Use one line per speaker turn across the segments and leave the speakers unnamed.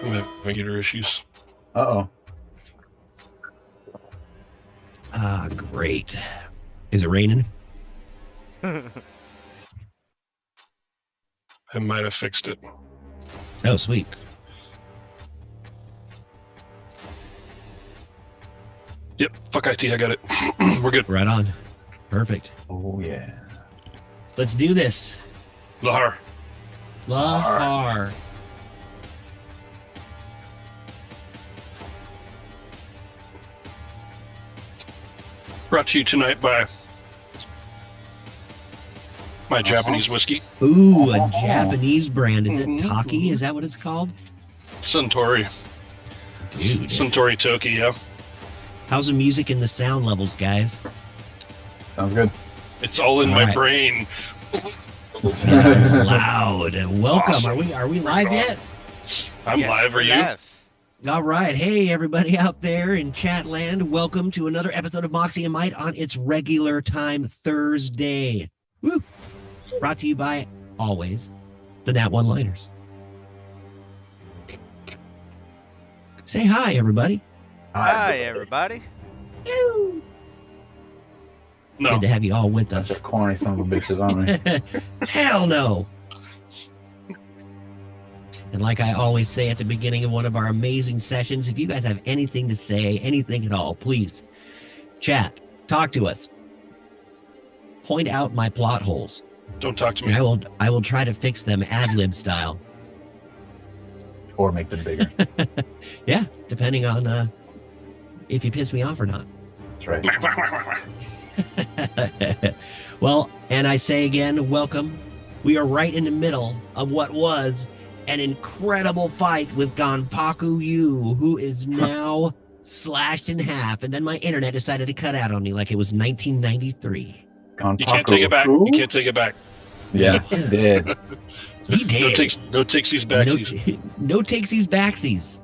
I'm having regular issues.
Uh-oh.
Ah, great. Is it raining?
I might have fixed it.
Oh, sweet.
Yep, fuck IT, I got it. We're good.
Right on. Perfect.
Oh, yeah.
Let's do this.
Lahar.
Lahar.
Brought to you tonight by my Japanese whiskey,
Ooh, a Japanese brand. Is it
Mhm,
Taki?
mhm.
Is that what it's called?
Suntory.
Dude.
Suntory Toki, yeah.
How's the music and the sound levels, guys?
Sounds good.
It's all in
All
my
right.
brain.
Yeah, it's loud. Welcome.
Awesome.
Are we live yet?
I'm live. Are
we're
you?
live.
All right. Hey, everybody out there in chat land. Welcome to another episode of Moxie and Might on its regular time Thursday. Woo! Brought to you by, always, the Nat One-Liners. Say hi, everybody.
Hi, everybody.
No.
Good to have you all with
Bunch
us.
of corny son of a bitches, aren't we?
Hell no. And like I always say at the beginning of one of our amazing sessions, if you guys have anything to say, anything at all, please chat, talk to us, point out my plot holes.
Don't talk to me.
And I will try to fix them ad-lib style.
Or make them bigger.
Yeah, depending on if you piss me off or not.
That's right.
Well, and I say again, welcome. We are right in the middle of what was an incredible fight with Ganpaku Yu, who is now slashed in half. And then my internet decided to cut out on me like it was 1993.
You can't take it back.
Who?
You can't take it back.
Yeah, he did.
He did.
No takesies backsies.
No takesies backsies.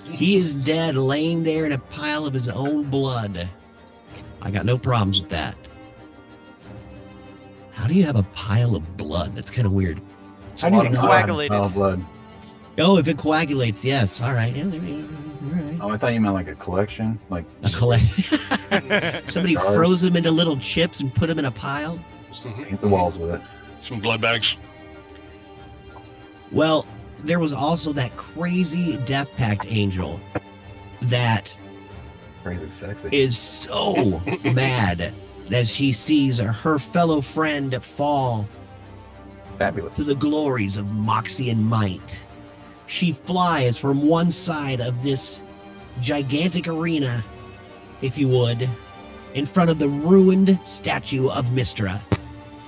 He is dead, laying there in a pile of his own blood. I got no problems with that. How do you have a pile of blood? That's kind of weird.
It's
How
a
do
lot
you
of
know
blood.
Coagulated.
how blood?
Oh, if it coagulates, yes. All right. Yeah, there you go. All right.
Oh, I thought you meant like a collection. Like
A collect. Somebody
Jars.
froze them into little chips and put them in a pile.
paint the walls with it.
Some blood bags.
Well, there was also that crazy Death Pact angel that
Crazy sexy.
is so mad that she sees her fellow friend fall
Fabulous.
to the glories of Moxie and Might. She flies from one side of this gigantic arena, if you would, in front of the ruined statue of Mystra,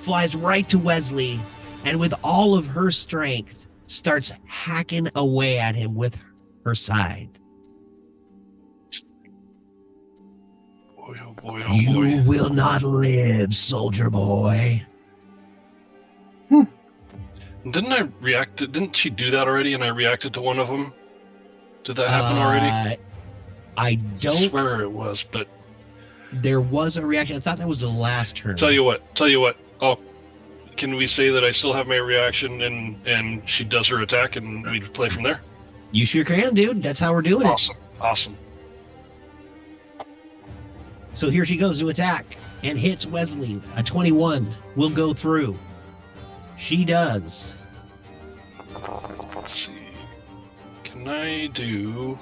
flies right to Wesley, and with all of her strength, starts hacking away at him with her side.
Boy, oh boy, oh
You
boy.
will not live, soldier boy.
Didn't I react? Didn't she do that already? And I reacted to one of them. Did that happen already?
I don't.
Swear it was, but
There was a reaction. I thought that was the last turn.
tell you what. Oh, can we say that I still have my reaction and she does her attack and we play from there?
You sure can, dude. That's how we're doing it.
Awesome.
So here she goes to attack and hits Wesley. A 21 will go through. She does.
Let's see. Can I do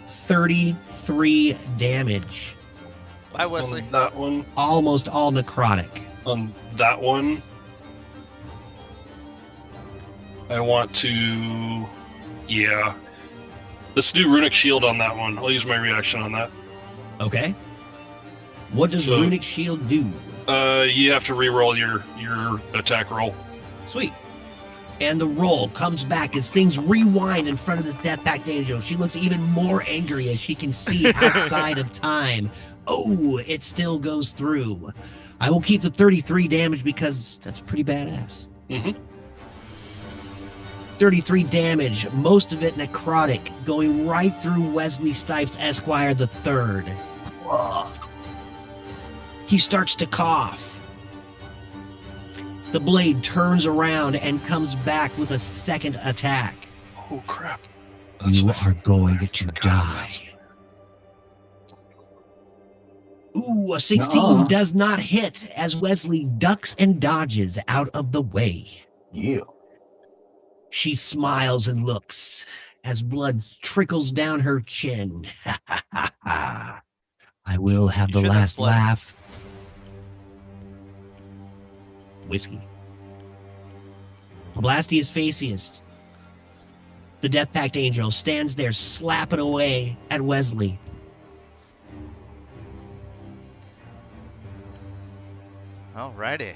33 damage.
Bye, Wesley.
on that one?
Almost all necrotic.
On that one, I want to. Yeah. Let's do Runic Shield on that one. I'll use my reaction on that.
Okay. What does
So-
Runic Shield do?
You have to re-roll your attack roll.
Sweet. And the roll comes back as things rewind in front of this Death Pact angel. She looks even more angry as she can see outside of time. Oh, it still goes through. I will keep the 33 damage because that's pretty badass.
Mhm.
33 damage, most of it necrotic, going right through Wesley Stipes Esquire the Third. He starts to cough. The blade turns around and comes back with a second attack.
Oh crap!
You
what
are going to
forgot.
die. Ooh, a 16
Nuh-uh.
does not hit as Wesley ducks and dodges out of the way.
Yeah.
She smiles and looks as blood trickles down her chin. I will have
You
the
sure that's
last
blood?
laugh. Whiskey. Blastius Facius, the Death Pact Angel, stands there slapping away at Wesley.
Alrighty.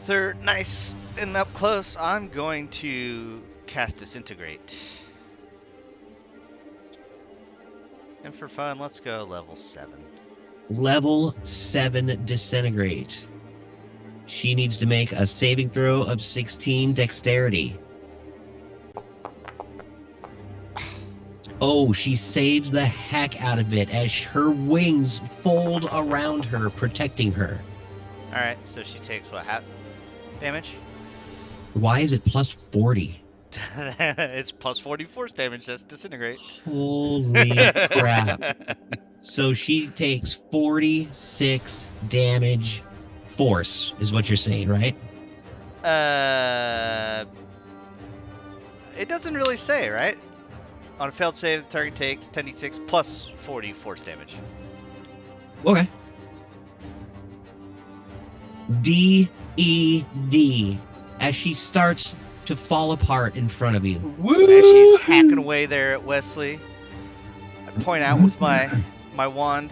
If they're nice and up close, I'm going to cast Disintegrate. And for fun, let's go level 7.
Level 7 Disintegrate. She needs to make a saving throw of 16 dexterity. Oh, she saves the heck out of it as her wings fold around her, protecting her.
Alright, so she takes what, half damage?
Why is it plus 40?
It's plus 40 force damage, that's Disintegrate.
Holy crap. So she takes 46 damage force, is what you're saying, right?
It doesn't really say, right? On a failed save, the target takes 10d6 plus 40 force damage.
Okay. D-E-D as she starts to fall apart in front of you.
As she's hacking away there at Wesley, I point out with my wand,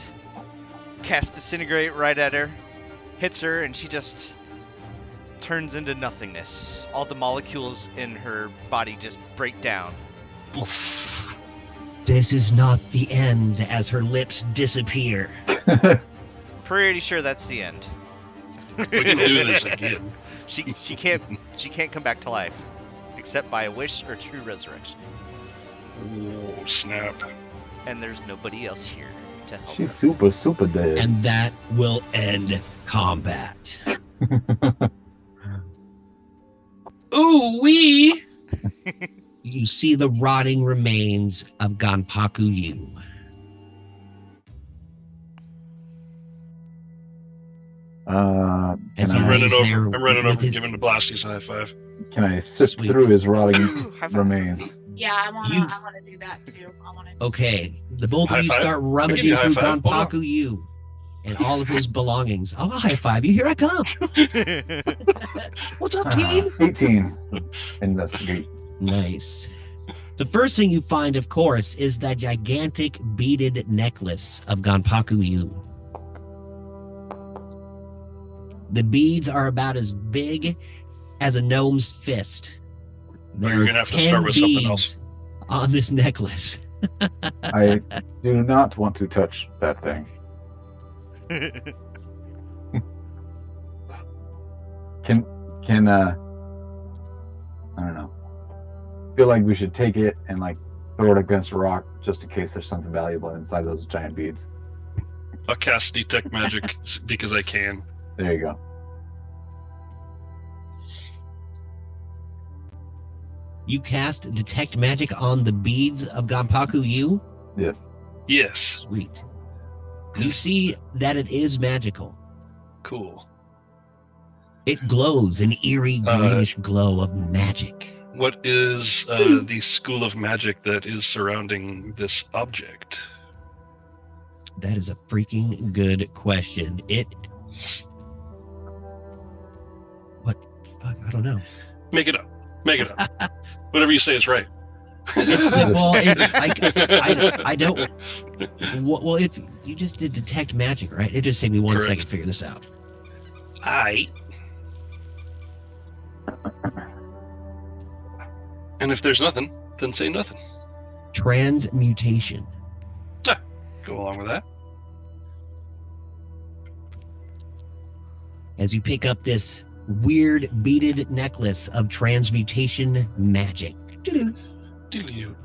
cast Disintegrate right at her, hits her, and she just turns into nothingness. All the molecules in her body just break down.
Oof.
This is not the end as her lips disappear.
Pretty sure that's the end.
We can do this again.
She can't come back to life, except by a wish or true resurrection.
Oh, snap.
And there's nobody else here to help
She's
her.
super, super dead.
And that will end combat.
Ooh, wee!
You see the rotting remains of Ganpaku Yu. As he
Can
I'm running
lays there
over. I'm running
with
over,
his-
giving the Blasties a high five.
can I sift
Sweet.
through his rotting
High five.
remains?
Yeah, I wanna
You-
do that too. I wanna
Okay, the both
High
of you
five?
start
I give
rummaging
you a high
through
five. Hold on.
Ganpaku Yu and all of his belongings. I'll high five you. Here I come. What's up, team?
18. Investigate.
Nice. The first thing you find, of course, is that gigantic beaded necklace of Ganpaku Yu. The beads are about as big as a gnome's fist.
You're
There are
gonna have to
10
start with something
beads
else.
on this necklace.
I do not want to touch that thing. Can I don't know. Feel like we should take it and like throw it against a rock just in case there's something valuable inside of those giant beads.
I'll cast Detect Magic because I can.
There you go.
You cast Detect Magic on the beads of Ganpaku Yu?
Yes.
Yes.
Sweet. You see that it is magical.
Cool.
It glows an eerie greenish glow of magic.
What is the school of magic that is surrounding this object?
That is a freaking good question. What? Fuck, I don't know.
Make it up. Make it up. Whatever you say is right.
It's the, well, it's I don't. Well, if you just did detect magic, right? It just took me 1
Correct.
second to figure this out.
Aight. And if there's nothing, then say nothing.
Transmutation.
Go along with that.
As you pick up this weird beaded necklace of transmutation magic. Doo-doo.
Diddly-oo.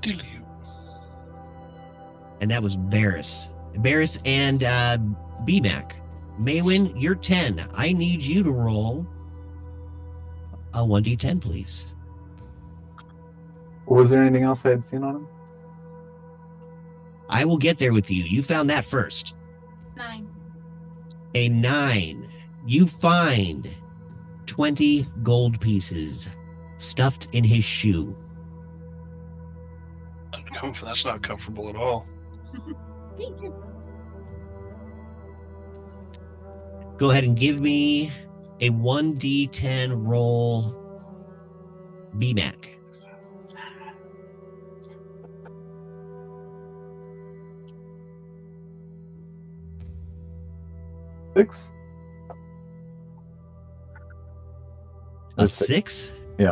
And that was Barris. Barris and BMAC. Maywin, you're 10. I need you to roll a 1d10, please.
Was there anything else I had seen on him?
I will get there with you. You found that first.
9.
A 9. You find 20 gold pieces stuffed in his shoe.
That's not comfortable at all.
Go ahead and give me a 1d10 roll BMAC.
Six.
A 6?
Yeah.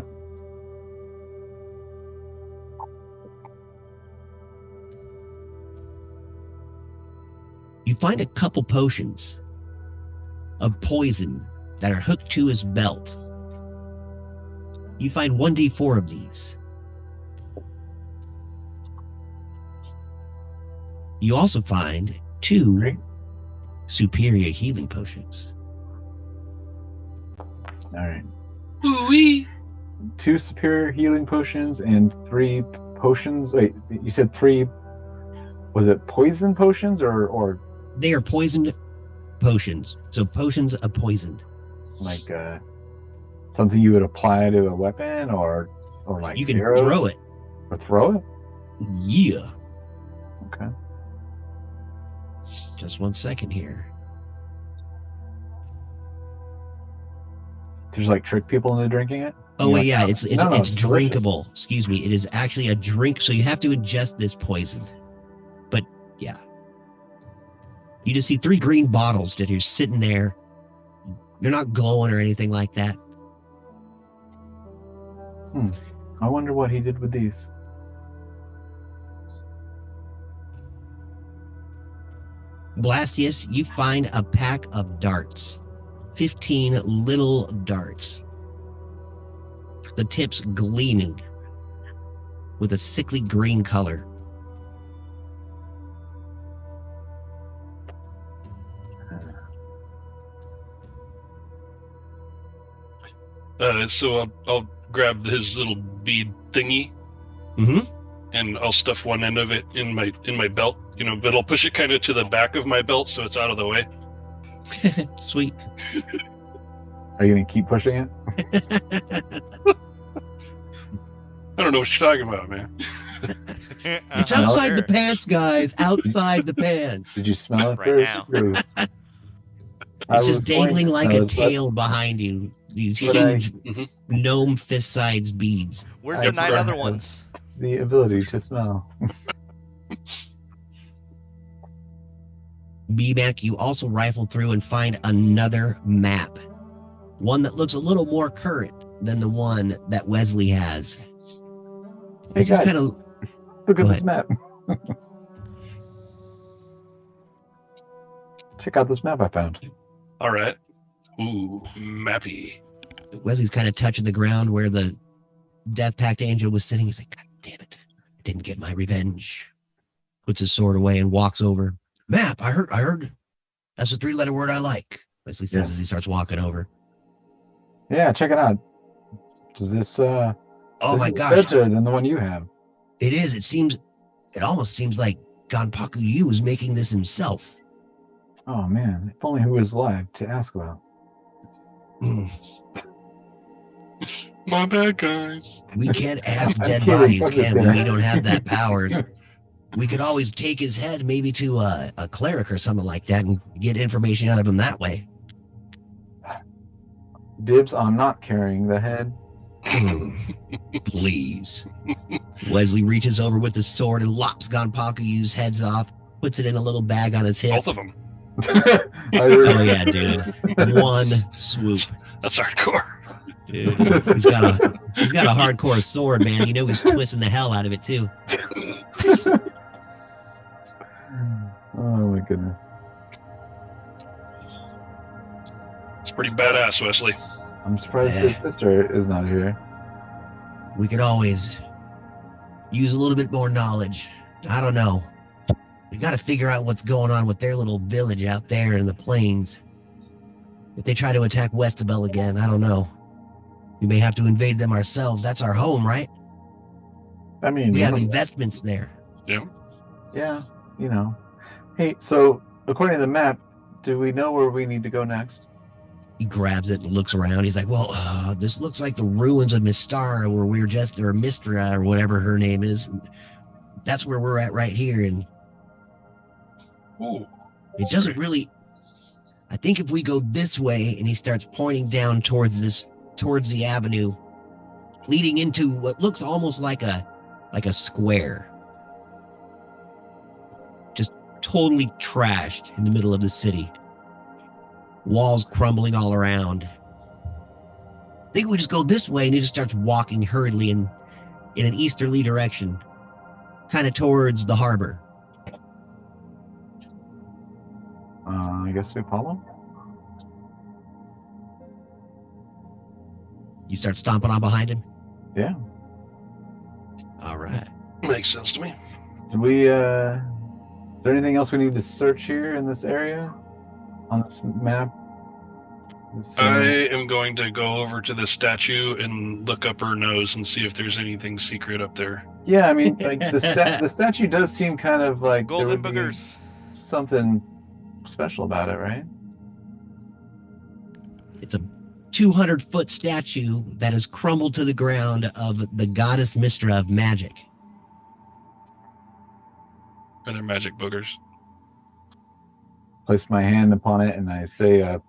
You find a couple potions of poison that are hooked to his belt. You find 1d4 of these. You also find 2
Great.
superior healing potions.
All right.
Ooh-wee.
2 superior healing potions and 3 potions. Wait, you said 3. Was it poison potions or
They are poisoned potions. So potions of poison.
like something you would apply to a weapon or like
You can
arrows?
throw it.
Or throw it?
Yeah.
Okay.
Just 1 second here.
To just like trick people into drinking it?
Oh
You're
wait,
like,
yeah,
"Oh,
it's
no,
it's
delicious."
drinkable. Excuse me, it is actually a drink. So you have to ingest this poison. But yeah, you just see 3 green bottles that are sitting there. They're not glowing or anything like that.
I wonder what he did with these.
Blastius, you find a pack of darts. 15 little darts. The tips gleaming with a sickly green color.
So I'll grab his little bead thingy,
Mm-hmm.
and I'll stuff one end of it in my belt. But I'll push it kind of to the back of my belt so it's out of the way.
Sweet.
Are you gonna keep pushing it?
I don't know what you're talking about, man.
It's
Uh-huh.
outside
Sure.
the pants, guys. Outside the pants.
Did you smell it
Right
first?
now.
Or- I
It's just
was going
dangling
to
like
smell
a
it, but
tail behind you. These
But I-
huge gnome fist-sized beads.
Where's
I
the 9
prefer-
other ones?
the ability to smell.
BMAC, you also rifle through and find another map. One that looks a little more current than the one that Wesley has.
Hey
It's just
guys,
kind of
look
go
at this
ahead.
map. Check out this map I found.
All right. Ooh, mappy.
Wesley's kind of touching the ground where the Death Pact Angel was sitting. He's like, God damn it. I didn't get my revenge. Puts his sword away and walks over. Map, I heard. That's a 3-letter word I like. Wesley says
Yeah.
as he starts walking over.
Yeah, check it out. Does this
Oh
this
my
is
gosh.
better than the one you have?
It is. It almost seems like Ganpaku Yu was making this himself.
Oh man, if only who was alive to ask about.
My bad, guys.
We can't ask
I'm
dead
kidding.
bodies,
I'm just
can we?
kidding.
We don't have that power. We could always take his head maybe to a cleric or something like that and get information out of him that way.
Dibs on not carrying the head.
Please. Wesley reaches over with his sword and lops Ganpaku Yu's heads off, puts it in a little bag on his hip.
Both of them.
Oh yeah, dude. One swoop.
That's hardcore.
Dude, he's got a hardcore sword, man. You know he's twisting the hell out of it too.
Oh my goodness.
It's pretty badass, Wesley.
I'm surprised his sister is not here.
We could always use a little bit more knowledge. I don't know. We got to figure out what's going on with their little village out there in the plains. If they try to attack Westabel again, I don't know. We may have to invade them ourselves. That's our home, right?
I mean,
We have investments there.
Yeah.
yeah, you know. Hey, so according to the map, do we know where we need to go next?
He grabs it and looks around. He's like, well, this looks like the ruins of Mistara, where we were just, or Mistra, or whatever her name is. That's where we're at right here. And
Ooh.
it doesn't really, I think if we go this way, and he starts pointing down towards the avenue, leading into what looks almost like a square. Just totally trashed in the middle of the city. Walls crumbling all around. I think we just go this way, and he just starts walking hurriedly in an easterly direction, kind of towards the harbor.
I guess we follow.
You start stomping on behind him?
Yeah.
All right.
Makes sense to me.
Do we? Is there anything else we need to search here in this area on this map?
I am going to go over to the statue and look up her nose and see if there's anything secret up there.
Yeah, I mean, like the statue does seem kind of like there
Golden
would be
boogers.
something special about it, right?
It's a 200-foot statue that has crumbled to the ground of the goddess Mistra of magic.
Are there magic boogers?
Place my hand upon it and I say a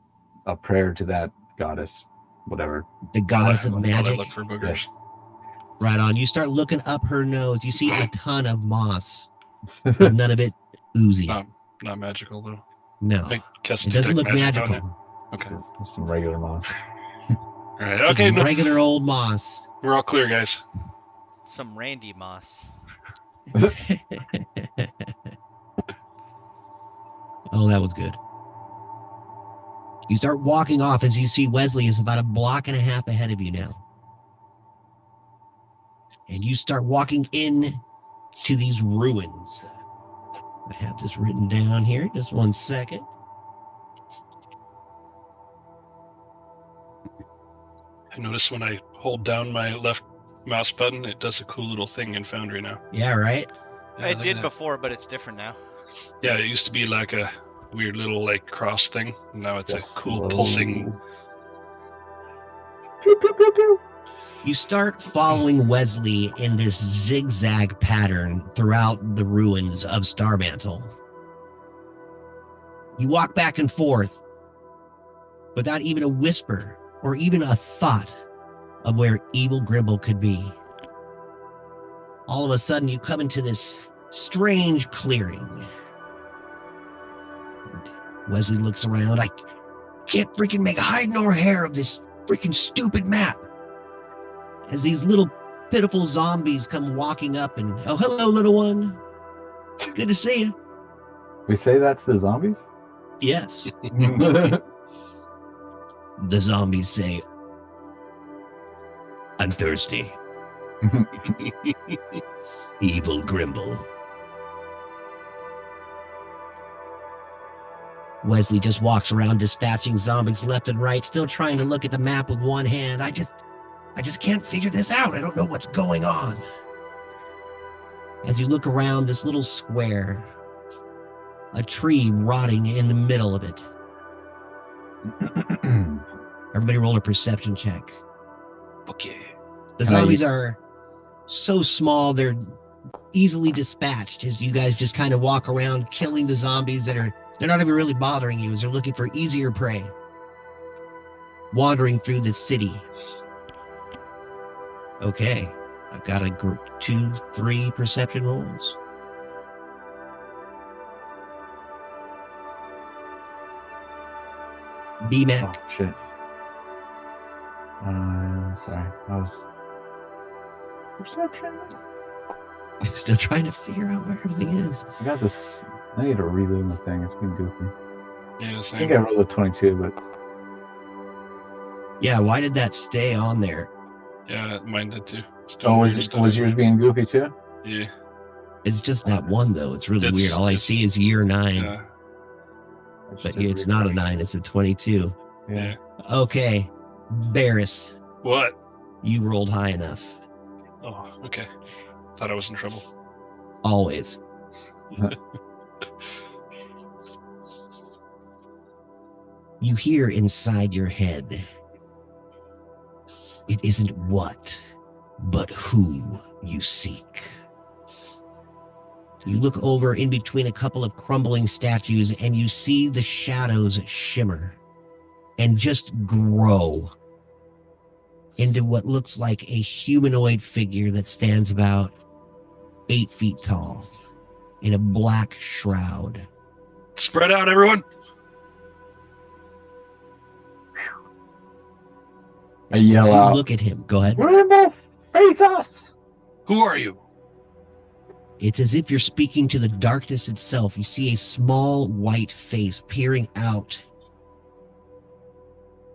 prayer to that goddess, whatever.
The goddess of
While I
magic.
look for boogers.
Yes.
Right on. You start looking up her nose. You see a ton of moss, but none of it oozy.
Not magical though.
No,
I guess
it doesn't
detect
look
magic on
magical.
it. Okay.
Some regular moss.
All right.
Just
Okay. No,
regular old moss.
we're all clear, guys.
Some Randy Moss.
Oh, that was good. You start walking off as you see Wesley is about a block and a half ahead of you now. And you start walking in to these ruins. I have this written down here. Just one second.
I noticed when I hold down my left mouse button, it does a cool little thing in Foundry now.
Yeah, right?
Yeah,
It
look
did
at that.
before, but it's different now.
Yeah, it used to be like a weird little like cross thing. Now it's a
Yes.
cool
Whoa.
pulsing.
Pew, pew, pew, pew.
You start following Wesley in this zigzag pattern throughout the ruins of Starmantle. You walk back and forth without even a whisper or even a thought of where evil Grimble could be. All of a sudden, you come into this strange clearing. Wesley looks around. I can't freaking make a hide nor hair of this freaking stupid map. As these little pitiful zombies come walking up and, oh, hello, little one. Good to see you.
We say that to the zombies?
Yes. The zombies say, I'm thirsty. Evil Grimble. Wesley just walks around dispatching zombies left and right, still trying to look at the map with one hand. I just can't figure this out. I don't know what's going on. As you look around this little square, a tree rotting in the middle of it. Everybody roll a perception check.
Okay.
The
Can I
zombies
use-
are so small, they're easily dispatched as you guys just kind of walk around killing the zombies they're not even really bothering you as they're looking for easier prey. Wandering through the city. Okay, I've got a 2, 3 perception rolls. B-Mac.
Oh, shit. Sorry. I was... Perception?
Still trying to figure out where everything is.
I got this... I need to reload my thing. It's been goofy.
Yeah,
I
same.
think I rolled a 22, but...
Yeah, why did that stay on there?
Yeah, mine did too. It's doing
Oh,
weird stuff.
was yours being goofy too?
Yeah.
It's just that one, though. It's really
It's-
weird. All I
it's-
see is year 9.
Yeah.
I just
But
did
it's not a
refresh.
9, it's a 22.
Yeah.
Okay, Barris,
What?
you rolled high enough.
Oh, okay. Thought I was in trouble.
Always. You hear inside your head, it isn't what, but who you seek. You look over in between a couple of crumbling statues and you see the shadows shimmer and just grow into what looks like a humanoid figure that stands about 8 feet tall in a black shroud.
Spread out, everyone.
I yell
As you
out,
look at him, go ahead.
Rainbow, face us!
Who are you?
It's as if you're speaking to the darkness itself. You see a small white face peering out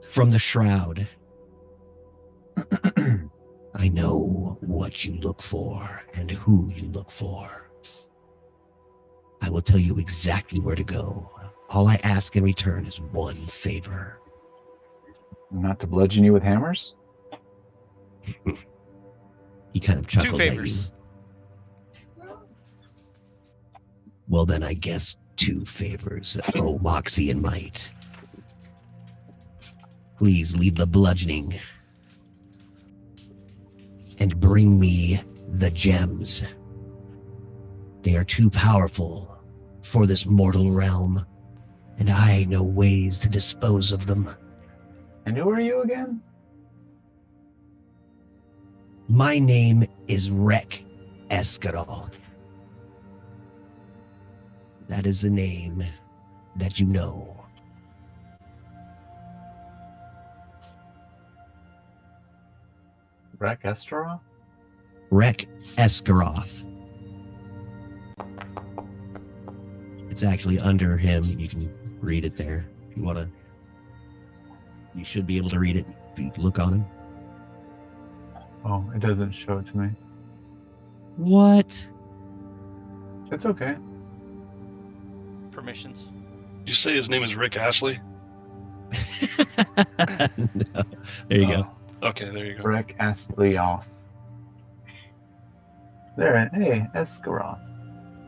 from the shroud. I know what you look for and who you look for. I will tell you exactly where to go. All I ask in return is one favor.
Not to bludgeon you with hammers?
He kind of
2
chuckles at you.
favors.
Well, then I guess 2 favors. Oh, Moxie and Might. Please leave the bludgeoning and bring me the gems. They are too powerful for this mortal realm, and I know ways to dispose of them.
And who are you again?
My name is Rek Escaroth. That is the name that you know.
Rek Estra?
Rek Escaroth. It's actually under him. You can read it there if you want to. You should be able to read it if you look on him.
Oh, it doesn't show it to me.
What?
It's okay.
Permissions.
Did you say his name is Rick Astley?
No. There you go.
Okay, there you go.
Rek Astlioth. There, hey, Escaroth.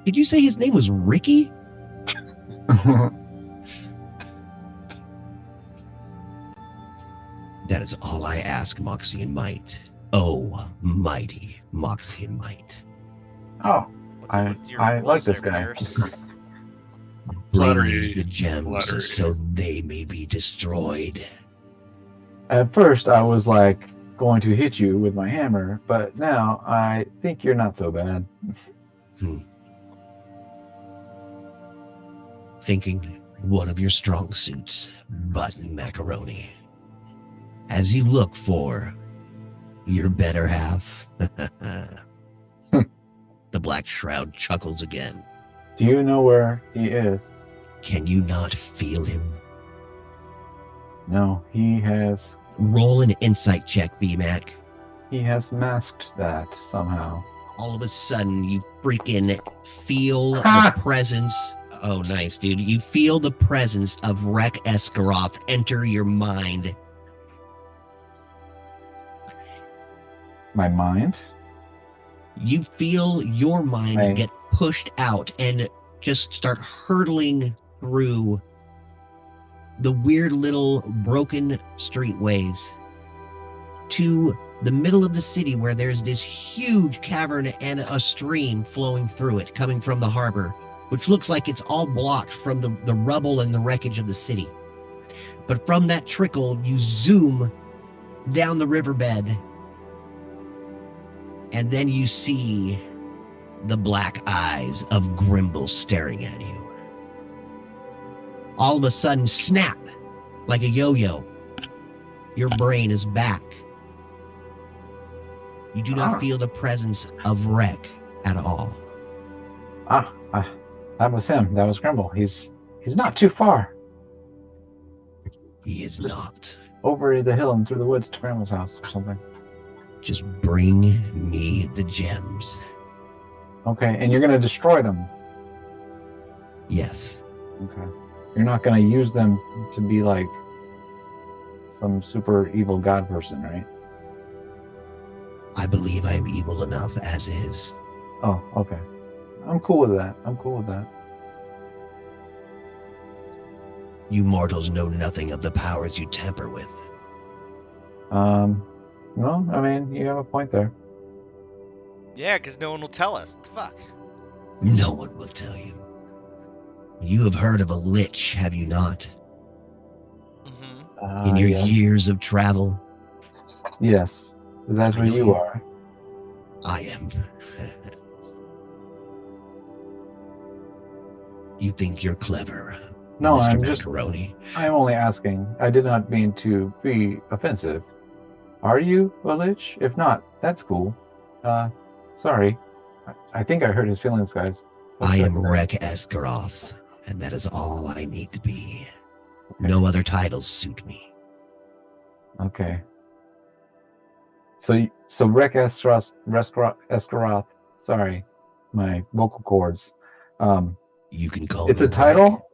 Did you say his name was Ricky? That is all I ask, Moxie and Might. Oh, mighty Moxie and Might.
Oh,
What's up with your
I like
wolves
this
there,
guy.
Bears?
Bring
Flattery.
me the gems
Flattery.
so they may be destroyed.
At first, I was like going to hit you with my hammer, but now I think you're not so bad.
Thinking one of your strong suits, button macaroni. As you look for your better half. The black shroud chuckles again.
Do you know where he is?
Can you not feel him?
No, he has
Roll an insight check, BMAC.
masked that somehow.
All of a sudden, you freaking feel
Ha!
the presence. Oh, nice, dude. You feel the presence of Rek Escaroth enter your mind.
My mind?
You feel your mind
Right.
get pushed out and just start hurtling through the weird little broken streetways to the middle of the city where there's this huge cavern and a stream flowing through it coming from the harbor, which looks like it's all blocked from the rubble and the wreckage of the city. But from that trickle, you zoom down the riverbed, and then you see the black eyes of Grimble staring at you. All of a sudden, snap, like a yo-yo. Your brain is back. You do not feel the presence of Rek at all.
That was him. That was Grimble. He's not too far.
He is not.
Over the hill and through the woods to Grimble's house or something.
Just bring me the gems.
Okay, and you're gonna destroy them.
Yes.
Okay. You're not gonna use them to be like some super evil god person, right?
I believe I am evil enough as is.
Oh, okay. I'm cool with that.
You mortals know nothing of the powers you tamper with.
No, I mean, you have a point there.
Yeah, because no one will tell us. What the fuck?
No one will tell you. You have heard of a lich, have you not?
Mm-hmm.
In your
Yes.
years of travel,
Yes. That's
I
where
know
you
you.
are.
I am. You think you're clever,
No,
Mr. Macaroni.
I'm only asking. I did not mean to be offensive. Are you a lich? If not, that's cool. Sorry. I think I hurt his feelings, guys. What
I
should
am
say?
Rek Esgaroth, and that is all I need to be.
Okay.
No other titles suit me.
Okay. So Rek Esgaroth. Sorry, my vocal cords.
You can call
It's
me
a title.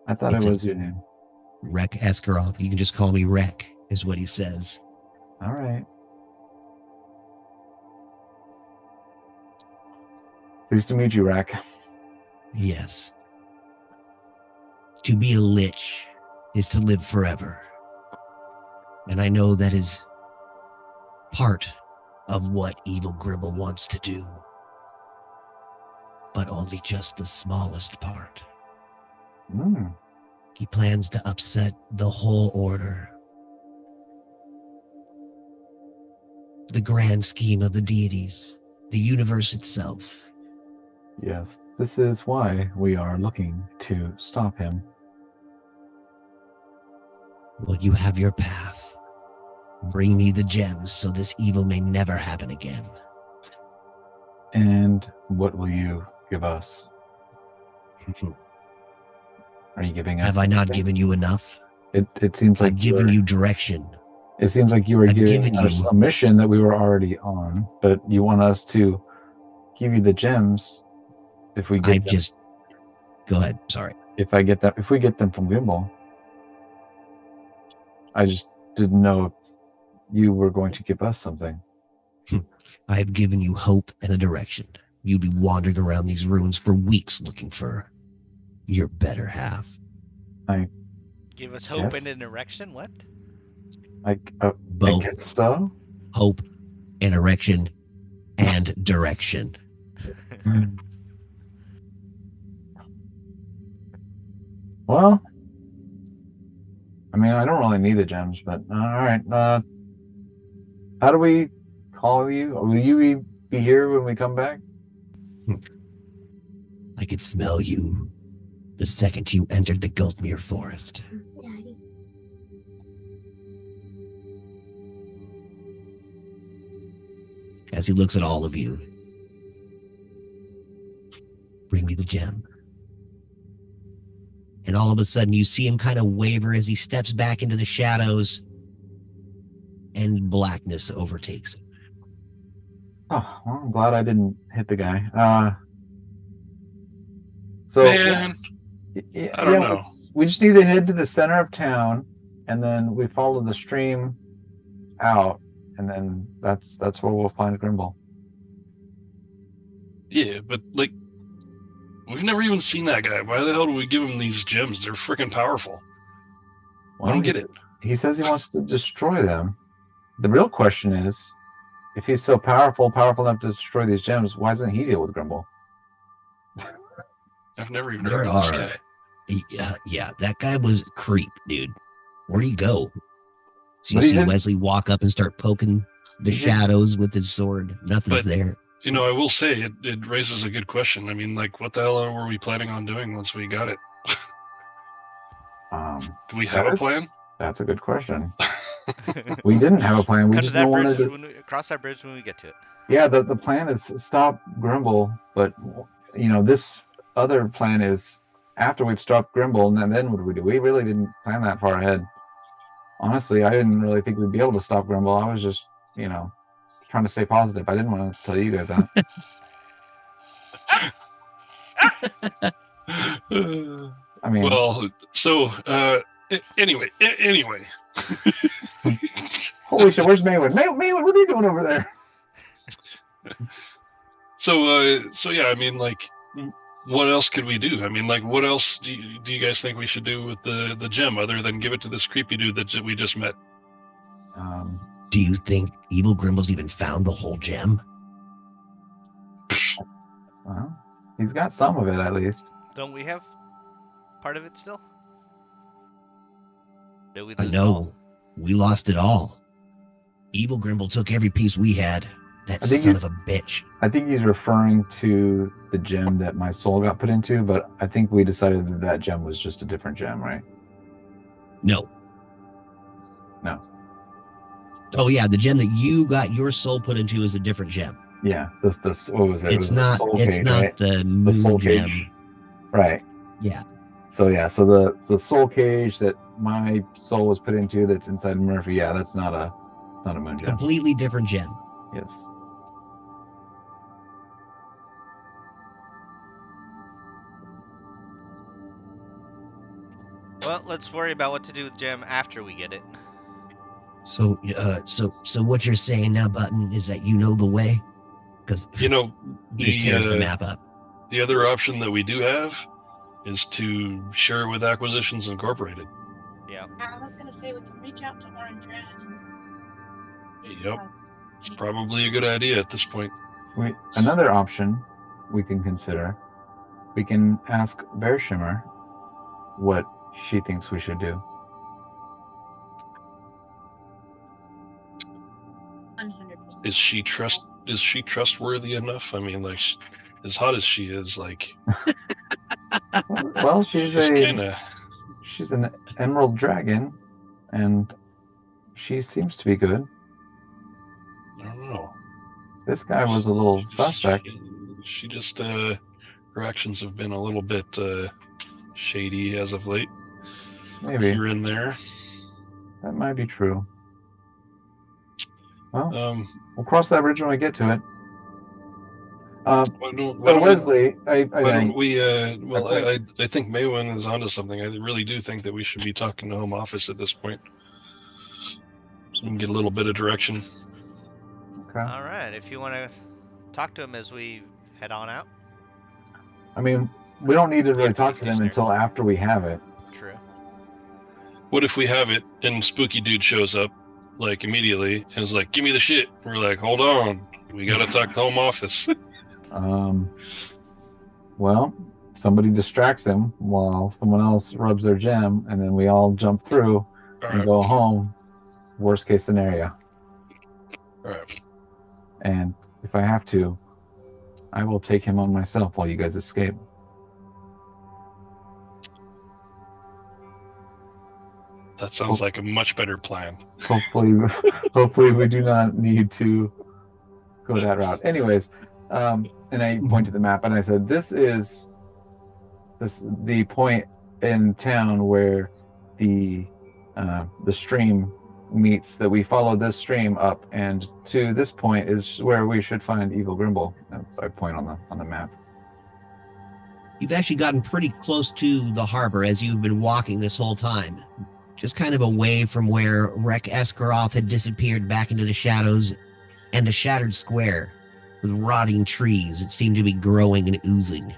I thought
It's
it
a-
was your name.
Rek Esgaroth. You can just call me Rek, is what he says.
All right. Pleased to meet you, Rek.
Yes. To be a lich is to live forever. And I know that is part of what Evil Grimble wants to do. But only just the smallest part.
Mm.
He plans to upset the whole order. The grand scheme of the deities, the universe itself.
Yes, this is why we are looking to stop him.
Well, you have your path. Bring me the gems so this evil may never happen again.
And what will you give us? Are you giving us?
Have I not
anything?
given you enough?
It seems like
I've given you direction.
It seems like you were
I've
giving
given
us
you-
a mission that we were already on, but you want us to give you the gems if we get them.
Go ahead. Sorry.
If we get them from Grimble. I just didn't know if you were going to give us something.
I have given you hope and a direction. You'd be wandering around these ruins for weeks looking for your better half.
Give us hope and an erection? What?
I
Both
guess so.
hope and erection and direction.
Well, I mean, I don't really need the gems, but all right. How do we call you? Will you be here when we come back?
I could smell you the second you entered the Gultmere forest.
Daddy.
As he looks at all of you, bring me the gem. And all of a sudden, you see him kind of waver as he steps back into the shadows, and blackness overtakes him.
Oh, well, I'm glad I didn't hit the guy.
Man, I don't know.
We just need to head to the center of town, and then we follow the stream out, and then that's where we'll find Grimble.
Yeah, but like, we've never even seen that guy. Why the hell do we give him these gems? They're freaking powerful. I don't get it.
He says he wants to destroy them. The real question is, if he's so powerful enough to destroy these gems, why doesn't he deal with Grimble?
I've never even heard of this guy.
Yeah, that guy was a creep, dude. Where'd he go? So you
But he
see
didn't-
Wesley walk up and start poking the
He didn't-
shadows with his sword. Nothing's
But-
there.
You know, I will say it raises a good question. I mean, like, what the hell were we planning on doing once we got it? Do we have a plan?
That's a good question. We didn't have a plan. We
Come to
just
that
wanted
bridge
to.
cross that bridge when we get to it.
Yeah, the plan is stop Grimble, but this other plan is after we've stopped Grimble, and then what do we do? We really didn't plan that far ahead. Honestly, I didn't really think we'd be able to stop Grimble. I was just, trying to stay positive. I didn't want to tell you guys that. I mean,
Well, so Anyway.
Holy shit, where's Maywood? Maywood, what are you doing over there?
So yeah, I mean, like, what else could we do? I mean, like, what else do you guys think we should do with the gem other than give it to this creepy dude that we just met?
Do you think Evil Grimble's even found the whole gem?
Well, he's got some of it at least.
Don't we have part of it still? Did we
I
lose it all?
know. We lost it all. Evil Grimble took every piece we had. That
I think
son of a bitch.
I think he's referring to the gem that my soul got put into, but I think we decided that that gem was just a different gem, right?
No. Oh yeah, the gem that you got your soul put into is a different gem.
Yeah, this what was it?
It's
it was
not.
the soul
It's
cage,
not
right?
the moon
soul
gem.
cage. Right.
Yeah.
So the soul cage that my soul was put into, that's inside Murphy. Yeah, that's not a moon gem.
Completely different gem.
Yes.
Well, let's worry about what to do with gem after we get it.
So, so what you're saying now, Button, is that you know the way? Because
You know,
he just tears the map up.
the other option that we do have is to share it with Acquisitions Incorporated.
Yeah.
I was gonna say we can reach out to Orange Red.
Yep. It's probably a good idea at this point.
Another option we can consider. We can ask Bear Shimmer what she thinks we should do.
100%.
Is she trustworthy enough? I mean, like, as hot as she is, like,
Well, she's
just kind of.
she's an emerald dragon, and she seems to be good.
I don't know.
This guy was a little suspect.
She just her actions have been a little bit shady as of late.
Maybe
Here and there.
that might be true. Well,
Um,
we'll cross that bridge when we get to it.
why
So
don't
Wesley,
why don't we? Well, I think Maywin is onto something. I really do think that we should be talking to Home Office at this point, so we can get a little bit of direction.
okay.
All right. If you want to talk to him as we head on out.
I mean, we don't need to really
Yeah,
talk to them
stationary.
until after we have it.
True.
What if we have it and Spooky Dude shows up, like, immediately and is like, "Give me the shit." We're like, "Hold on, we gotta talk to Home Office."
Well, somebody distracts him while someone else rubs their gem, and then we all jump through
All
and
right.
go home. Worst case scenario.
All right.
And if I have to, I will take him on myself while you guys escape.
That sounds like a much better plan.
Hopefully we do not need to go that route. Anyways, and I pointed the map and I said, this is the point in town where the stream meets, that we follow this stream up, and to this point is where we should find Evil Grimble. That's I point on the map.
You've actually gotten pretty close to the harbor as you've been walking this whole time. Just kind of away from where Rek Escaroth had disappeared back into the shadows and a shattered square with rotting trees that seemed to be growing and oozing.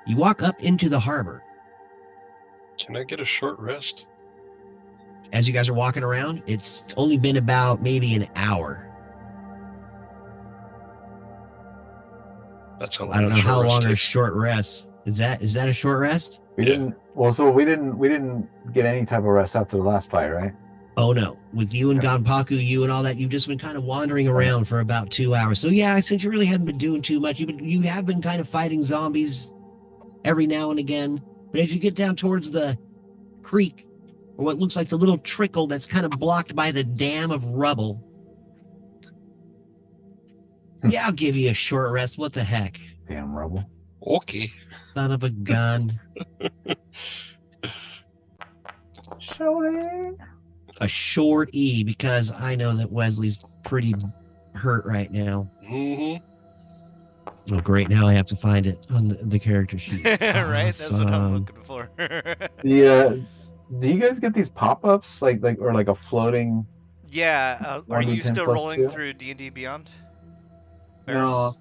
You walk up into the harbor.
Can I get a short rest?
As you guys are walking around, it's only been about maybe an hour.
That's how long
I don't know
a short
how
rest
long a
takes.
short rest. Is that a short rest?
We didn't get any type of rest after the last fight, right?
Oh no. With you and Ganpaku, you and all that, you've just been kind of wandering around for about 2 hours. So yeah, since you really haven't been doing too much, you have been kind of fighting zombies every now and again. But as you get down towards the creek, or what looks like the little trickle that's kind of blocked by the dam of rubble, yeah, I'll give you a short rest. What the heck?
Damn rubble.
Okay.
Son of a gun.
Shorty.
A short E, because I know that Wesley's pretty hurt right now.
Mm-hmm.
Oh, great. Now I have to find it on the character sheet.
Right? That's what I'm
Awesome.
looking for.
The do you guys get these pop-ups like or like a floating
Yeah, are you
1d10
still
plus
rolling
2?
through D&D Beyond?
No.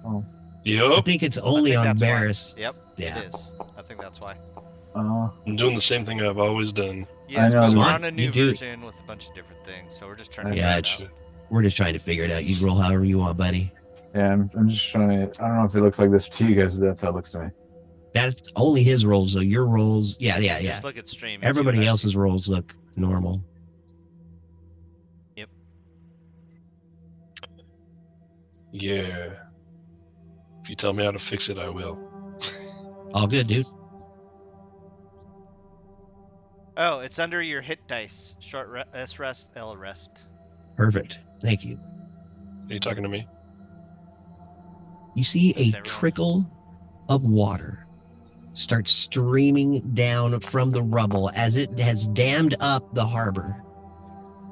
Oh.
I
Yup.
think it's
I
only
think
on
that's why.
Barris.
Yep,
Yeah.
it is. I think that's why.
I'm doing the same thing I've always done.
Yes,
know
but we're
that-
on a
You
new
do.
version with a bunch of different things, so we're just trying to
Yeah,
figure it out.
we're just trying to figure it out. You can roll however you want, buddy.
Yeah, I'm just trying to. I don't know if it looks like this to you guys, but that's how it looks to me.
That's only his rolls, though. Your rolls, yeah.
Just look at stream. and see
Everybody
what I
else's
see.
rolls look normal.
Yep.
Yeah. If you tell me how to fix it, I will.
All good, dude.
Oh, it's under your hit dice. Short S rest, L rest.
Perfect. Thank you.
Are you talking to me?
You see
Just
a
everyone.
trickle of water start streaming down from the rubble as it has dammed up the harbor.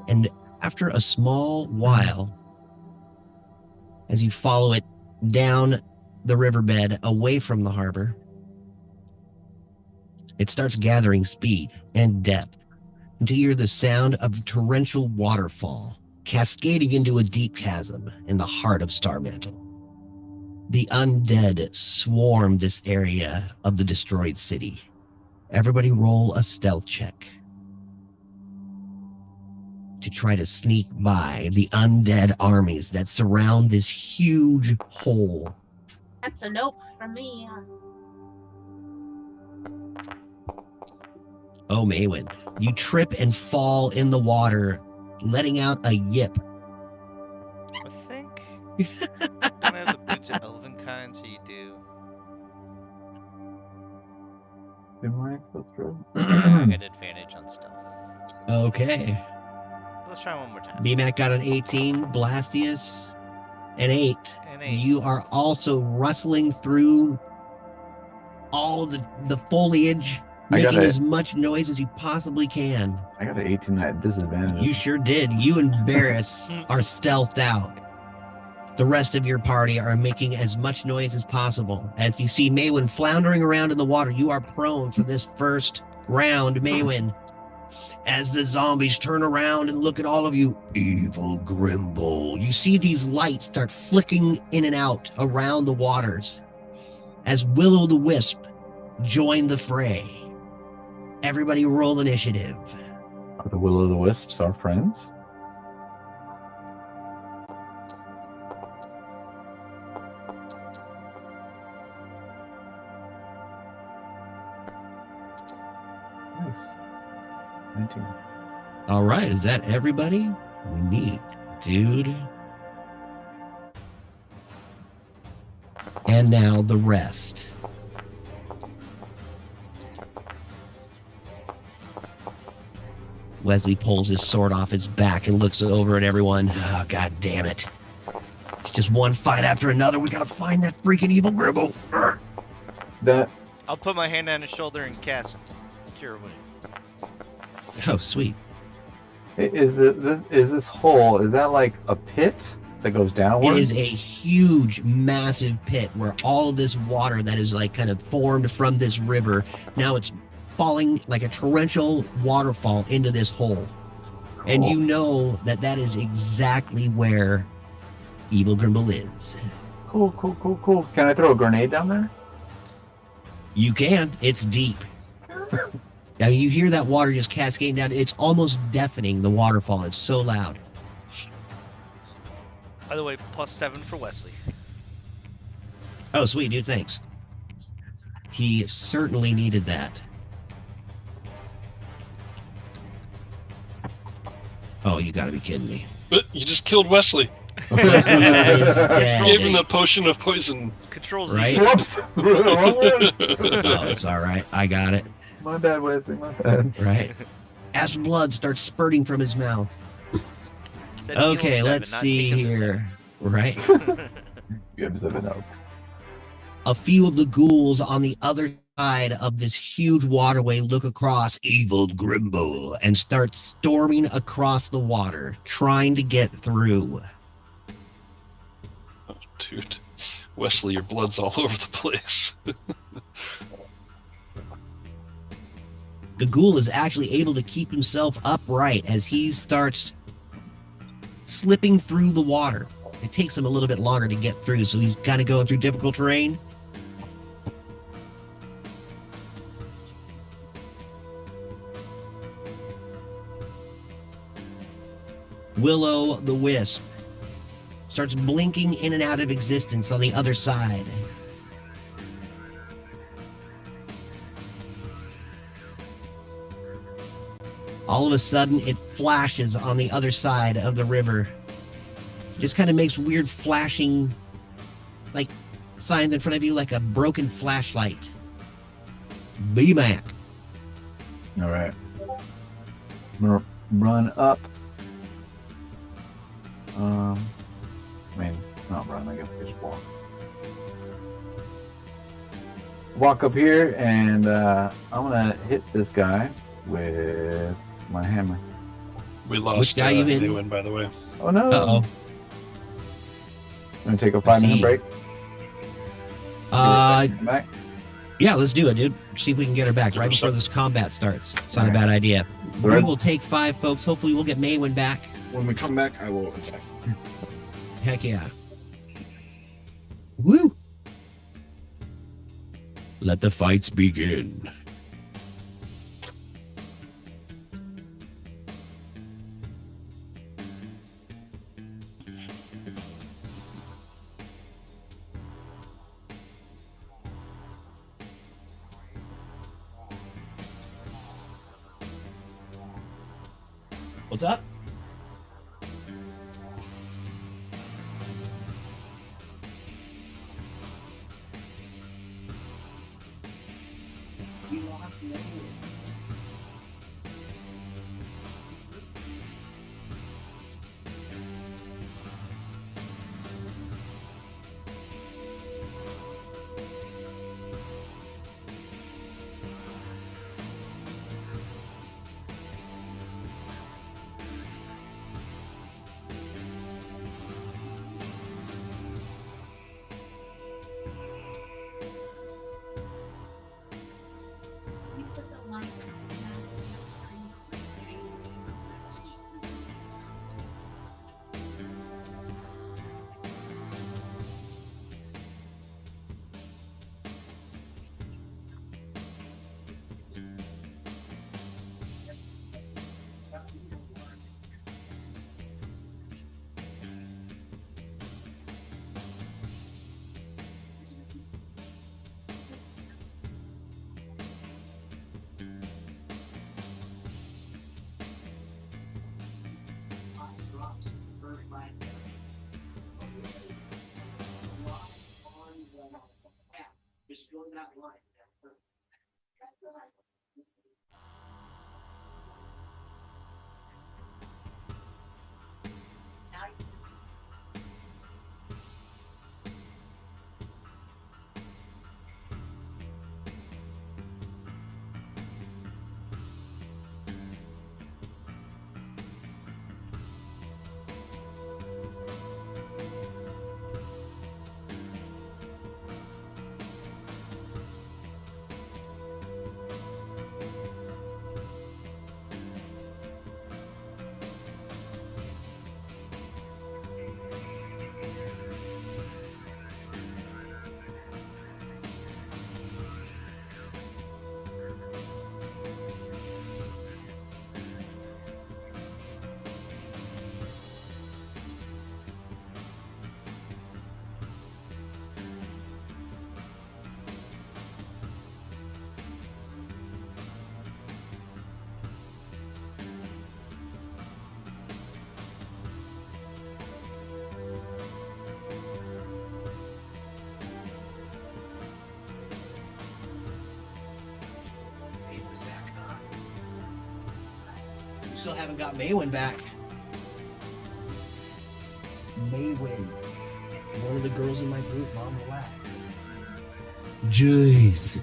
And after a small while, as you follow it down the riverbed away from the harbor, it starts gathering speed and depth until you hear the sound of a torrential waterfall cascading into a deep chasm in the heart of Starmantle. The undead swarm this area of the destroyed city. Everybody roll a stealth check to try to sneak by the undead armies that surround this huge hole.
That's a nope from me.
Oh, Maywin, you trip and fall in the water, letting out a yip.
I think I have the boots of elven kind, so you do. I get advantage on stealth.
Okay.
Let's try one more time.
BMAC got an 18, Blastius an 8.
An 8.
You are also rustling through all of the foliage,
I got
making
it.
as much noise as you possibly can.
I got an 18 at disadvantage.
You sure did. You and Barris are stealthed out. The rest of your party are making as much noise as possible. As you see Maywin floundering around in the water, you are prone for this first round, Maywin. As the zombies turn around and look at all of you, evil Grimble. You see these lights start flicking in and out around the waters as Will-o'-the-Wisp join the fray. Everybody roll initiative.
Are the Will-o'-the-Wisps our friends? Nice. 19.
All right, is that everybody? Neat, dude. And now the rest. Wesley pulls his sword off his back and looks over at everyone. Oh, God damn it. It's just one fight after another. We gotta find that freaking evil Gribble.
That
I'll put my hand on his shoulder and cast Cure Wound.
Oh, sweet.
is this hole? Is that like a pit that goes downward?
It is a huge, massive pit where all of this water that is like kind of formed from this river, now it's falling like a torrential waterfall into this hole. And
Cool.
you know that that is exactly where Evil Grimble is.
Cool. Can I throw a grenade down there?
You can. It's deep. I mean, you hear that water just cascading down. It's almost deafening, the waterfall. It's so loud.
By the way, +7 for Wesley.
Oh, sweet, dude. Thanks. He certainly needed that. Oh, you gotta be kidding me.
But you just killed Wesley.
Wesley is dead.
Gave him the potion of poison.
Control Z.
Right?
Whoops. Wrong way.
Oh, it's all right. I got it.
My bad, Wesley. My bad.
Right. As blood starts spurting from his mouth.
Said heal
Okay,
7,
let's
not
see
taking the
here. Right.
7.
You have 7 up.
A few of the ghouls on the other side of this huge waterway look across Evil Grimble and start storming across the water, trying to get through.
Oh, dude. Wesley, your blood's all over the place.
The ghoul is actually able to keep himself upright as he starts slipping through the water. It takes him a little bit longer to get through, so he's kind of going through difficult terrain. Willow the Wisp starts blinking in and out of existence on the other side. All of a sudden, it flashes on the other side of the river. Just kind of makes weird flashing, like, signs in front of you, like a broken flashlight. B-Mac.
All right. I'm gonna run up. Not run. I guess just walk. Walk up here, and I'm gonna hit this guy with my hammer.
We lost
Which guy you hitting?
Maywin, by the way.
Oh no!
Uh-oh.
I'm gonna take a 5-minute
see.
break. Back.
Yeah, let's do it, dude. See if we can get her back right before this combat starts. It's not a bad idea. We will take 5, folks. Hopefully we'll get Maywin back.
When we come back, I will attack.
Heck yeah. Woo! Let the fights begin. What's up? We lost Maywin. Still haven't got Maywin back. Maywin. One of the girls in my group, Mom, relax. Jeez.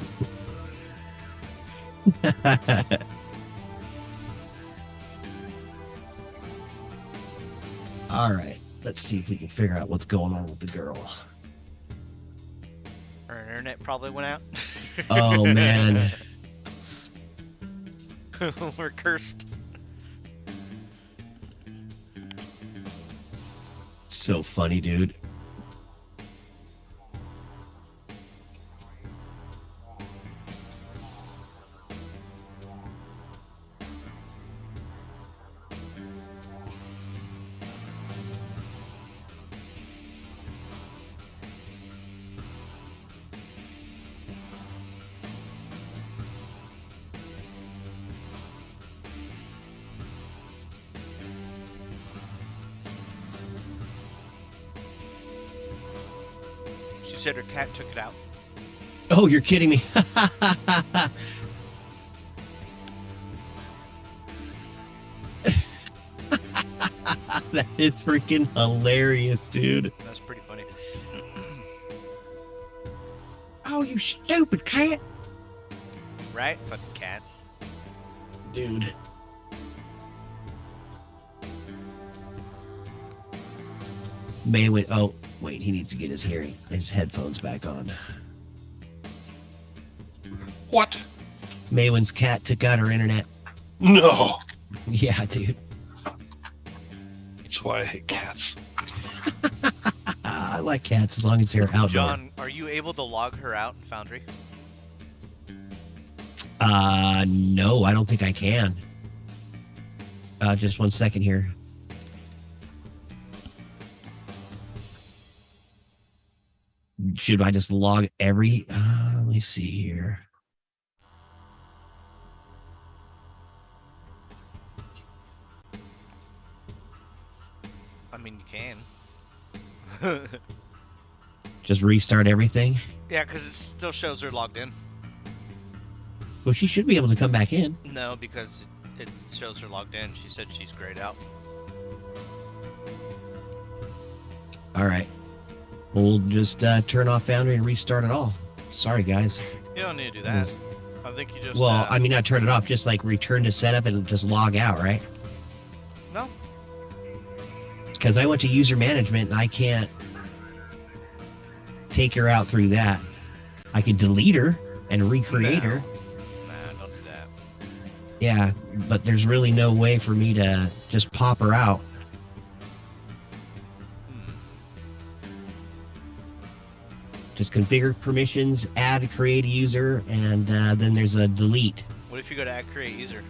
All right. Let's see if we can figure out what's going on with the girl.
Her internet probably went out.
Oh, man.
We're cursed.
So funny, dude.
She said her cat took it out.
Oh, you're kidding me. That is freaking hilarious, dude.
That's pretty funny.
Oh, you stupid cat.
Right? Fucking cats.
Dude. Maywin. Oh, wait. He needs to get his headphones back on.
What?
Maywin's cat took out her internet.
No.
Yeah, dude.
That's why I hate cats.
I like cats as long as they're outdoor.
John, are you able to log her out in Foundry?
No, I don't think I can. Just 1 second here. Should I just log every? Let me see here.
I mean, you can.
Just restart everything?
Yeah, because it still shows her logged in.
Well, she should be able to come back in.
No, because it shows her logged in. She said she's grayed out.
All right. We'll just turn off Foundry and restart it all. Sorry, guys.
You don't need to do that. I think you just...
Well, I mean, not turn it off, just like return to setup and just log out, right?
No.
Because I went to user management and I can't take her out through that. I could delete her and recreate her.
Nah, don't do that.
Yeah, but there's really no way for me to just pop her out. Just configure permissions, add, create a user, and then there's a delete.
What if you go to add create user?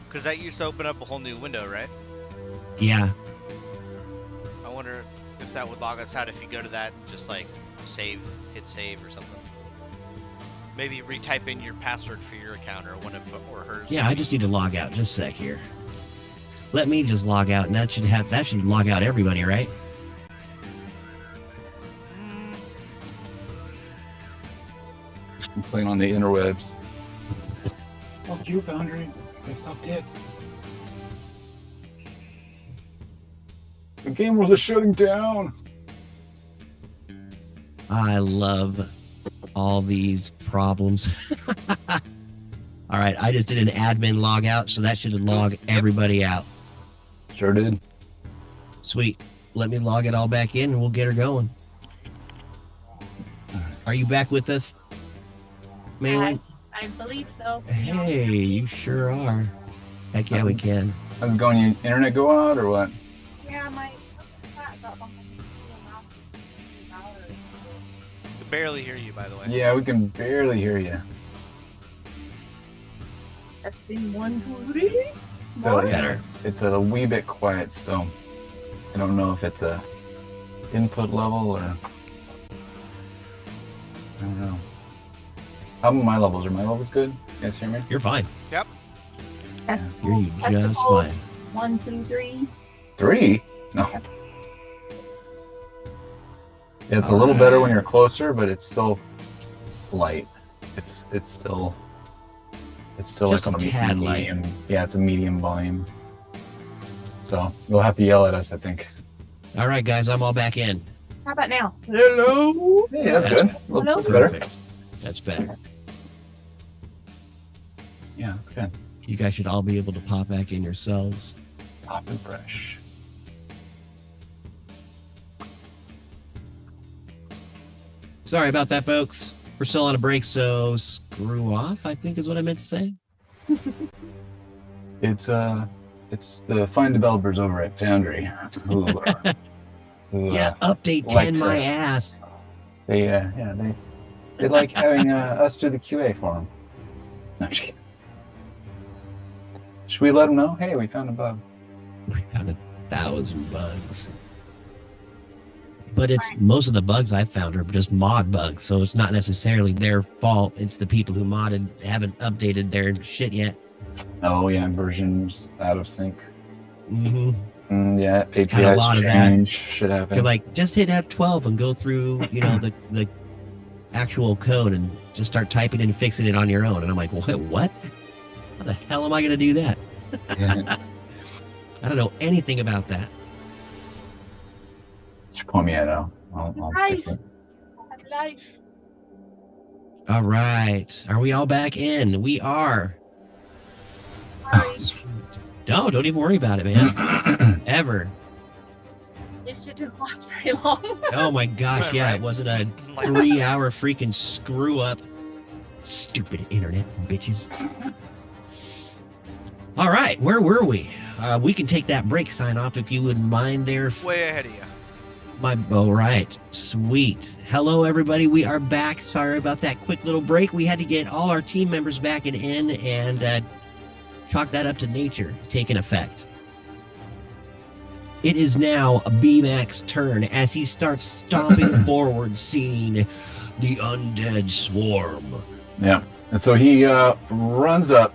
Because that used to open up a whole new window, right?
Yeah.
I wonder if that would log us out if you go to that, just like save, hit save or something. Maybe retype in your password for your account or one of or hers.
Yeah, I just need to log out. Just a sec here. Let me just log out, and that should log out everybody, right?
I'm playing on the interwebs.
Fuck you, Foundry. They suck dicks.
The game was shutting down.
I love all these problems. All right, I just did an admin log out, so that should log everybody out.
Sure did.
Sweet. Let me log it all back in, and we'll get her going. Are you back with us, Maylin?
I believe so.
Hey, you sure are. Heck yeah, we can.
How's it going? Your internet go out or what?
Yeah, my got
I can barely hear you, by the way.
Yeah, we can barely hear you.
testing 1, 2, 3.
So, yeah,
Better.
it's a wee bit quiet still. I don't know if it's a input level or I don't know. How about my levels? Are my levels good? You guys hear me?
You're fine.
Yep.
You're just fine.
1, 2, 3.
3? No. It's a little better when you're closer, but it's still light. It's still
Just
like
a tad light.
medium. Yeah, it's a medium volume. So you'll have to yell at us, I think.
All right, guys, I'm all back in.
How about now? Hello?
Hey, that's good.
Hello?
That's better.
Perfect. That's better.
Yeah, that's good.
You guys should all be able to pop back in yourselves.
Pop and fresh.
Sorry about that, folks. We're still on a break, so screw off, I think is what I meant to say.
It's the fine developers over at Foundry who
Yeah, update
like
10 my ass.
They like having us do the QA for them. No, I'm just kidding. Should we let them know? Hey, we found a bug.
We found 1,000 bugs. But it's most of the bugs I've found are just mod bugs, so it's not necessarily their fault. It's the people who modded haven't updated their shit yet.
Oh yeah, versions out of sync.
Mm-hmm.
Yeah, APIs
Had a lot of that.
change. Should happen.
They're like, just hit F12 and go through, the actual code and just start typing and fixing it on your own. And I'm like, what? How the hell am I going to do that?
Yeah.
I don't know anything about that.
Just point me at it. I'll fix it.
I'm life.
All right. Are we all back in? We are.
Sorry.
No, don't even worry about it, man. Ever.
This didn't last very long.
Oh my gosh, yeah, it wasn't a 3-hour freaking screw up. Stupid internet bitches. All right, where were we? We can take that break sign off if you wouldn't mind there.
Way ahead of you.
All right, sweet. Hello, everybody. We are back. Sorry about that quick little break. We had to get all our team members back in and chalk that up to nature taking effect. It is now BMAC's turn as he starts stomping forward, seeing the undead swarm.
Yeah, and so he runs up,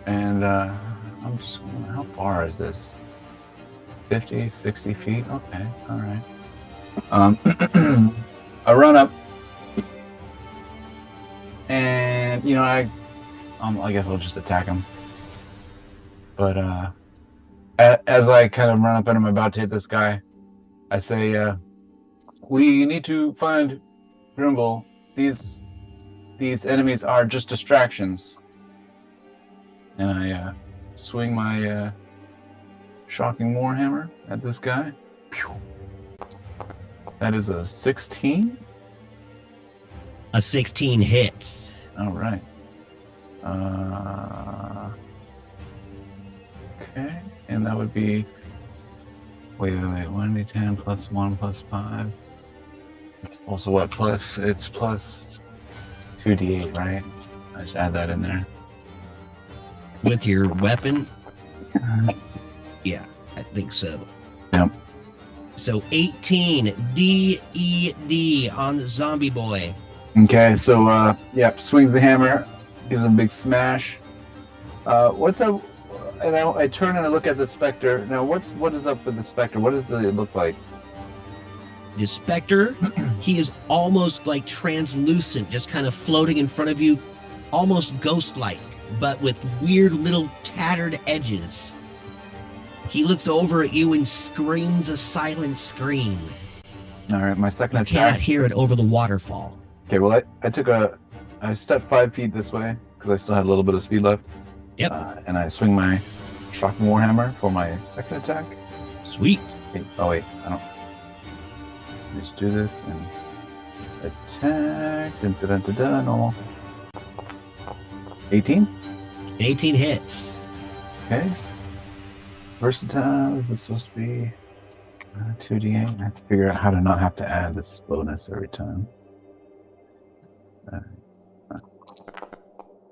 and I'm just, how far is this? 50, 60 feet? Okay, all right. I run up, and I guess I'll just attack him. But as I kind of run up and I'm about to hit this guy, I say, "We need to find Grimble. These enemies are just distractions." And I swing my shocking warhammer at this guy. That is a 16.
A 16 hits.
All right. Okay, and that would be. Wait. 1d10 plus 1 plus 5. It's also what? It's plus 2d8, right? I should add that in there.
With your weapon? Yeah, I think so.
Yep.
So 18 DED on Zombie Boy.
Okay, so swings the hammer, gives him a big smash. What's up? And I turn and I look at the Spectre. Now, what is up with the Spectre? What does it look like?
The Spectre, he is almost like translucent, just kind of floating in front of you, almost ghost-like, but with weird little tattered edges. He looks over at you and screams a silent scream.
All right, my second
You
attack.
cannot hear it over the waterfall.
Okay, well, I stepped 5 feet this way because I still had a little bit of speed left.
Yep.
And I swing my shocking warhammer for my second attack.
Sweet.
Okay, I don't. Just do this and attack. Normal. 18.
18 hits.
Okay. Versatile. Is this supposed to be 2d8? I have to figure out how to not have to add this bonus every time.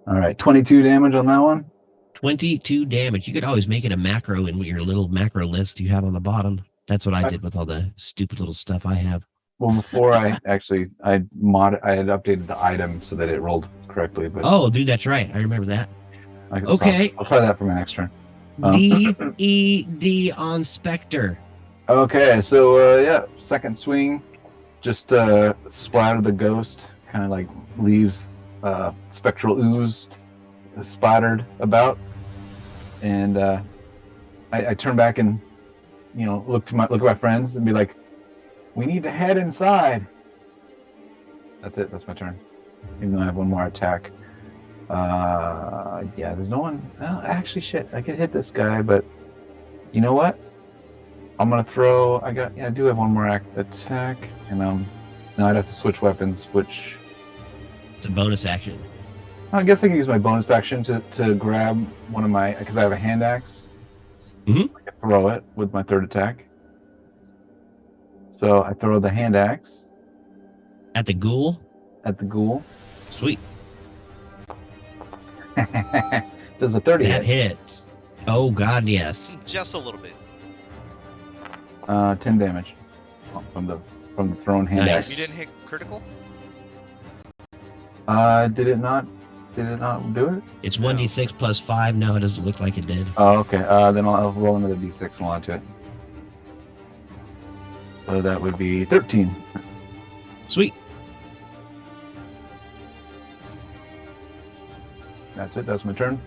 All right, 22 damage on that one.
22 damage. You could always make it a macro in your little macro list you have on the bottom. That's what I did with all the stupid little stuff I have.
Well, before I had updated the item so that it rolled correctly. But
oh, dude, that's right. I remember that. Okay.
I'll try that for my next turn.
DED on Spectre.
Okay, so second swing, just splatter the ghost, kind of like leaves spectral ooze splattered about, and I turn back and look at my friends and be like, "We need to head inside." That's it. That's my turn. Even though I have one more attack. There's no one. Well, actually, shit. I could hit this guy, but you know what? I'm gonna throw. I do have one more attack, and now I'd have to switch weapons, which
it's a bonus action.
I guess I can use my bonus action to grab one of my, because I have a hand axe.
Mhm.
I can throw it with my third attack. So I throw the hand axe
At the ghoul?
at the ghoul.
Sweet.
Does a 30
That
hit?
hits. Oh, God, yes.
Just a little bit.
10 damage from the thrown hand
Nice.
You
axe.
didn't hit critical?
Did it not do it?
It's
No.
1d6 plus 5. No, it doesn't look like it did.
Oh, okay. Then I'll roll another d6 and we'll add to it. So that would be 13.
Sweet.
That's it. That's my turn.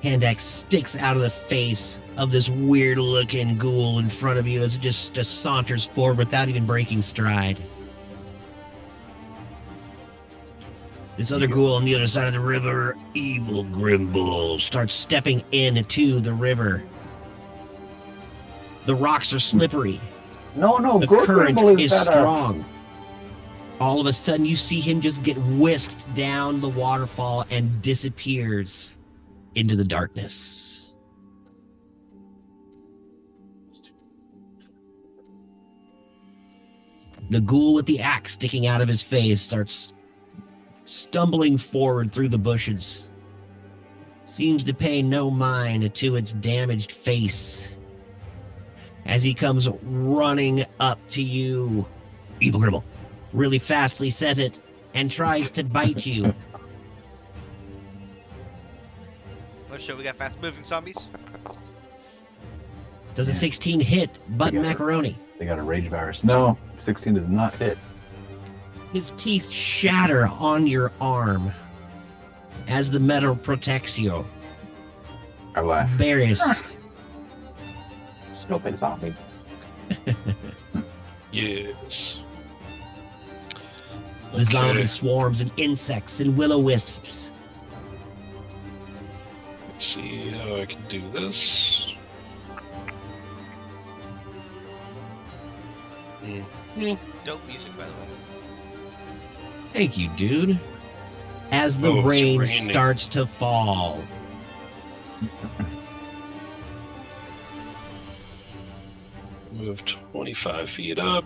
Hand axe sticks out of the face of this weird-looking ghoul in front of you as it just saunters forward without even breaking stride. This other ghoul on the other side of the river, Evil Grimble, starts stepping into the river. The rocks are slippery.
No,
The
Gore
current
Grimble
is
better.
strong. All of a sudden, you see him just get whisked down the waterfall and disappears into the darkness. The ghoul with the axe sticking out of his face starts stumbling forward through the bushes. Seems to pay no mind to its damaged face as he comes running up to you. Evil Gribble really fastly says it and tries to bite you.
Let's show we got fast moving zombies.
Does a
Yeah.
16 hit Button
Yeah.
Macaroni?
They got a rage virus. No, 16 does not hit.
His teeth shatter on your arm as the metal protects you.
I laugh.
Varys,
Stupid zombie.
Yes.
the zombie swarms and insects and will-o-wisps.
Let's see how I can do this.
Dope music, by the way.
Thank you, dude. As the
Oh, it's
rain
raining.
starts to fall.
Move 25 feet up.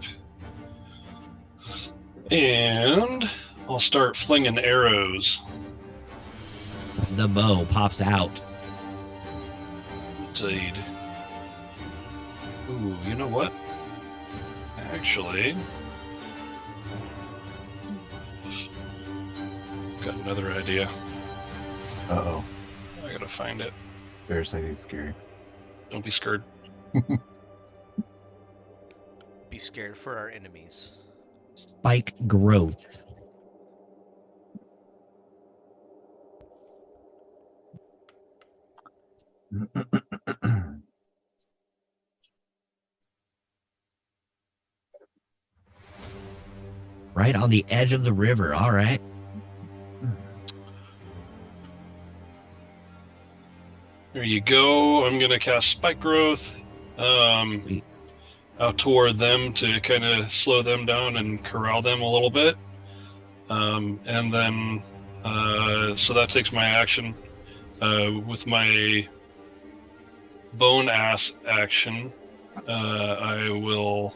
And I'll start flinging arrows.
The bow pops out.
Indeed. Ooh, you know what? Actually, got another idea.
Uh-oh.
I gotta find it.
Parasite is scary.
Don't be scared.
Be scared for our enemies.
Spike growth. Right on the edge of the river. All right.
There you go. I'm gonna cast Spike Growth
Sweet.
out toward them to kind of slow them down and corral them a little bit. And then, so that takes my action. With my bone ass action, I will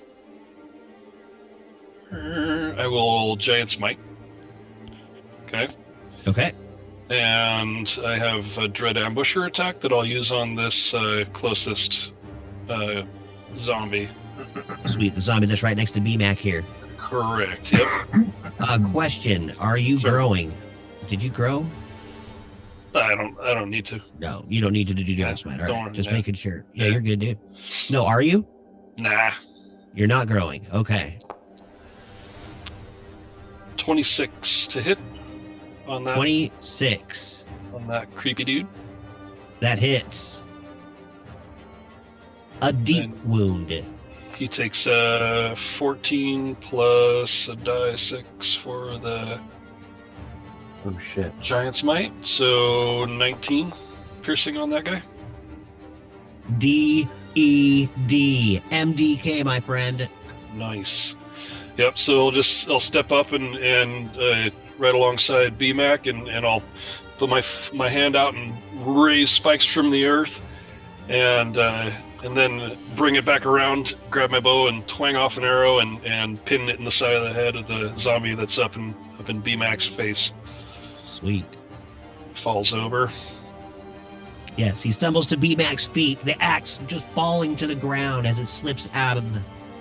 Giant Smite. Okay.
Okay.
And I have a Dread Ambusher attack that I'll use on this closest zombie.
Sweet. The zombie that's right next to BMAC here.
Correct. Yep.
Question. Are you
Sure.
growing? Did you grow?
I don't need to.
No, you don't need to do Giant Smite. All
Don't
right.
worry,
Just
yeah.
making sure. Yeah,
Yeah.
you're good, dude. No, are you?
Nah.
You're not growing. Okay.
26 to hit on that
26.
on that creepy dude.
That hits. A deep
And-
wound.
He takes 14 plus a die 6 for the
Oh, shit.
Giant Smite, so 19 piercing on that guy.
D-E-D. MDK, my friend.
Nice. Yep. So I'll step up and right alongside BMAC and I'll put my hand out and raise spikes from the earth, and then bring it back around, grab my bow, and twang off an arrow and pin it in the side of the head of the zombie that's up in B-Mac's face.
Sweet.
Falls over.
Yes, he stumbles to B-Mac's feet, the axe just falling to the ground as it slips out of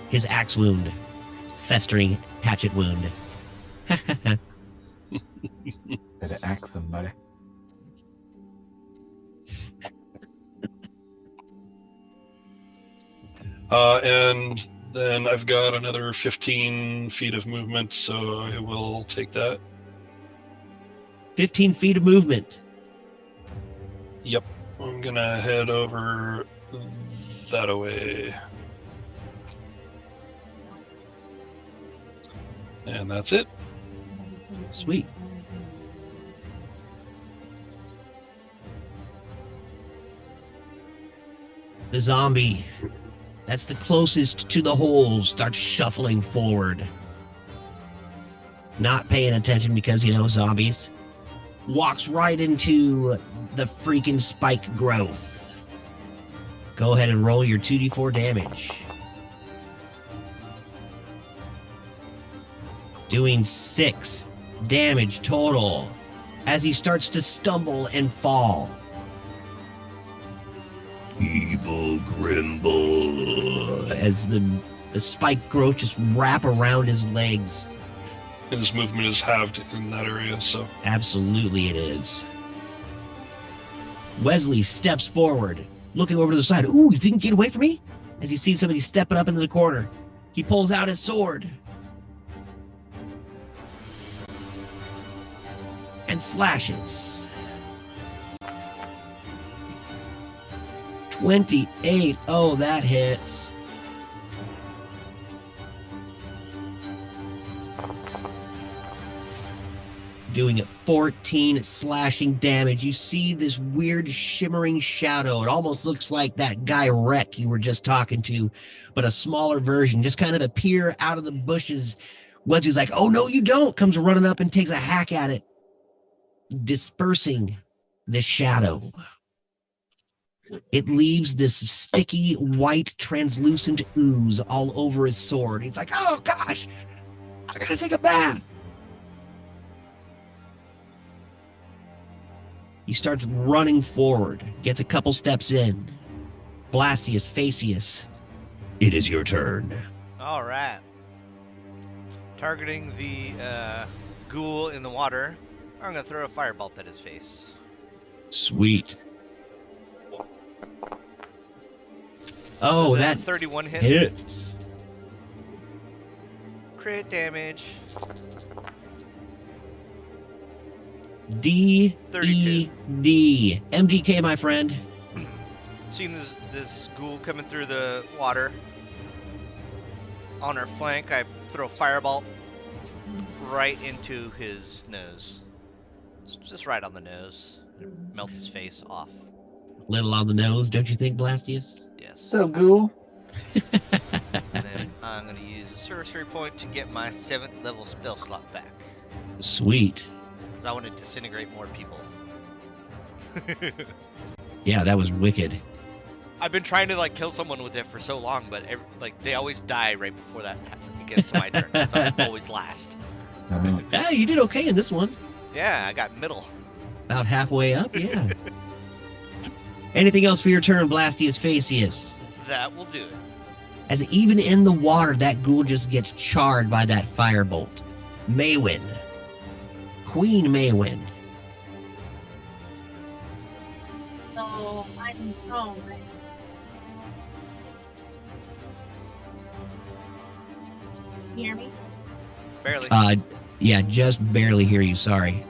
his axe wound. Festering hatchet wound.
Better axe somebody.
And then I've got another 15 feet of movement, so I will take that.
15 feet of movement.
Yep. I'm gonna head over that away. And that's it.
Sweet. The zombie that's the closest to the holes starts shuffling forward. Not paying attention because, zombies. Walks right into the freaking spike growth. Go ahead and roll your 2d4 damage. Doing 6 damage total as he starts to stumble and fall. Evil Grimble. As the spike growth just wrap around his legs.
And his movement is halved in that area, so.
Absolutely it is. Wesley steps forward, looking over to the side. Ooh, he didn't get away from me? As he sees somebody stepping up into the corner. He pulls out his sword. And slashes. 28. Oh, that hits. Doing it 14 slashing damage. You see this weird shimmering shadow. It almost looks like that guy Wreck you were just talking to, but a smaller version. Just kind of appear out of the bushes. Wedgie's like, oh, no, you don't. Comes running up and takes a hack at it, dispersing the shadow. It leaves this sticky, white, translucent ooze all over his sword. He's like, oh, gosh, I gotta take a bath. He starts running forward, gets a couple steps in. Blastius, Facius, it is your turn.
All right. Targeting the ghoul in the water, I'm going to throw a firebolt at his face.
Sweet. Oh,
Does
that
31 hit.
hits.
Crit damage.
D-E-D. MDK, my friend.
Seeing this ghoul coming through the water. On her flank, I throw firebolt right into his nose. Just right on the nose. It melts his face off.
Little on the nose, don't you think, Blastius?
Yes.
So, ghoul.
And then I'm going to use a sorcery point to get my 7th level spell slot back.
Sweet.
Because I want to disintegrate more people.
Yeah, that was wicked.
I've been trying to kill someone with it for so long, but they always die right before that gets to my turn. So I'm always last.
Yeah, you did okay in this one.
Yeah, I got middle.
About halfway up, yeah. Anything else for your turn, Blastius Facius?
That will do it.
As even in the water, that ghoul just gets charred by that firebolt. Maywin. Queen Maywin.
So I'm prone, right? Can you hear me?
Barely.
Yeah, just barely hear you, sorry.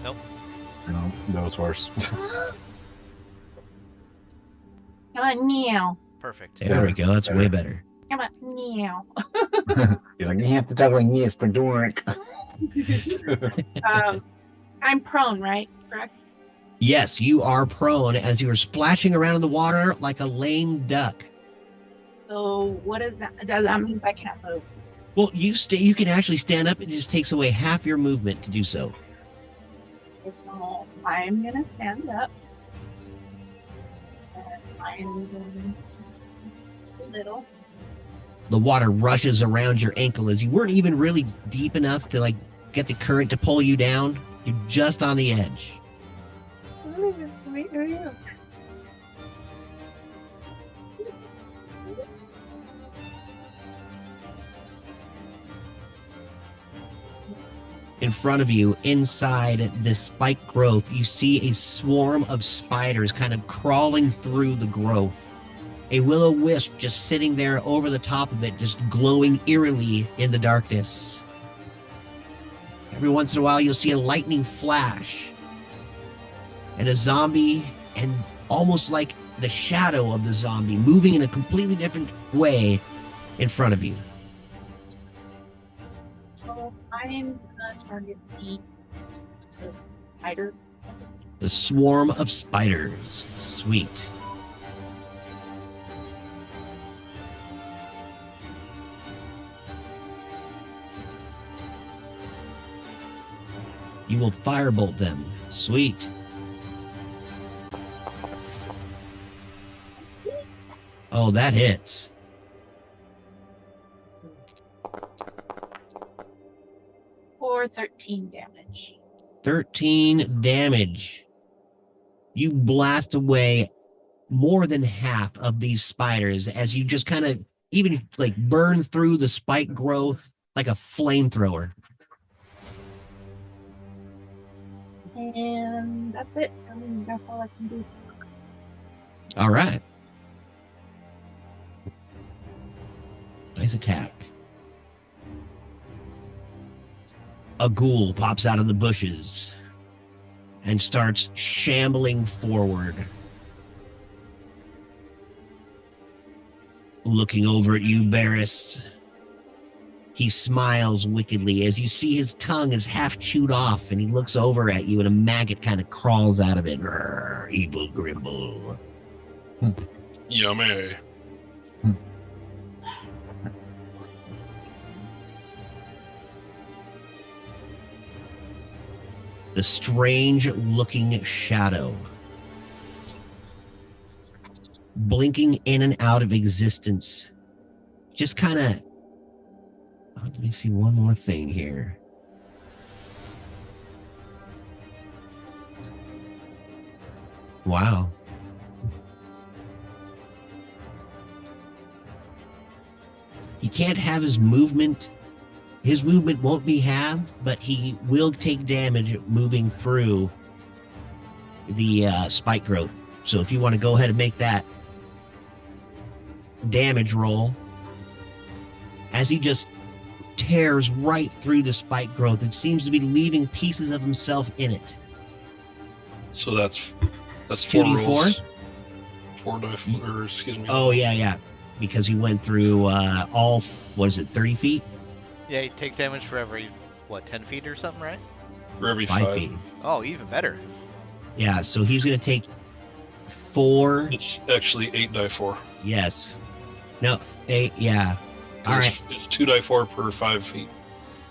Nope.
No, that was worse.
Come on, meow.
Perfect.
There we go, that's way better.
Come on, meow.
You're like, you have to talk like this, but don't.
I'm prone, right? Correct?
Yes, you are prone as you are splashing around in the water like a lame duck.
So what is that? Does that mean I can't move?
Well, you can actually stand up. It just takes away half your movement to do so.
So I'm gonna stand up. And I'm going a little.
The water rushes around your ankle as you weren't even really deep enough to get the current to pull you down. You're just on the edge. In front of you, inside this spike growth, you see a swarm of spiders kind of crawling through the growth. A will-o-wisp just sitting there over the top of it, just glowing eerily in the darkness. Every once in a while, you'll see a lightning flash. And a zombie, and almost like the shadow of the zombie, moving in a completely different way in front of you.
So I'm gonna target the spider.
The swarm of spiders. Sweet. You will firebolt them. Sweet. Oh, that hits.
For 13 damage.
13 damage. You blast away more than half of these spiders as you just kind of even burn through the spike growth like a flamethrower.
And that's it. I mean, that's all I can do.
All right. Nice attack. A ghoul pops out of the bushes and starts shambling forward. Looking over at you, Barris. He smiles wickedly as you see his tongue is half chewed off, and he looks over at you and a maggot kind of crawls out of it. Rrr, evil Grimble.
Yummy.
The strange-looking shadow, blinking in and out of existence, just kind of... let me see one more thing here. Wow. He can't have his movement. His movement won't be halved, but he will take damage moving through the spike growth. So if you want to go ahead and make that damage roll, as he just tears right through the spike growth, it seems to be leaving pieces of himself in it.
So that's 4
2d4?
rolls. 4 die, or excuse me.
Oh, yeah. Because he went through all, 30 feet?
Yeah, he takes damage for every, 10 feet or something, right?
For every
5
5.
feet.
Oh, even better.
Yeah, so he's going to take 4.
It's actually 8 die 4.
Yes. No, 8, yeah. All right.
It's 2 die 4 per 5 feet.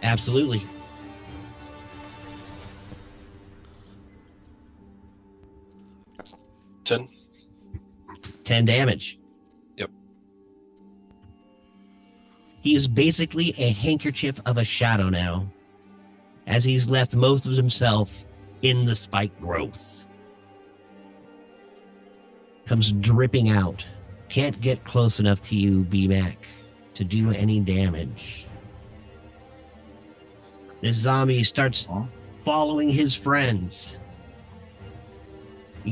Absolutely.
$10.
10 damage.
Yep.
He is basically a handkerchief of a shadow now, as he's left most of himself in the spike growth. Comes dripping out. Can't get close enough to you, BMAC, to do any damage. This zombie starts following his friends,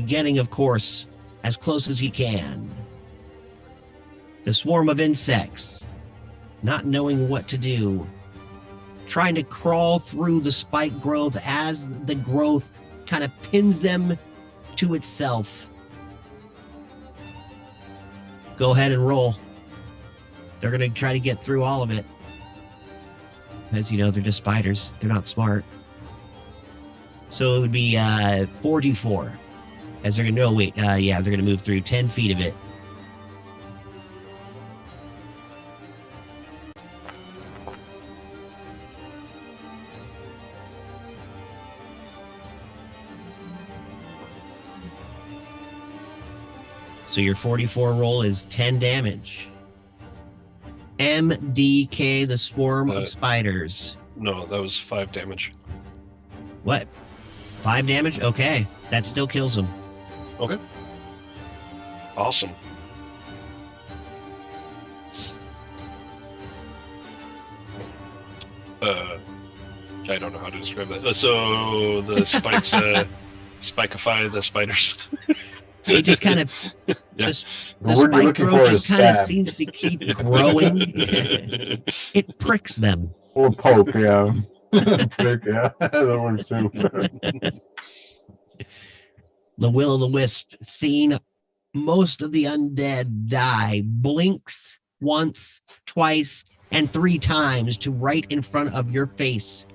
getting, of course, as close as he can. The swarm of insects, not knowing what to do, trying to crawl through the spike growth as the growth kind of pins them to itself. Go ahead and roll. They're going to try to get through all of it. As you know, they're just spiders. They're not smart. So it would be 4d4. As they're going to, no, wait, yeah, they're going to move through 10 feet of it. So your 44 roll is 10 damage. MDK, the swarm of spiders.
No, that was 5 damage.
What? 5 damage? Okay. That still kills him.
Okay. Awesome. I don't know how to describe that. So the spikes spikeify the spiders.
It just kind of
Yeah.
the
word you're
spike
looking
growth
for
just
is
kind of
stab.
seems to keep growing. It pricks them.
Or poke, yeah. Prick, yeah. That works too.
The will-o'-the-wisp, seeing most of the undead die, blinks once, twice, and 3 times to right in front of your face.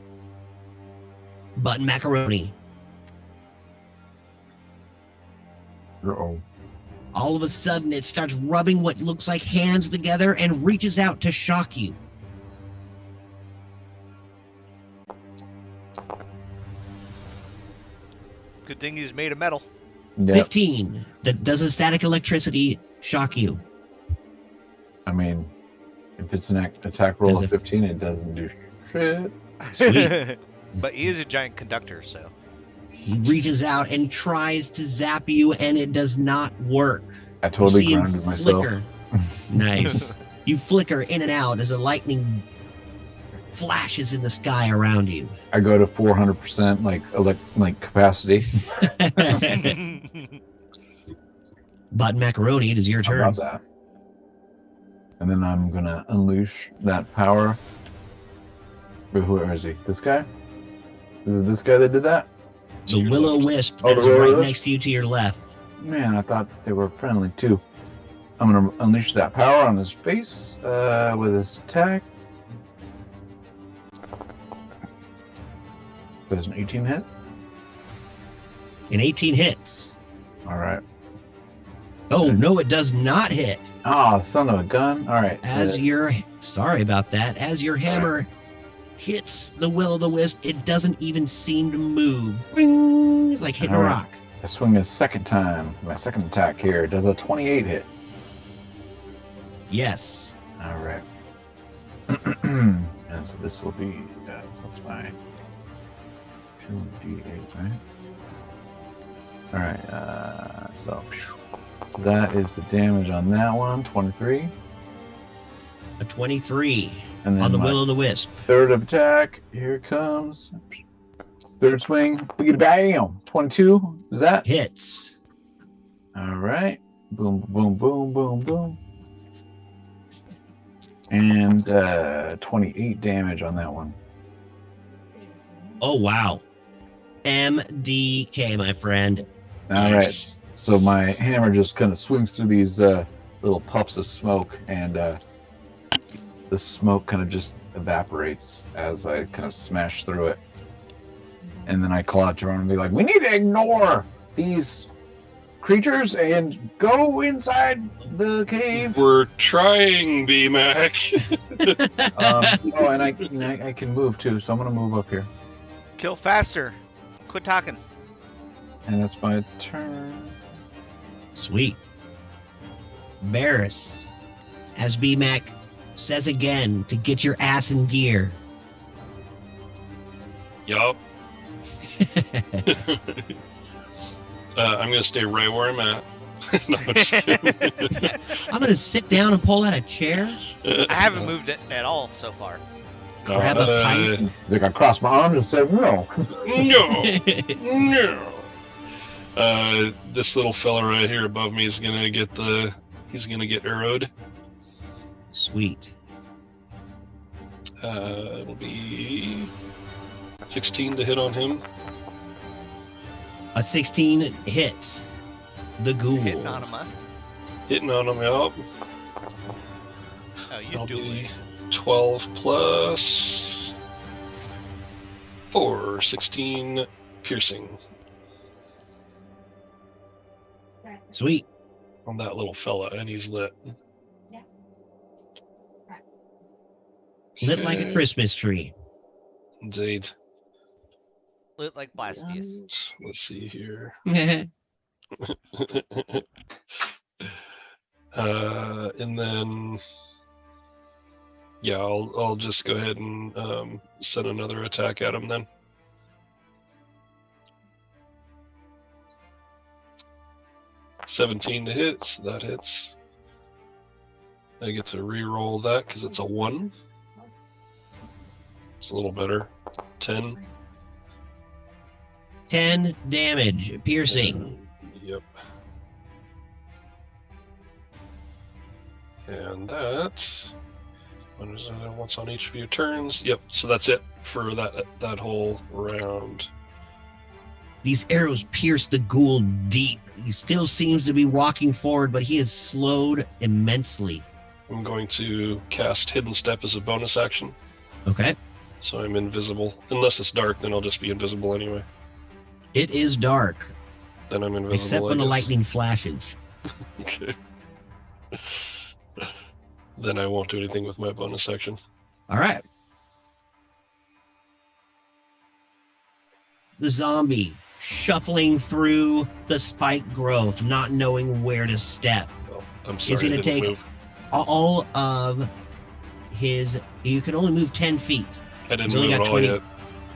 Button Macaroni.
Uh-oh.
All of a sudden, it starts rubbing what looks like hands together and reaches out to shock you.
Good thing he's made of metal.
Yep.
15. Does a static electricity shock you?
I mean, if it's an attack roll
Does
of
it-
15, it doesn't do shit.
Sweet.
But he is a giant conductor, so.
He reaches out and tries to zap you, and it does not work.
I
You
totally
see him
grounded myself.
flicker. Nice. You flicker in and out as a lightning flashes in the sky around you.
I go to 400% like capacity.
Button Macaroni, it is your
How
turn.
about that? And then I'm gonna unleash that power. Wait, where is he? This guy? Is it this guy that did that?
To
The
your
will-o'-wisp
Oh,
that
the
is right
will-o'-wisp?
next to you to your left.
Man, I thought they were friendly too. I'm gonna unleash that power on his face with his attack. There's an 18 hit.
And 18 hits.
All right.
Oh, no, it does not hit.
Ah, son of a gun. All right.
Sorry about that. As your hammer hits the will-o'-the-wisp, it doesn't even seem to move. Bing! It's like hitting a
All right.
rock.
I swing a second time. My second attack here does a 28 hit.
Yes.
All right. And so this will be what's my 2d8, right? All right. So that is the damage on that one. 23.
A 23
And then
on the
my
will-o'-the-wisp.
third attack. Here it comes. Third swing. We get a bam. 22. Is that?
Hits.
All right. Boom, boom, boom, boom, boom. And 28 damage on that one.
Oh, wow. MDK, my friend.
All
Nice.
right. So my hammer just kind of swings through these little puffs of smoke, and the smoke kind of just evaporates as I kind of smash through it. And then I call out to Ron and be like, "We need to ignore these creatures and go inside the cave."
We're trying, B-Mac.
Oh, and I can move too, so I'm gonna move up here.
Kill faster. Quit talking.
And that's my turn.
Sweet. Barris, as B-Mac says again, to get your ass in gear.
Yup. I'm gonna stay right where I'm at. No, I'm just kidding.
I'm going to sit down and pull out a chair,
I haven't moved it at all so far.
grab a pipe.
Like I crossed my arms and said, "No."
No. No. This little fella right here above me is gonna get arrowed.
Sweet.
It'll be 16 to hit on him.
A 16 hits the ghoul.
Hitting on him, huh?
Hitting on him, yup.
Oh, you
That'll
do
be
it.
12 plus 4, 16 piercing
Sweet.
on that little fella, and he's lit.
Lit like a
Okay.
Christmas tree.
Indeed.
Lit like Blastius.
And let's see here. And then, yeah, I'll just go ahead and send another attack at him then. $17 to hit, so that hits. I get to re-roll that because it's a 1. It's a little better. 10.
10 damage, piercing.
Yep. And that. Once on each of your turns. Yep. So that's it for that whole round.
These arrows pierce the ghoul deep. He still seems to be walking forward, but he is slowed immensely.
I'm going to cast Hidden Step as a bonus action.
Okay.
So I'm invisible. Unless it's dark, then I'll just be invisible anyway.
It is dark.
Then I'm invisible.
Except when the lightning flashes.
Okay. Then I won't do anything with my bonus action.
All right. The zombie shuffling through the spike growth, not knowing where to step.
Oh, I'm sorry.
He's going to take all of his. You can only move 10 feet.
I didn't move at all yet.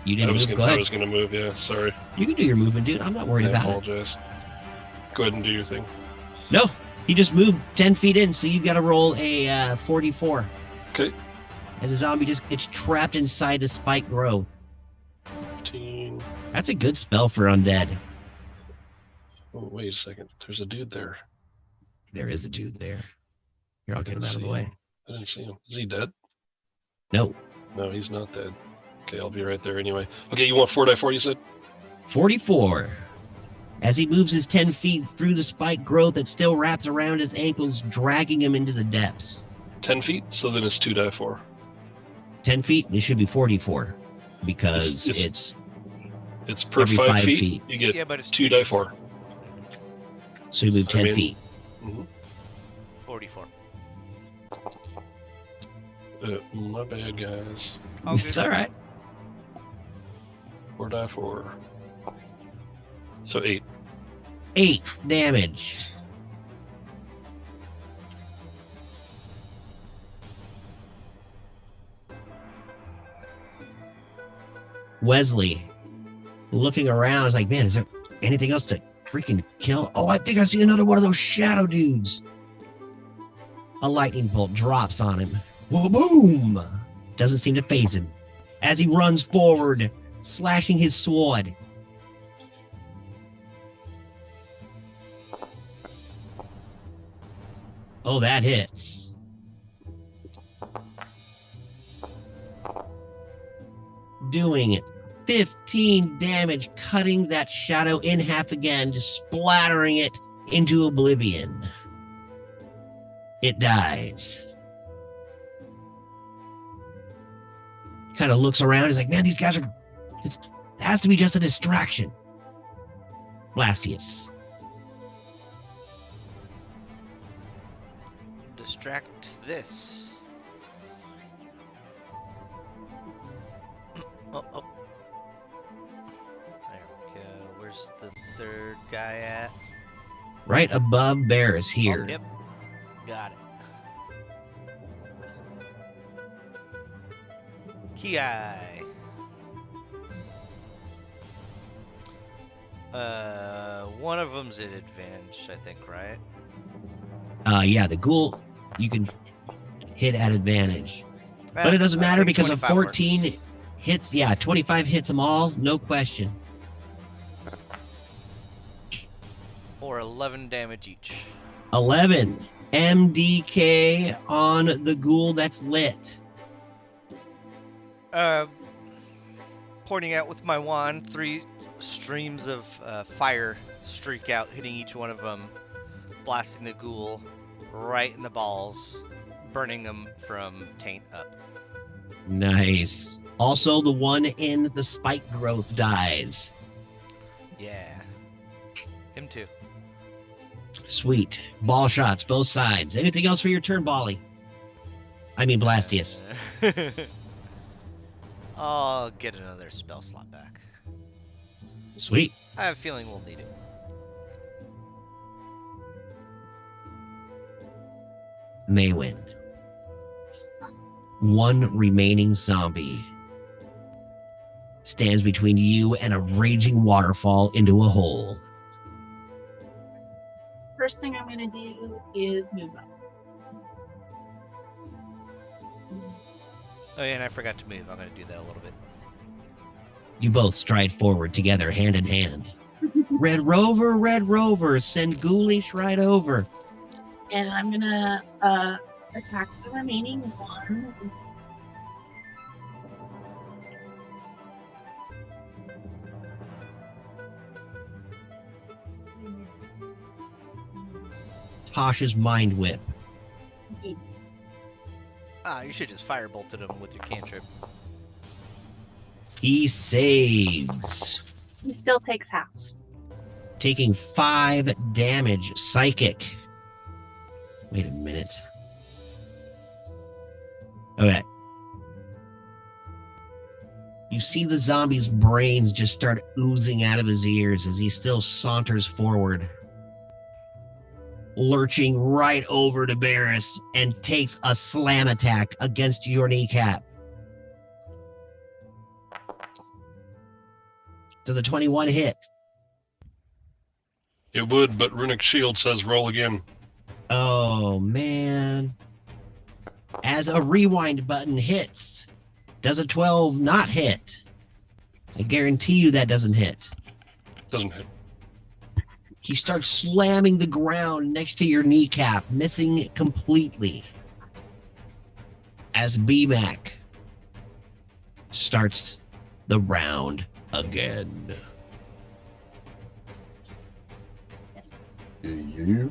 You didn't move? Go ahead.
I was going to move, yeah. Sorry.
You can do your movement, dude. I'm not worried about it.
I apologize. Go ahead and do your thing.
No, he just moved 10 feet in, so you've got to roll a 44.
Okay.
As a zombie just gets trapped inside the spike growth.
15.
That's a good spell for undead.
Oh, wait a second. There's a dude there.
There is a dude there. Here, I'll get him out of the way.
I didn't see him. Is he dead?
No.
No, he's not dead. Okay, I'll be right there anyway. Okay, you want 4x4, you said?
44. As he moves his 10 feet through the spike growth that still wraps around his ankles, dragging him into the depths.
10 feet? So then it's 2x4.
10 feet? It should be 44. Because
it's per 5 feet. You get
but it's
2x4.
So you move 10 feet.
Mm-hmm.
44.
My bad, guys.
Oh,
It's all right.
4x4. So 8.
8 damage. Wesley, looking around, is like, man, is there anything else to freaking kill? Oh, I think I see another one of those shadow dudes. A lightning bolt drops on him. Boom! Doesn't seem to faze him. As he runs forward, slashing his sword. Oh, that hits. Doing 15 damage, cutting that shadow in half again, just splattering it into oblivion. It dies. Kind of looks around. He's like, man, these guys are... It has to be just a distraction. Blastius.
Distract this. Oh. There we go. Where's the third guy at?
Right above Barris here.
Oh, yep. Got it. Ki. One of them's at advantage, I think, right?
Yeah, the ghoul you can hit at advantage. But it doesn't matter because of 14
works.
hits. Yeah, 25 hits them all, no question.
Or 11 damage each.
11 MDK on the ghoul that's lit.
Pointing out with my wand, 3 streams of fire streak out, hitting each one of them, blasting the ghoul right in the balls, burning them from taint up.
Nice. Also, the one in the spike growth dies.
Yeah. Him too.
Sweet. Ball shots, both sides. Anything else for your turn, Bally? I mean, Blastius.
I'll get another spell slot back.
Sweet.
I have a feeling we'll need it.
Maywin. One remaining zombie stands between you and a raging waterfall into a hole.
First thing I'm gonna do is move up.
Oh yeah, and I forgot to move. I'm gonna do that a little bit.
You both stride forward together, hand in hand. Red Rover, send Ghoulish right over.
And I'm gonna attack the remaining one.
Tasha's Mind Whip.
You should just firebolted him with your cantrip.
He saves,
He still takes half.
taking 5 damage. Psychic. Wait a minute. Okay. You see the zombie's brains just start oozing out of his ears as he still saunters forward, lurching right over to Barris and takes a slam attack against your kneecap. Does a 21 hit?
It would, but Runic Shield says roll again.
Oh, man. As a rewind button hits, does a 12 not hit? I guarantee you that doesn't hit.
Doesn't hit.
He starts slamming the ground next to your kneecap, missing completely. As BMAC starts the round again.
You.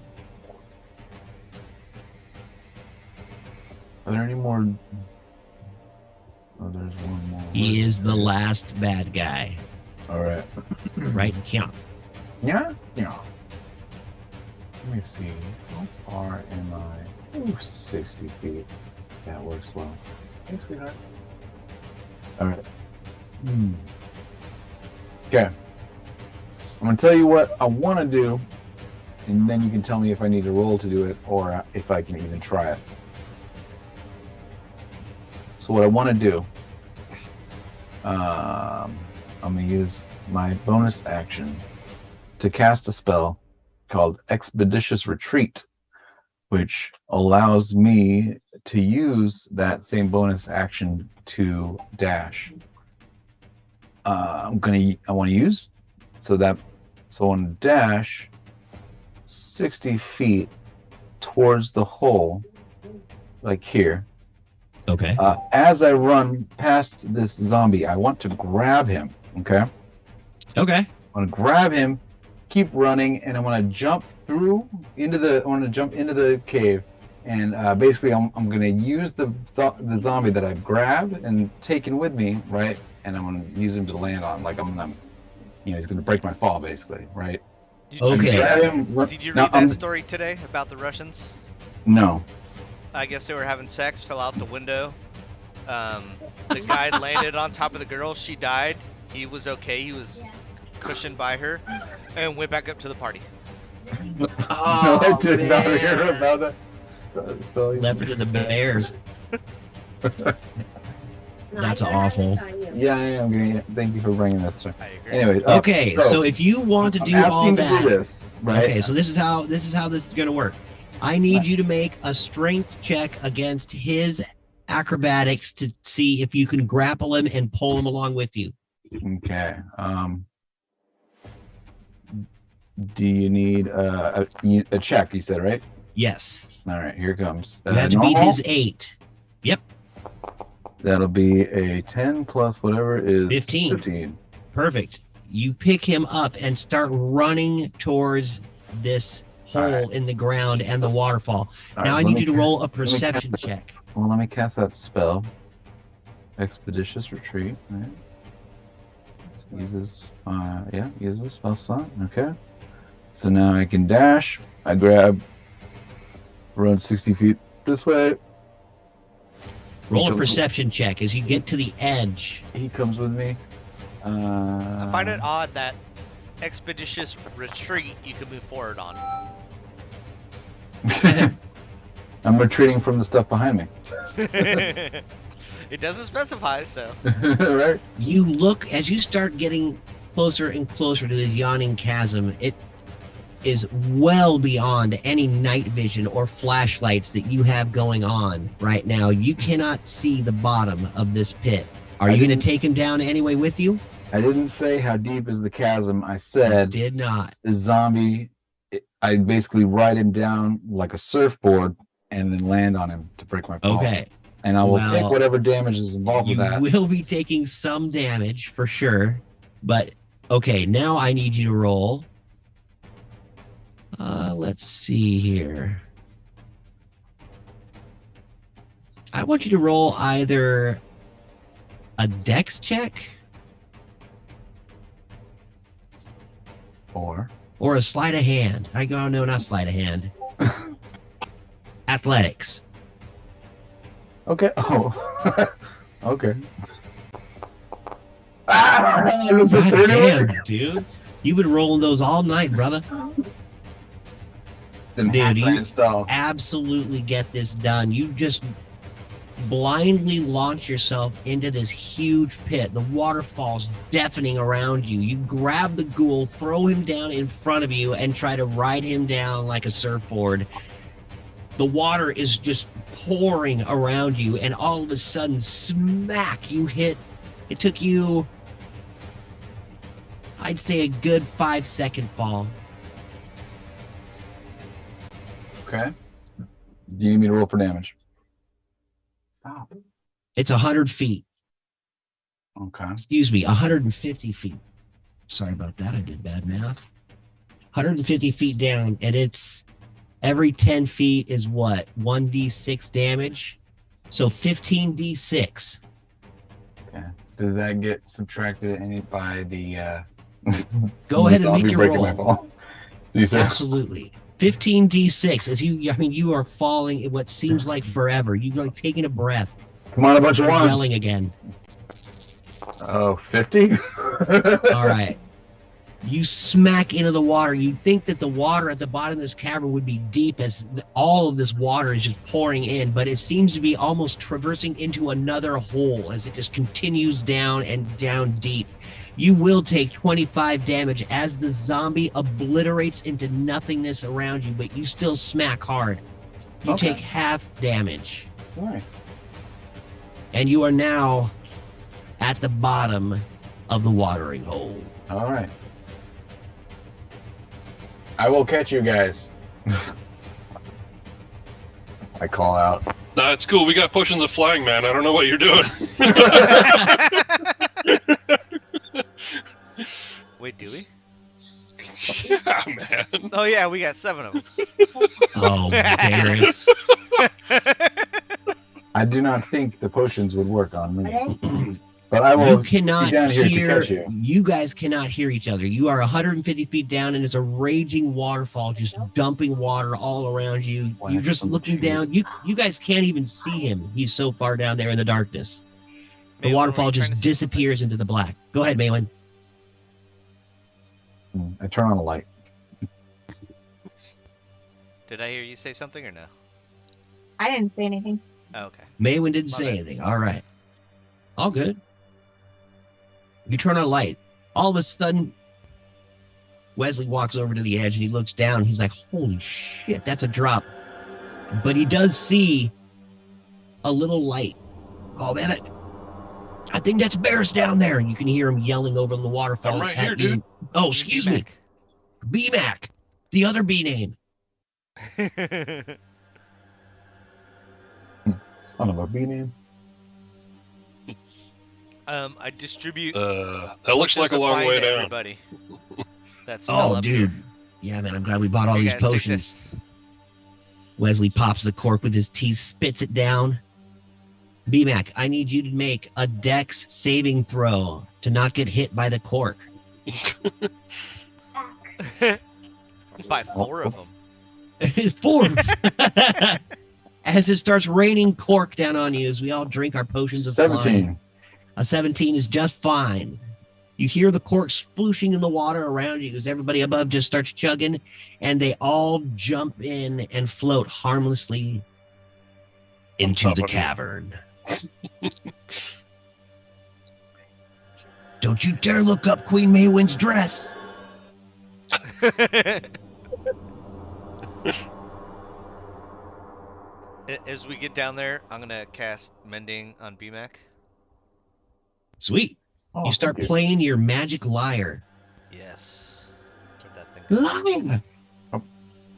Are there any more? Oh, there's one more.
He is the last bad guy.
All right.
Right? Yeah.
Yeah. Yeah. Let me see. How far am I? Ooh, 60 feet. That works well. Hey, sweetheart. All right. Okay. I'm gonna tell you what I want to do, and then you can tell me if I need to roll to do it or if I can even try it. So what I want to do, I'm gonna use my bonus action to cast a spell called Expeditious Retreat, which allows me to use that same bonus action to dash. I want to use so I want to dash 60 feet towards the hole, like here.
Okay.
As I run past this zombie, I want to grab him. Okay.
Okay.
I want to grab him, keep running, and I want to jump into the cave, and basically I'm going to use the zombie that I've grabbed and taken with me, right? And I'm going to use him to land on, like he's going to break my fall, basically, right?
Okay.
Did you read that story today about the Russians?
No.
I guess they were having sex, fell out the window. The guy landed on top of the girl. She died. He was okay. He was cushioned by her, and went back up to the party.
Oh,
I did not
man.
hear about that.
Left it to the bears. That's awful.
Yeah, thank you for bringing this to.
I agree.
Anyways,
Okay, so if you want to do
I'm
all
asking
that,
to do this, right?
okay, so this is how this is going to work. I need you to make a strength check against his acrobatics to see if you can grapple him and pull him along with you.
Okay. Do you need a check? You said, right?
Yes.
All right, here it comes.
You have to beat his 8. Yep.
That'll be a 10 plus whatever is
15. Perfect. You pick him up and start running towards this hole in the ground and the waterfall. Now I need you to roll a perception check.
Well, let me cast that spell. Expeditious Retreat. Right. Uses spell slot. Okay. So now I can dash. I grab, run 60 feet this way.
Roll a perception check as you get to the edge.
He comes with me.
I find it odd that Expeditious Retreat you can move forward on.
I'm retreating from the stuff behind me.
It doesn't specify, so.
Right?
You look as you start getting closer and closer to this yawning chasm. It is well beyond any night vision or flashlights that you have going on right now. You cannot see the bottom of this pit. Are you going to take him down anyway with you?
I didn't say how deep is the chasm. I said
Did not.
the zombie. I basically ride him down like a surfboard and then land on him to break my fall.
Okay.
And I will take whatever damage is involved with that.
You will be taking some damage for sure. But okay, now I need you to roll. Let's see here. I want you to roll either a dex check
Or
a sleight of hand. I go, no, not sleight of hand. Athletics.
okay. Oh, okay. It was a
God
31.
damn, dude. You've been rolling those all night, brother.
Didn't
Dude,
have to
you
install.
absolutely get this done. You just blindly launch yourself into this huge pit. The waterfall's deafening around you. You grab the ghoul, throw him down in front of you, and try to ride him down like a surfboard. The water is just pouring around you, and all of a sudden, smack, you hit. It took you, I'd say, a good 5-second fall.
Okay. Do you need me to roll for damage? Stop.
It's 100 feet.
Okay.
Excuse me, 150 feet. Sorry about that. I did bad math. 150 feet down, and it's every 10 feet is what? 1d6 damage? So 15d6.
Okay. Does that get subtracted any by the
Go ahead and make your
breaking my
roll.
fall? So you said
Absolutely. 15d6 as you are falling in what seems like forever. You're like taking a breath.
come on, a bunch of
You're
ones.
yelling again.
Oh, 50?
All right. You smack into the water. You'd think that the water at the bottom of this cavern would be deep as all of this water is just pouring in, but it seems to be almost traversing into another hole as it just continues down and down deep. You will take 25 damage as the zombie obliterates into nothingness around you, but you still smack hard. You
Okay.
take half damage,
Nice.
and you are now at the bottom of the watering hole.
All right. I will catch you guys. I call out.
Nah, it's cool. We got potions of flying, man. I don't know what you're doing.
Wait, do we?
Yeah, man.
Oh yeah, we got 7 of them.
Oh, Varys.
I do not think the potions would work on me. But I will
You cannot
be down here to
hear.
catch you.
You guys cannot hear each other. You are 150 feet down, and it's a raging waterfall, just dumping water all around you.
Wow,
You're just
some
looking
trees.
down. You guys can't even see him. He's so far down there in the darkness. The
Maywin, were
waterfall
you trying
just
to say
disappears into the black. Go ahead, Maywin.
I turn on the light.
something? Did I hear you say something or no?
I didn't say anything.
Oh, okay.
Maywin didn't
My
say
bad.
anything. All right. All good. You turn on a light. All of a sudden, Wesley walks over to the edge and he looks down. He's like, holy shit, that's a drop. But he does see a little light. Oh, man, I think that's Bears down there. And you can hear him yelling over the waterfall.
I'm right
at
here,
you.
dude.
Oh, excuse me. B-Mac. The other B name.
Son of a bee name.
I distribute.
That looks like
potions
a
of
long
fire
way
to
down.
Everybody. That's
Oh, dude. Yeah, man, I'm glad we bought all these potions. Wesley pops the cork with his teeth, spits it down. B-Mac, I need you to make a dex saving throw to not get hit by the cork.
By 4 of them.
4. As it starts raining cork down on you as we all drink our potions of
17.
flying. A 17 is just fine. You hear the cork splooshing in the water around you as everybody above just starts chugging, and they all jump in and float harmlessly into
top
the
of it.
cavern. Don't you dare look up Queen Maywin's dress.
As we get down there, I'm gonna cast Mending on BMAC.
Sweet.
Oh,
You start
thank
playing your magic lyre.
Yes. Keep that thing going.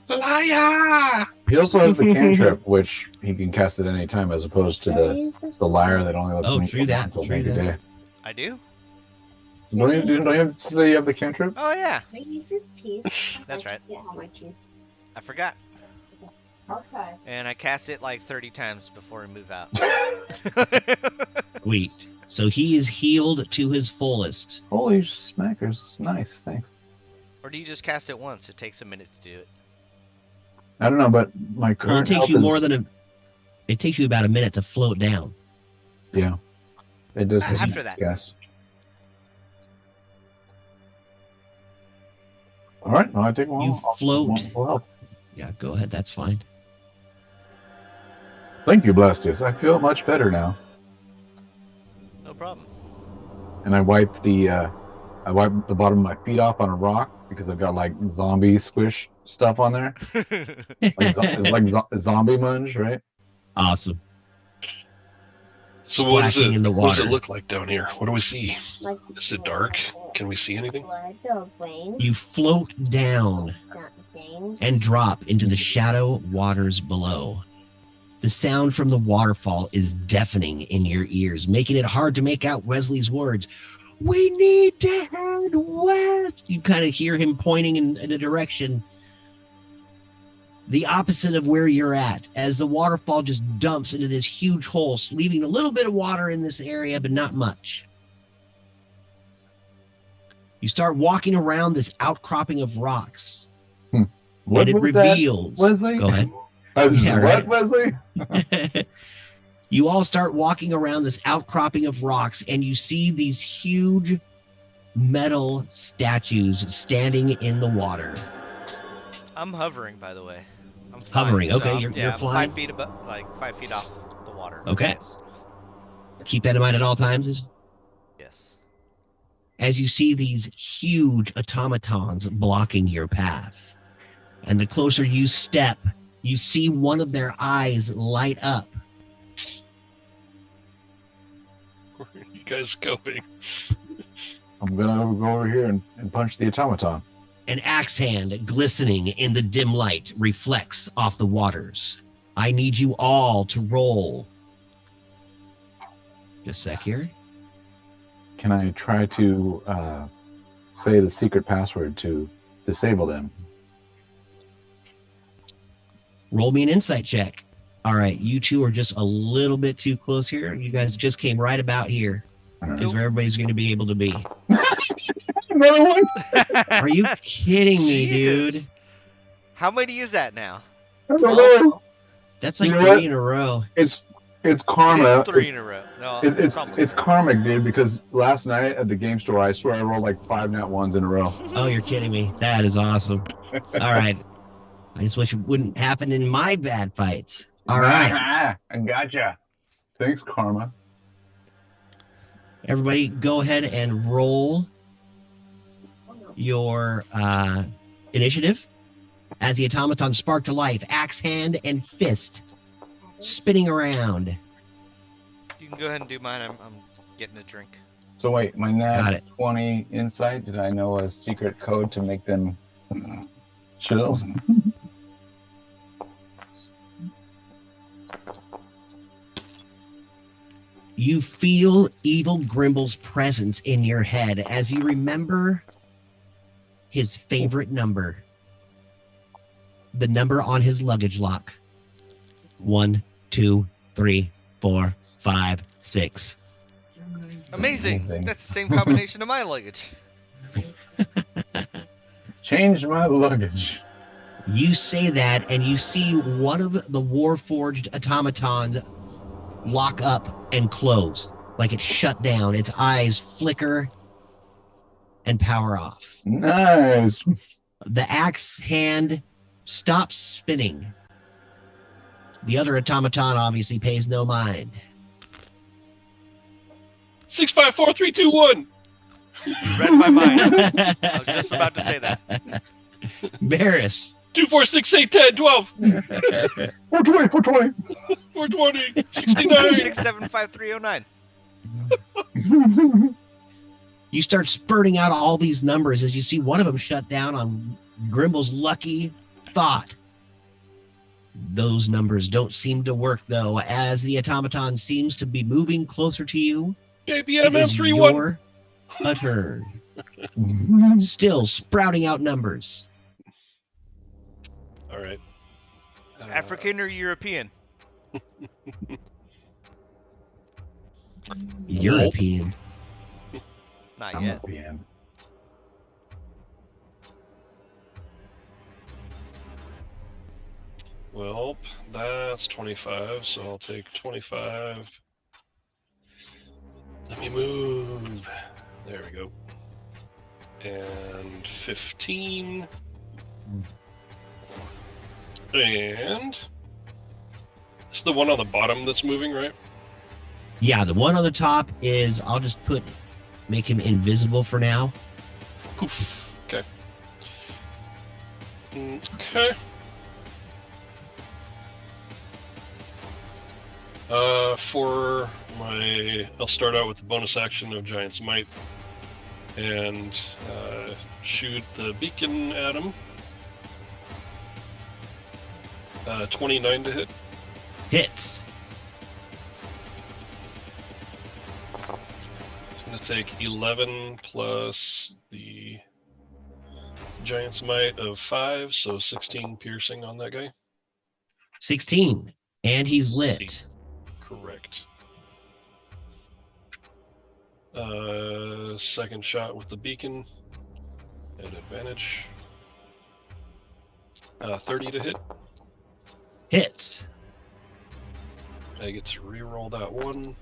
Liar!
He also has the cantrip, which he can cast at any time, as opposed to the lyre that only lets
Oh,
me
true
come
that,
until
true
maybe
that.
day.
I do?
Don't you have to say you have the cantrip?
Oh yeah,
Can I use this cheese?
That's right.
Yeah, how much cheese?
I forgot.
Okay.
And I cast it like 30 times before we move out.
Sweet. So he is healed to his fullest.
Holy smackers! Nice, thanks.
Or do you just cast it once? It takes a minute to do it.
I don't know, but my
Well, it
current
takes
health
you
is
more than a. It takes you about a minute to float down.
yeah. It does. take
After that.
Yes. All right. Well, I take one.
You float.
Will help.
Yeah, go ahead. That's fine.
Thank you, Blastius. I feel much better now.
No problem.
And I wipe the bottom of my feet off on a rock because I've got like zombie squish stuff on there. It's like zombie munge, right?
Awesome.
So what does
Splashing
it?
in the
What does it
water.
look like down here? What do we see?
Like,
Is it dark? Can we see anything?
You float down and drop into the shadow waters below. The sound from the waterfall is deafening in your ears, making it hard to make out Wesley's words. We need to head west. You kind of hear him pointing in a direction the opposite of where you're at, as the waterfall just dumps into this huge hole, leaving a little bit of water in this area, but not much. You start walking around this outcropping of rocks.
What
and it
was
reveals.
that, Wesley?
Go ahead.
Yeah,
right.
What, Wesley?
You all start walking around this outcropping of rocks, and you see these huge metal statues standing in the water.
I'm hovering, by the way. I'm
Hovering,
flying,
okay,
I'm-
you're
I'm
flying?
5 feet above, like 5 feet off the water.
Okay.
Yes.
Keep that in mind at all times.
Yes.
As you see these huge automatons blocking your path. And the closer you step, you see one of their eyes light up.
Where are you guys going?
I'm gonna go over here and punch the automaton.
An axe hand glistening in the dim light reflects off the waters. I need you all to roll. Just a sec here.
Can I try to say the secret password to disable them?
Roll me an insight check. All right, you two are just a little bit too close here. You guys just came right about here. Because where everybody's going to be able to be.
Another one?
Are you kidding me,
Jesus.
dude?
How many is that now?
I don't know.
That's like
You know
3
what?
in a row.
It's karma.
It is 3 in a row. No,
It's
almost
karmic, dude. Because last night at the game store, I swear I rolled like 5 nat ones in a row.
Oh, you're kidding me. That is awesome. All right. I just wish it wouldn't happen in my bad fights. All right.
I gotcha. Thanks, karma.
Everybody, go ahead and roll your initiative as the automaton spark to life, axe hand and fist spinning around.
You can go ahead and do mine. I'm getting a drink.
So wait, my
Got
nat
it.
20 insight. Did I know a secret code to make them chill?
You feel Evil Grimble's presence in your head as you remember his favorite number. The number on his luggage lock. 1, 2, 3, 4, 5, 6.
Amazing.
Amazing.
That's the same combination of my luggage.
Change my luggage.
You say that, and you see one of the Warforged automatons lock up and close, like it's shut down. Its eyes flicker and power off.
Nice.
The axe hand stops spinning. The other automaton obviously pays no mind.
6, 5, 4, 3, 2, 1.
You read my mind. I was just about to say that.
Barris.
2, 4, 6, 8, 10, 12,
420, 420.
420, 69.
675
You start spurting out all these numbers as you see one of them shut down on Grimble's lucky thought. Those numbers don't seem to work, though, as the automaton seems to be moving closer to you. It is
ABM-M31.
your turn. Still sprouting out numbers.
All right.
African or European?
European.
Not
I'm
yet.
a PM.
Well, that's 25, so I'll take 25. Let me move. There we go. And 15. And it's the one on the bottom that's moving, right?
Yeah, the one on the top is, I'll just make him invisible for now.
Poof. Okay. Okay. I'll start out with the bonus action of Giant's Might and shoot the beacon at him. 29 to hit.
Hits.
It's going to take 11 plus the Giant's Might of 5, so 16 piercing on that guy.
16. And he's lit.
Correct. Second shot with the beacon at advantage. 30 to hit.
Hits.
I get to re-roll that one.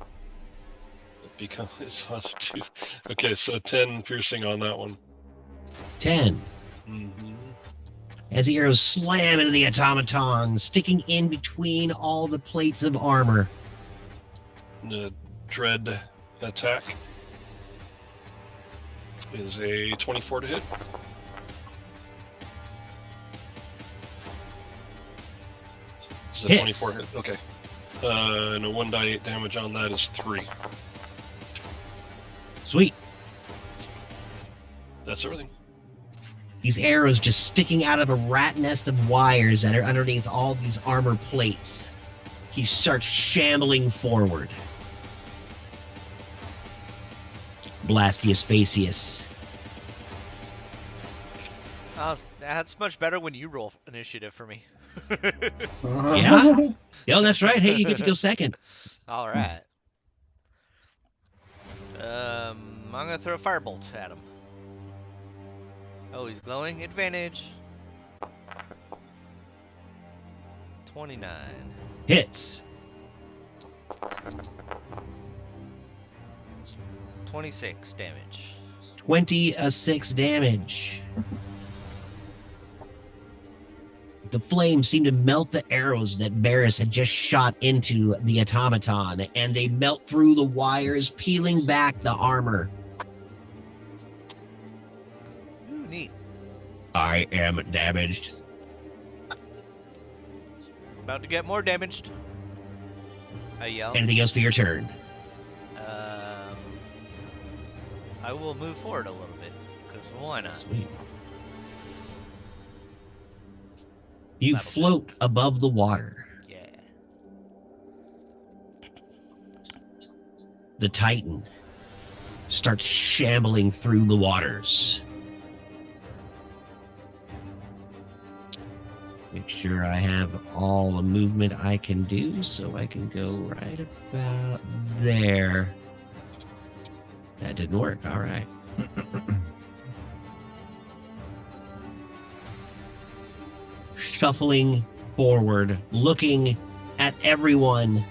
It becomes 2. Okay, so 10 piercing on that one.
10.
Mm-hmm.
As the arrows slam into the automaton, sticking in between all the plates of armor.
The dread attack is a 24 to hit. Is it
Hits.
24 hit? Okay. And a 1d8 damage on that is 3.
Sweet.
That's everything.
These arrows just sticking out of a rat nest of wires that are underneath all these armor plates. He starts shambling forward. Blastius Facius.
Oh, that's much better when you roll initiative for me.
Yeah? Yeah, that's right. Hey, you get to go second.
All right. I'm gonna throw a firebolt at him. Oh, he's glowing. Advantage. 29.
Hits.
26 damage.
26 damage. The flames seem to melt the arrows that Barris had just shot into the automaton, and they melt through the wires, peeling back the armor.
Ooh, neat.
I am damaged.
About to get more damaged. I yell.
Anything else for your turn?
I will move forward a little bit, because why not?
Sweet. You
That'll
float above the water.
Yeah.
The Titan starts shambling through the waters. Make sure I have all the movement I can do, so I can go right about there. That didn't work. All right. Shuffling forward, looking at everyone.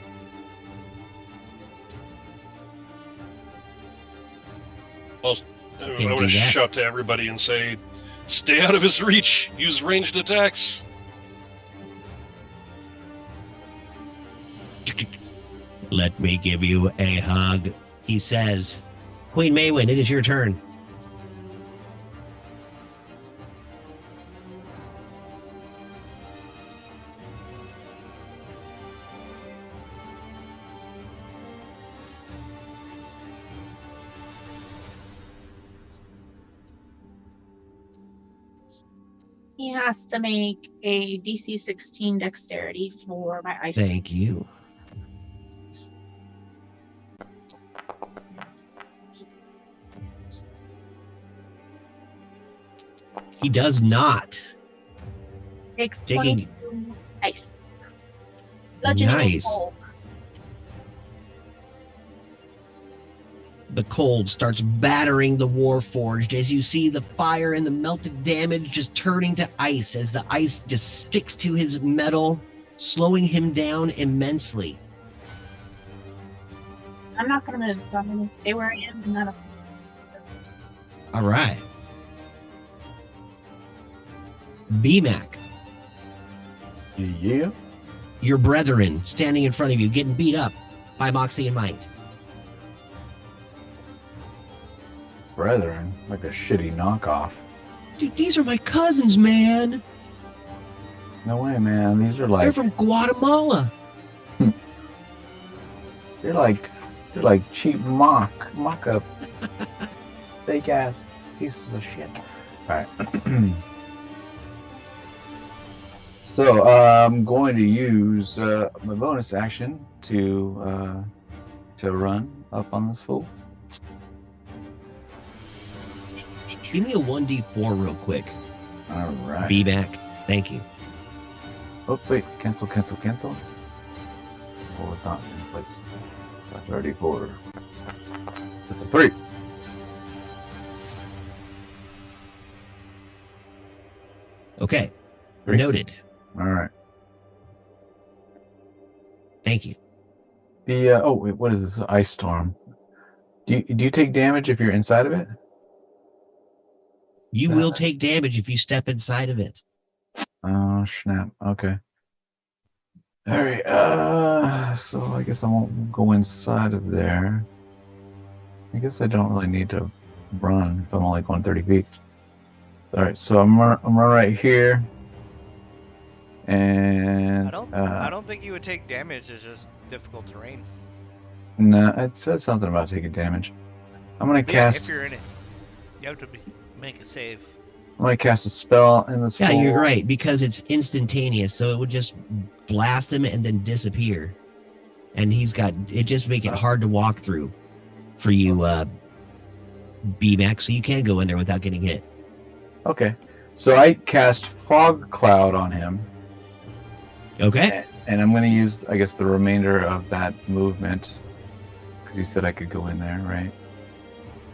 I
Can't
want
do
to
that.
shout to everybody and say, stay out of his reach. Use ranged attacks.
Let me give you a hug, he says. Queen Maywin, it is your turn.
He has to make a DC 16 dexterity for my ice.
Thank you. He does not.
Takes
Taking-
22 ice. Bludgeoning
Nice.
cold.
The cold starts battering the Warforged as you see the fire and the melted damage just turning to ice as the ice just sticks to his metal, slowing him down immensely.
I'm not gonna move, so I'm gonna stay where I am and not.
All right. BMAC,
Yeah.
your brethren standing in front of you, getting beat up by Moxie and Might.
Brethren, like a shitty knockoff.
Dude, these are my cousins, man.
No way, man. These are
They're
like
from Guatemala.
they're like cheap mock up fake ass pieces of shit. Alright. So I'm going to use my bonus action to run up on this fool.
Give me a 1d4 real quick.
Alright.
BMAC, thank you.
Oh wait, cancel. What was not in place? So 34. It's a 3.
Okay,
3.
noted.
Alright.
Thank you.
The oh wait, what is this? Ice storm. Do you take damage if you're inside of it?
You will take damage if you step inside of it.
Oh snap. Okay. Alright, so I guess I won't go inside of there. I guess I don't really need to run if I'm only going 30 feet. Alright, so I'm right here. And
I don't think you would take damage. It's just difficult terrain.
no, it said something about taking damage. I'm gonna
But yeah,
cast
if you're in it, you have to make a save.
I'm gonna cast a spell in this
Yeah,
fool.
you're right, because it's instantaneous, so it would just blast him and then disappear. And it just make it hard to walk through for you, BMAC, so you can go in there without getting hit.
Okay. So I cast Fog Cloud on him.
Okay?
And I'm going to use, I guess, the remainder of that movement. Because you said I could go in there, right?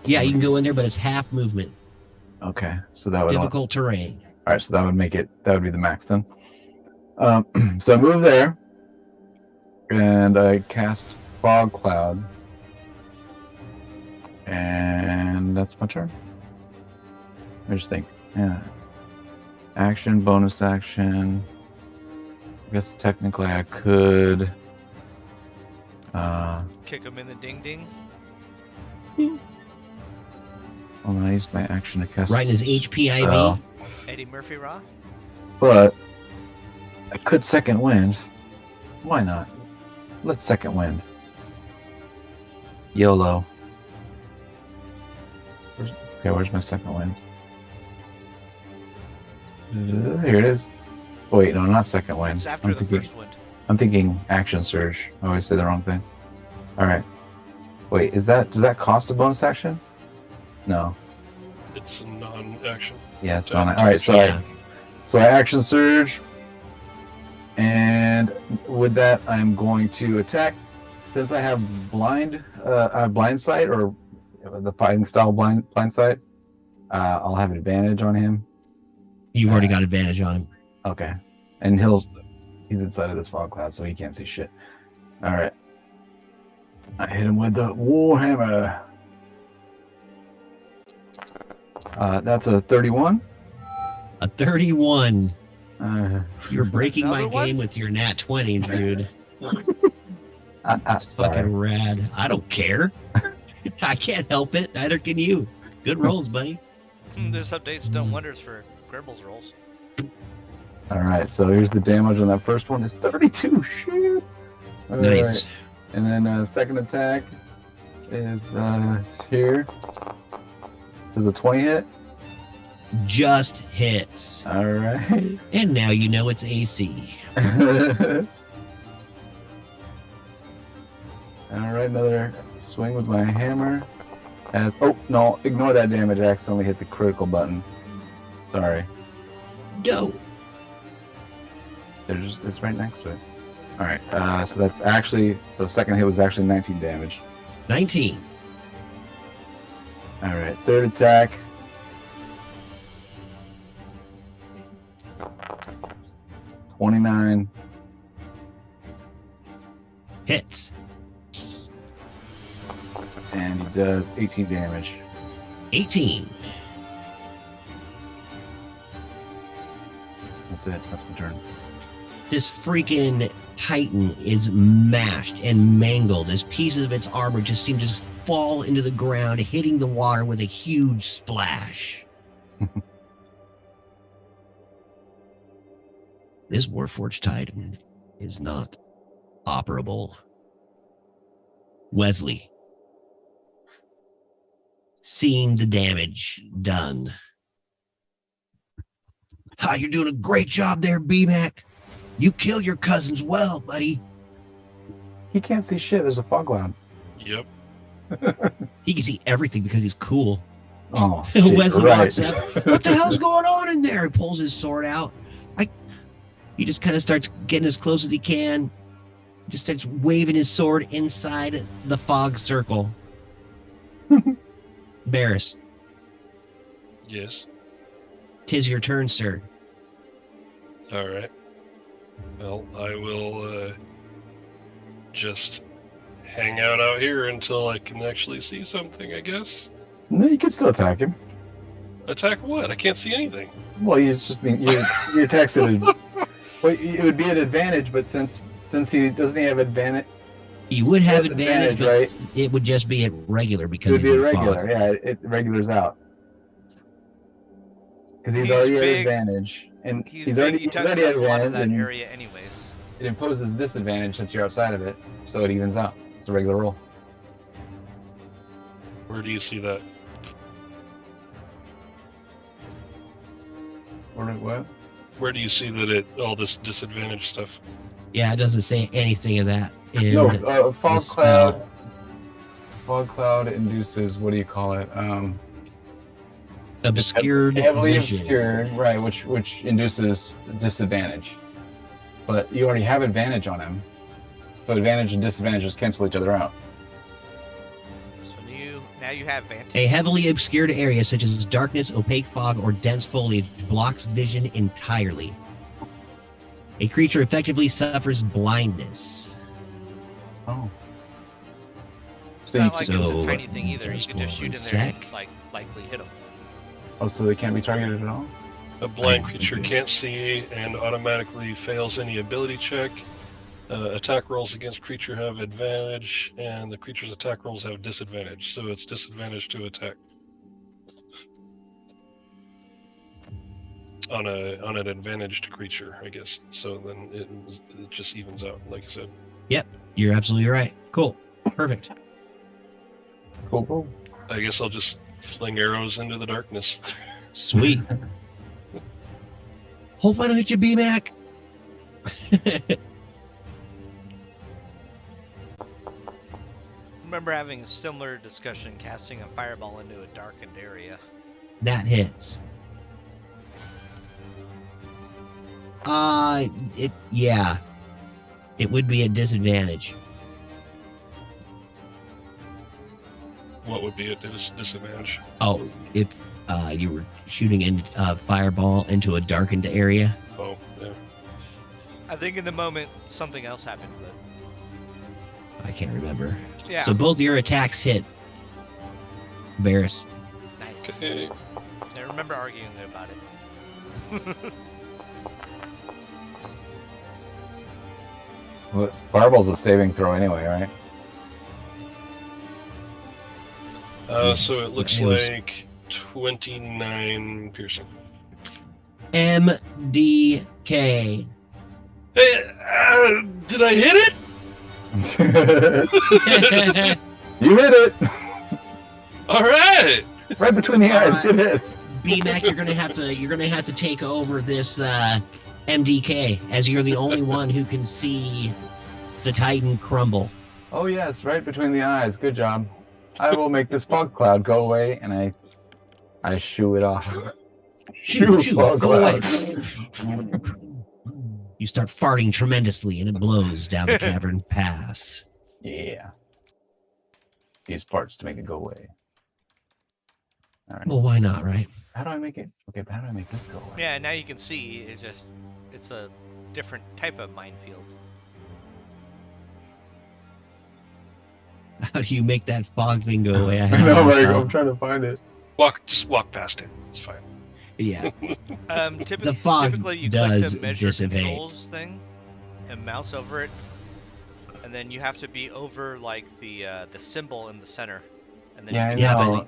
Yeah, you can go in there, but it's half movement.
Okay. So that would...
Difficult terrain.
Alright, so that would make it... That would be the max then. So I move there. And I cast Fog Cloud. And that's my turn. I just think... Yeah. Action, bonus action... I guess technically I could
Kick him in the ding ding.
well, I used my action to cast
Right in his HPIV.
spell,
Eddie Murphy Raw.
but I could second wind. Why not? Let's second wind. YOLO. Where's my second wind? Here it is. Oh, wait, no, not second wind.
It's after the first wind.
I'm thinking action surge. I always say the wrong thing. Alright. Wait, does that cost a bonus action? No.
It's a non-action.
Yeah, it's not. Alright, so I action surge. And with that, I'm going to attack. Since I have blind sight, or the fighting style blind sight, I'll have advantage on him.
You've already got advantage on him.
Okay. And he's inside of this fog cloud, so he can't see shit. Alright. I hit him with the Warhammer. That's a 31.
A 31. You're breaking my
Another one?
game with your nat 20s, dude. That's
Sorry.
fucking rad. I don't care. I can't help it. Neither can you. Good rolls, buddy.
This update's done wonders for Grimble's rolls.
All right, so here's the damage on that first one. It's 32. Shoot. All
Nice.
right. And then second attack is here. Does a 20 hit?
Just hits.
All right.
And now you know it's AC.
All right, another swing with my hammer. Oh no, ignore that damage. I accidentally hit the critical button. Sorry.
No.
It's right next to it. All right. So that's actually second hit was actually 19 damage.
19.
All right. Third attack. $29.
Hits.
And he does 18 damage.
18.
That's it. That's my turn.
This freaking Titan is mashed and mangled as pieces of its armor just seem to just fall into the ground, hitting the water with a huge splash. This Warforged Titan is not operable. Wesley, seeing the damage done. Ah, you're doing a great job there, B-Mac. You kill your cousins well, buddy.
He can't see shit. There's a fog cloud.
Yep.
He can see everything because he's cool.
Oh, shit,
Wesley
right.
walks up. What the hell's going on in there? He pulls his sword out. He just kind of starts getting as close as he can. Just starts waving his sword inside the fog circle. Barris,
Yes.
'tis your turn, sir.
All right. Well, I will just hang out here until I can actually see something, I guess.
No, you can still attack him.
Attack what? I can't see anything.
Well, you just mean your attacks at a, well, it would be an advantage, but since he doesn't have advantage,
You would have
Yes,
advantage, but
advantage,
it would just be at regular
it
because
would
he's
be
in
irregular.
fog.
Yeah, it regulars out because he's
He's
already at
big.
advantage, and
He's
he's
big,
already
he
at
touches a lot of
advantage,
that
and
area anyways.
it imposes disadvantage since you're outside of it, so it evens out. It's a regular roll.
Where do you see that?
What?
Where do you see that all this disadvantage stuff?
Yeah, it doesn't say anything of that. In
No,
the
fog
spell.
cloud. Fog cloud induces, what do you call it?
Obscured
heavily
vision.
obscured, right? Which induces disadvantage. But you already have advantage on him, so advantage and disadvantage just cancel each other out.
So now you have Vantage.
A heavily obscured area such as darkness, opaque fog, or dense foliage blocks vision entirely. A creature effectively suffers blindness.
Oh.
It's not like
So,
it's a tiny thing either. You
just
could just shoot
one
in there
sec.
and likely hit him.
Oh, so they can't be targeted at all?
A blind
I-
creature can't see and automatically fails any ability check. Attack rolls against creature have advantage, and the creature's attack rolls have disadvantage. So it's disadvantage to attack. On an advantaged creature, I guess. So then it just evens out, like you said.
You're absolutely right. Cool. Perfect.
Cool.
I guess I'll just fling arrows into the darkness.
Sweet. Hope I don't hit you, B-Mac.
Remember having a similar discussion casting a fireball into a darkened area.
That hits. Yeah. It would be a disadvantage.
What would be a disadvantage?
Oh, if you were shooting a fireball into a darkened area.
Oh, yeah.
I think in the moment something else happened, but
I can't remember.
yeah.
So both your attacks hit. Varys.
Nice.
Okay.
I remember arguing about it.
Well, Barble's a saving throw anyway, right?
So it looks
It was-
like 29 piercing.
MDK.
Hey, did I hit it?
You hit it!
All right.
Right between the eyes,
Alright.
good hit.
BMAC, you're gonna have to take over this MDK, as you're the only one who can see the Titan crumble.
Oh yes, right between the eyes. Good job. I will make this fog cloud go away, and I shoo it off.
Shoo,
fog
go away.
cloud.
You start farting tremendously, and it blows down the cavern pass.
Yeah. These parts to make it go away. All right.
Well, why not, right?
How do I make it? Okay, but how do I make this go away?
Yeah, now you can see it's a different type of minefield.
How do you make that fog thing go away?
I know,
no
like,
thought.
I'm trying to find it.
Just walk past it. It's fine.
Yeah.
Typically,
fog
you
does
click the measure
dissipate.
controls thing and mouse over it, and then you have to be over like the symbol in the center, and then
Yeah, I
you
Yeah,
know.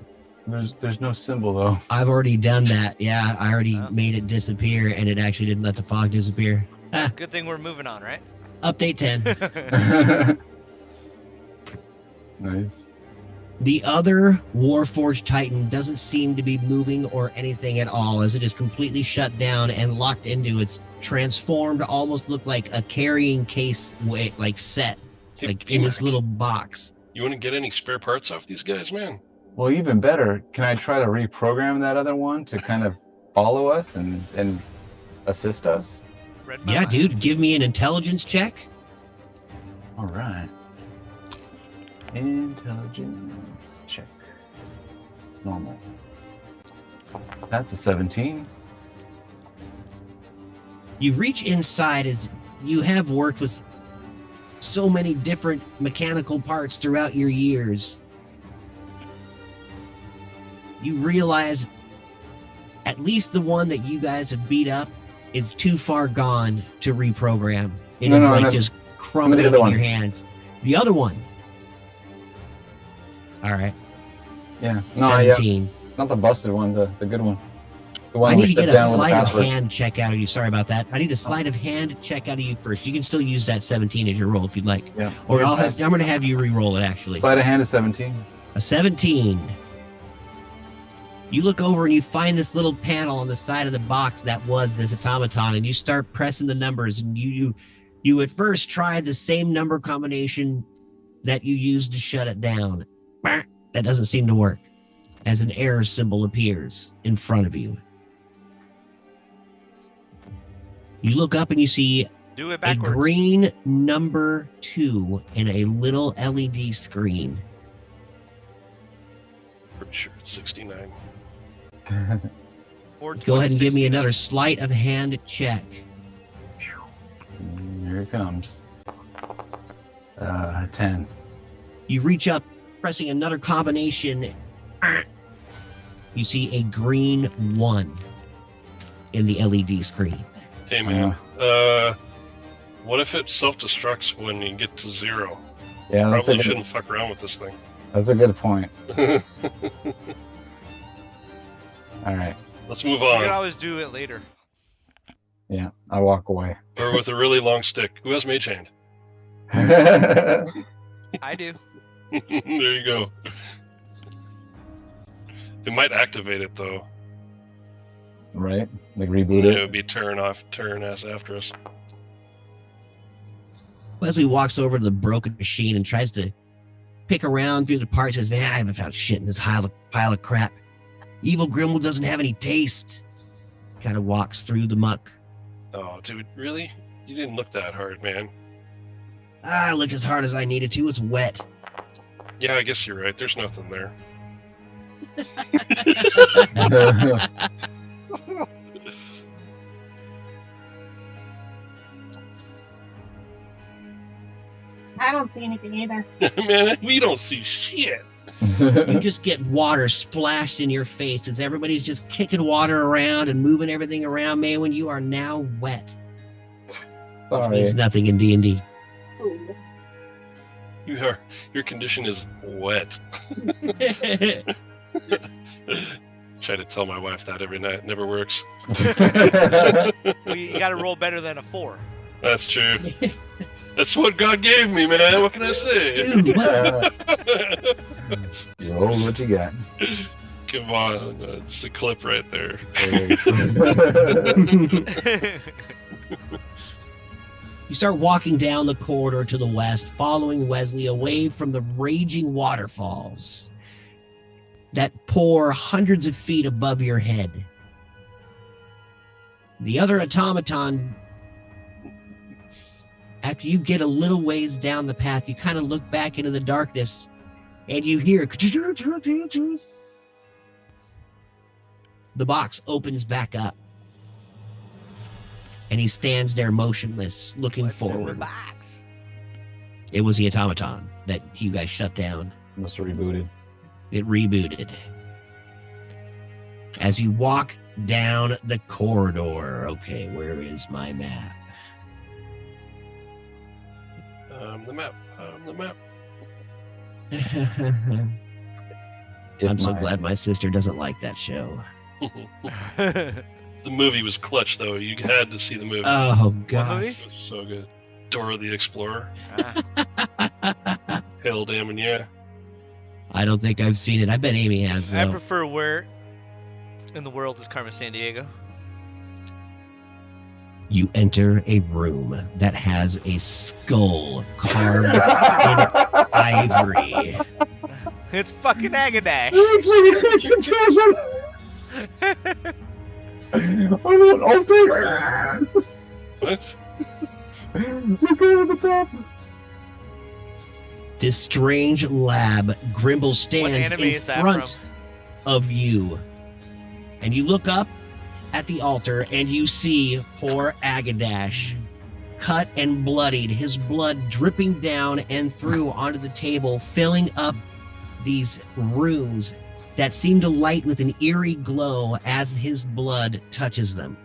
There's no symbol though.
I've already done that. Yeah, I already
Oh.
made it disappear, and it actually didn't let the fog disappear. Ah,
Good thing we're moving on, right?
update 10.
Nice.
The other Warforged Titan doesn't seem to be moving or anything at all, as it is completely shut down and locked into its transformed, almost look like a carrying case way, like set,
Hey,
like in this
BMAC,
little box.
You want to get any spare parts off these guys, man?
Well, even better, can I try to reprogram that other one to kind of follow us and assist us?
Red
Yeah,
Mountain.
dude, give me an intelligence check.
All right. Intelligence check. Normal. That's a 17.
You reach inside as you have worked with so many different mechanical parts throughout your years. You realize at least the one that you guys have beat up is too far gone to reprogram. It is like just crumbling
other
in
one.
your hands. The other one. All right.
Yeah. No, yeah.
17.
Not the busted one, the good one. The one
I
we
need to
shut
get a
down with the
sleight of
password.
hand check out of you. Sorry about that. I need a sleight of hand check out of you first. You can still use that 17 as your roll if you'd like.
Yeah.
Or I'm going to have you re-roll it, actually.
Sleight of hand is 17.
A 17. You look over and you find this little panel on the side of the box that was this automaton, and you start pressing the numbers. And you at first tried the same number combination that you used to shut it down. Bah, that doesn't seem to work, as an error symbol appears in front of you. You look up and you see
Do it
a
backwards.
green number 2 in a little LED screen.
Pretty sure it's 69.
Or
Go ahead and give me
2069.
another sleight of hand check.
Here it comes. 10.
You reach up, pressing another combination. You see a green 1 in the LED screen.
Hey, man. What if it self-destructs when you get to 0?
Yeah,
Probably shouldn't fuck around with this thing.
that's a good point. All right.
Let's move
You can
on.
always do it later.
Yeah, I walk away.
Or with a really long stick. Who has Mage Hand?
I do.
There you go. It might activate it though.
Right? Like reboot
It
it.
would be turn us after us.
Wesley walks over to the broken machine and tries to pick around through the parts. Says, "Man, I haven't found shit in this pile of crap. Evil Grimble doesn't have any taste." Kind of walks through the muck.
Oh, dude, really? You didn't look that hard, man.
I looked as hard as I needed to. It's wet.
Yeah, I guess you're right. There's nothing there.
I don't see anything either.
Man, we don't see shit.
You just get water splashed in your face as everybody's just kicking water around and moving everything around, man, when you are now wet. Which
Sorry.
means nothing in D&D.
Your condition is wet. Try to tell my wife that every night. Never works.
Well, you got to roll better than a 4.
That's true. That's what God gave me, man. What can I say?
Dude, what?
You roll what you got.
Come on, that's the clip right there.
You start walking down the corridor to the west, following Wesley away from the raging waterfalls that pour hundreds of feet above your head. The other automaton, after you get a little ways down the path, you kind of look back into the darkness and you hear the box opens back up. And he stands there motionless, looking
What's in the
forward.
box?
It was the automaton that you guys shut down.
Must have rebooted.
It rebooted. As you walk down the corridor, okay, where is my map?
The map. The map.
I'm so glad my sister doesn't like that show.
The movie was clutch, though. You had to see the movie.
Oh,
movie?
gosh.
It was so good. Dora the Explorer.
Ah.
Hell damn and yeah.
I don't think I've seen it. I bet Amy has,
I
though.
prefer where in the world is Carmen Sandiego.
You enter a room that has a skull carved in ivory.
It's fucking Agadash.
What?
Look over the top.
This strange lab, Grimble stands
anime
in
is that
front
from?
of you. And you look up at the altar and you see poor Agadash, cut and bloodied, his blood dripping down and through onto the table, filling up these runes that seem to light with an eerie glow as his blood touches them.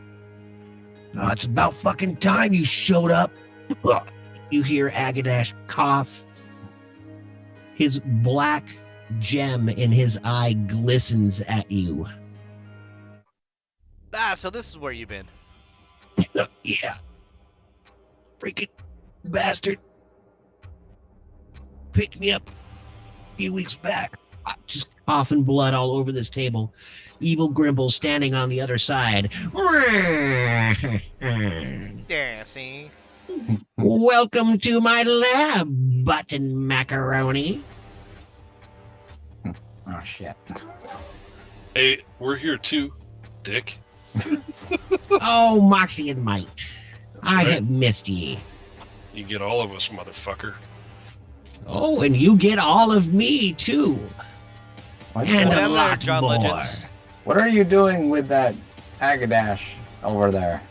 Oh, it's about fucking time you showed up. You hear Agadash cough. His black gem in his eye glistens at you.
Ah, so this is where you've been.
Yeah. Freaking bastard. Picked me up a few weeks back. Just coughing blood all over this table. Evil Grimble standing on the other side.
Yeah, see?
Welcome to my lab, button macaroni.
Oh shit.
Hey, we're here too, Dick.
Oh, Moxie and Might. I
right.
have missed ye.
You get all of us, motherfucker.
Oh, and you get all of me, too.
What,
And
Down
a
there,
lot
John
more.
Legends.
what are you doing with that Agadash over there?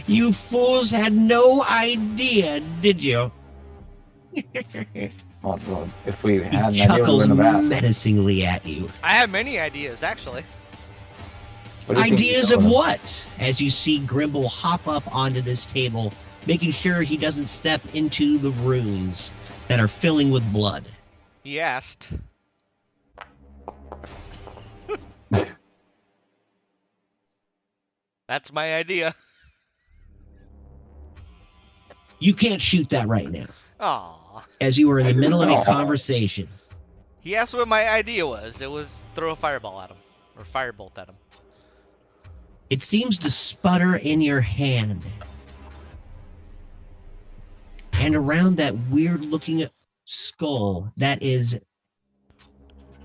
You fools had no idea, did you?
Well, if we had
He
an idea, we
chuckles
wouldn't have asked.
menacingly at you.
I have many ideas, actually.
What do you think
Ideas
you
of
know?
what? As you see Grimble hop up onto this table, making sure he doesn't step into the runes that are filling with blood.
He asked. That's my idea.
You can't shoot that right now,
Aw.
as you were in the middle of a
Aw.
conversation.
He asked what my idea was. It was throw a fireball at him. Or firebolt at him.
It seems to sputter in your hand. And around that weird-looking skull that is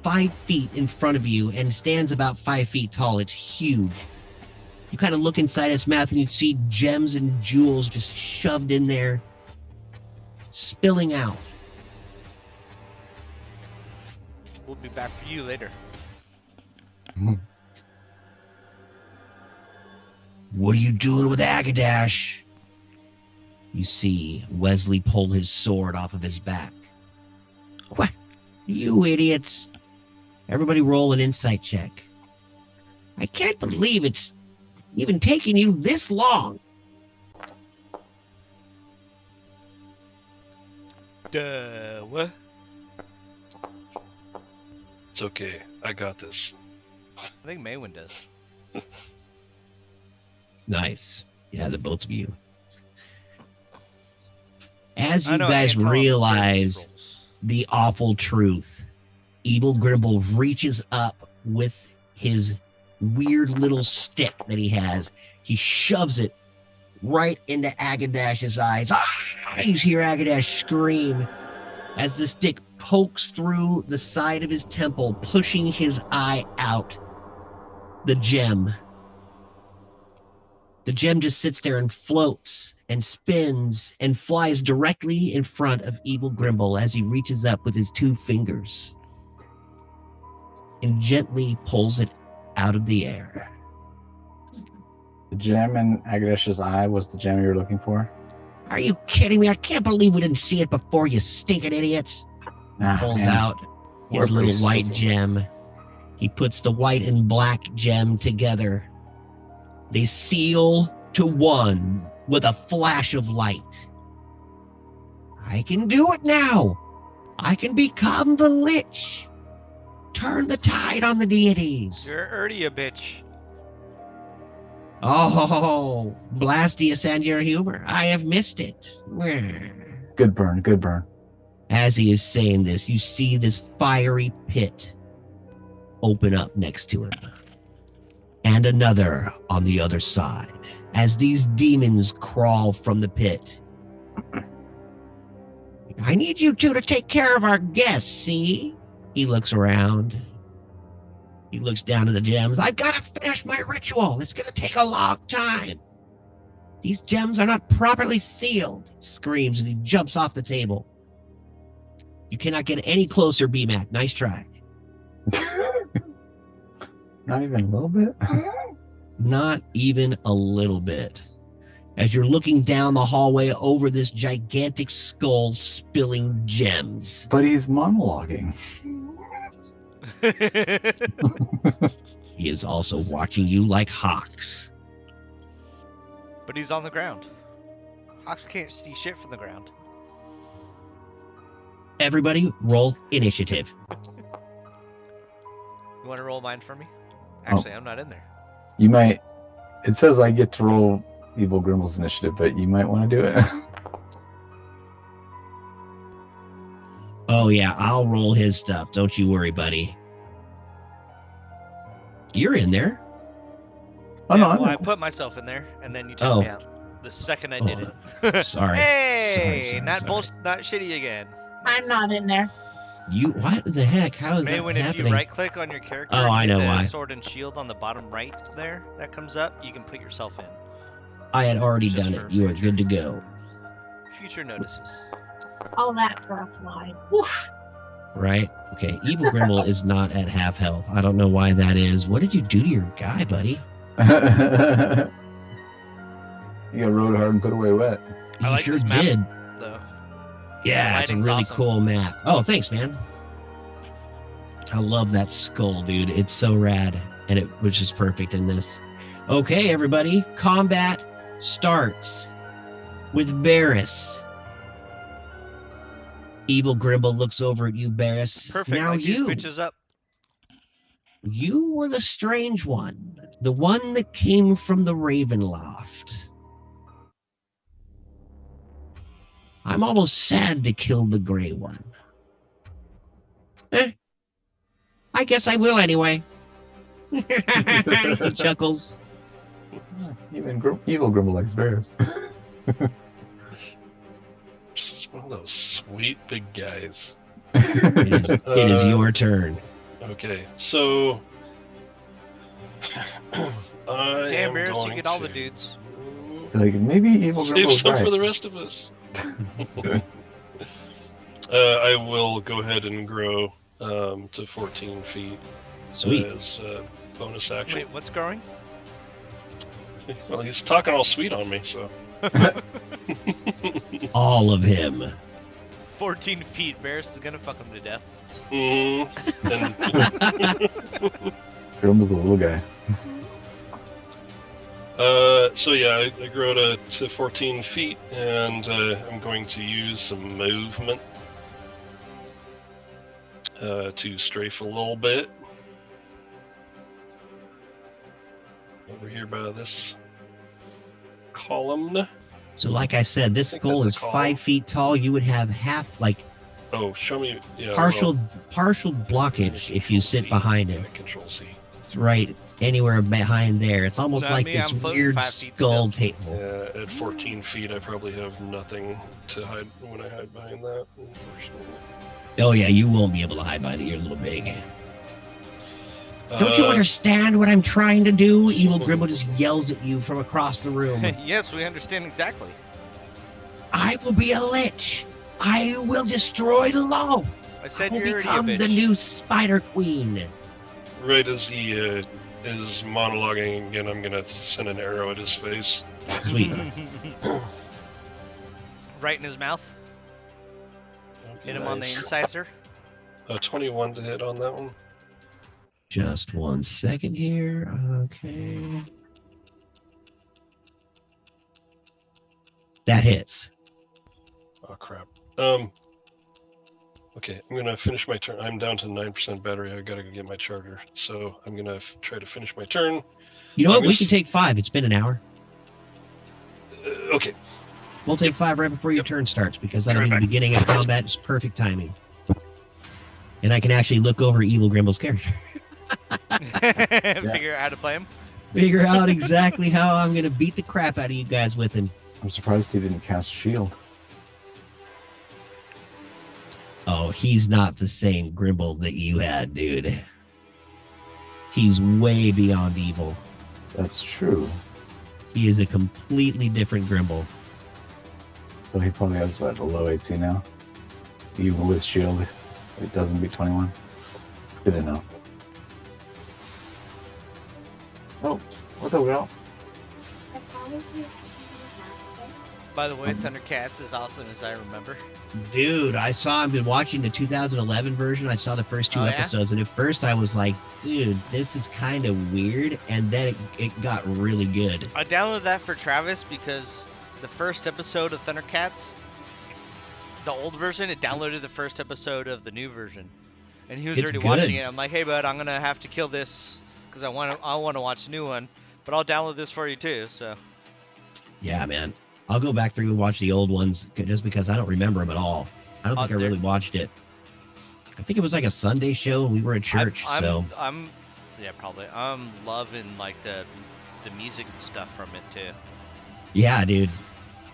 5 feet in front of you and stands about 5 feet tall. It's huge. You kind of look inside its mouth and you see gems and jewels just shoved in there, spilling out.
We'll be back for you later.
What are you doing with Agadash? You see Wesley pull his sword off of his back. What? You idiots. Everybody roll an insight check. I can't believe it's even taking you this long.
What?
It's okay. I got this.
I think Maywin does.
Nice. Yeah, the both of you. As
I
you
know
guys
Anton
realize
prepared these rolls.
the awful truth, Evil Grimble reaches up with his weird little stick that he has. He shoves it right into Agadash's eyes. Ah! You hear Agadash scream as the stick pokes through the side of his temple, pushing his eye out. The gem just sits there and floats and spins and flies directly in front of Evil Grimble as he reaches up with his 2 fingers and gently pulls it out of the air.
The gem in Agadesh's eye was the gem you were looking for?
Are you kidding me? I can't believe we didn't see it before, you stinking idiots. He pulls out his
We're pretty
little white
stupid.
gem. He puts the white and black gem together. They seal to one with a flash of light. I can do it now. I can become the Lich. Turn the tide on the deities.
You're already a bitch.
Oh, Blastius and your humor. I have missed it.
Good burn, good burn.
As he is saying this, you see this fiery pit open up next to him. And another on the other side, as these demons crawl from the pit. I need you two to take care of our guests, see? He looks around. He looks down at the gems. I've got to finish my ritual. It's going to take a long time. These gems are not properly sealed, he screams as he jumps off the table. You cannot get any closer, BMAC. Nice try.
Not even a little bit?
Not even a little bit. As you're looking down the hallway over this gigantic skull spilling gems.
But he's monologuing.
He is also watching you like hawks.
But he's on the ground. Hawks can't see shit from the ground.
Everybody roll initiative.
You want to roll mine for me? Actually, I'm not in there.
You might... It says I get to roll Evil Grimble's initiative, but you might want to do it.
Oh yeah, I'll roll his stuff. Don't you worry, buddy. You're in there.
Oh,
Yeah,
no,
well,
I'm
I
not.
put myself in there, and then you took me out. The second I did it.
Sorry.
Hey,
Sorry.
not shitty again.
I'm not in there.
You, what the heck? How is that
Maywin, if
happening?
you right-click on your character,
Oh,
and
I
hit
know
the
why.
sword and shield on the bottom right there, that comes up, you can put yourself in.
I had already
Just
done
for
it. You are
future.
good to go.
Future notices.
All that for a fly. Whew.
Right? Okay. Evil Grimble is not at half health. I don't know why that is. What did you do to your guy, buddy?
You got rode hard and put away wet.
I
You
like
sure
this map.
did.
Though.
Yeah, it's a
Lighting's
really
awesome.
cool map. Oh, thanks, man. I love that skull, dude. It's so rad. And it was just perfect in this. Okay, everybody. Combat starts with Barris. Evil Grimble looks over at you, Barris.
Perfect.
Now
like these
you.
bitches up.
You were the strange one. The one that came from the Ravenloft. I'm almost sad to kill the gray one. I guess I will anyway. He chuckles.
Even Evil Grimble likes bears.
Just one of those sweet big guys.
It is your turn.
Okay, so I
Damn,
am
Bears, you
going
get all the
to
dudes.
Like, maybe Evil
Save
Grimble's
some
right.
for the rest of us. I will go ahead and grow to 14 feet
Sweet.
as a bonus action.
Wait, what's growing?
Well, he's talking all sweet on me, so.
All of him.
14 feet. Bears is gonna fuck him to death.
And
Grimble's the little guy.
so yeah, I grow to 14 feet, and I'm going to use some movement to strafe a little bit. Over here by this column.
So, like I said, this
I think
skull
that's
is
a column.
5 feet tall. You would have half, like,
Oh, show me. Yeah,
partial
well,
blockage if you sit
Control-C.
behind it.
Yeah, Control-C.
It's right anywhere behind there. It's almost
Not
like
me,
this
I'm floating
weird
5 feet
skull
still.
table.
Yeah, at 14 feet, I probably have nothing to hide when I hide behind that. Unfortunately.
Oh yeah, you won't be able to hide behind it. You're a little big. Don't you understand what I'm trying to do? Evil Grimble just yells at you from across the room.
Yes, we understand exactly.
I will be a lich. I will destroy the loaf.
I said
I will
you're already a
become the
bitch.
new Spider Queen.
Right as he is monologuing again, I'm gonna send an arrow at his face.
Sweet.
Right in his mouth. Hit him on the
Nice.
incisor.
21 to hit on that one.
Just 1 second here. Okay. That hits.
Oh crap. Okay, I'm gonna finish my turn. I'm down to 9% battery. I gotta go get my charger. So I'm gonna try to finish my turn.
You know
I'm
what?
gonna
We can take 5. It's been an hour.
Okay.
We'll take 5 right before your
Yep.
turn starts because
Be
that'll
right
be the
back.
beginning of combat. It's perfect timing. And I can actually look over Evil Grimble's character.
Figure out how to play him.
Figure out exactly how I'm going to beat the crap out of you guys with him.
I'm surprised he didn't cast shield.
Oh, he's not the same Grimble that you had, dude. He's way beyond evil.
That's true.
He is a completely different Grimble.
So he probably has what, a low AC now. Even with shield, it doesn't beat 21. It's good to know. Oh, what the hell?
By the way, Thundercats is awesome as I remember.
Dude, I've been watching the 2011 version. I saw the first 2
Oh, yeah?
episodes, and at first I was like, dude, this is kind of weird, and then it got really good.
I downloaded that for Travis because the first episode of Thundercats, the old version, it downloaded the first episode of the new version. And he was
It's
already
good.
watching it. I'm like, hey, bud, I'm going to have to kill this because I want to watch the new one. But I'll download this for you, too, so...
Yeah, man. I'll go back through and watch the old ones just because I don't remember them at all. I don't think I really watched it. I think it was like a Sunday show and we were at church, so...
Yeah, probably. I'm loving, like, the music and stuff from it, too.
Yeah, dude.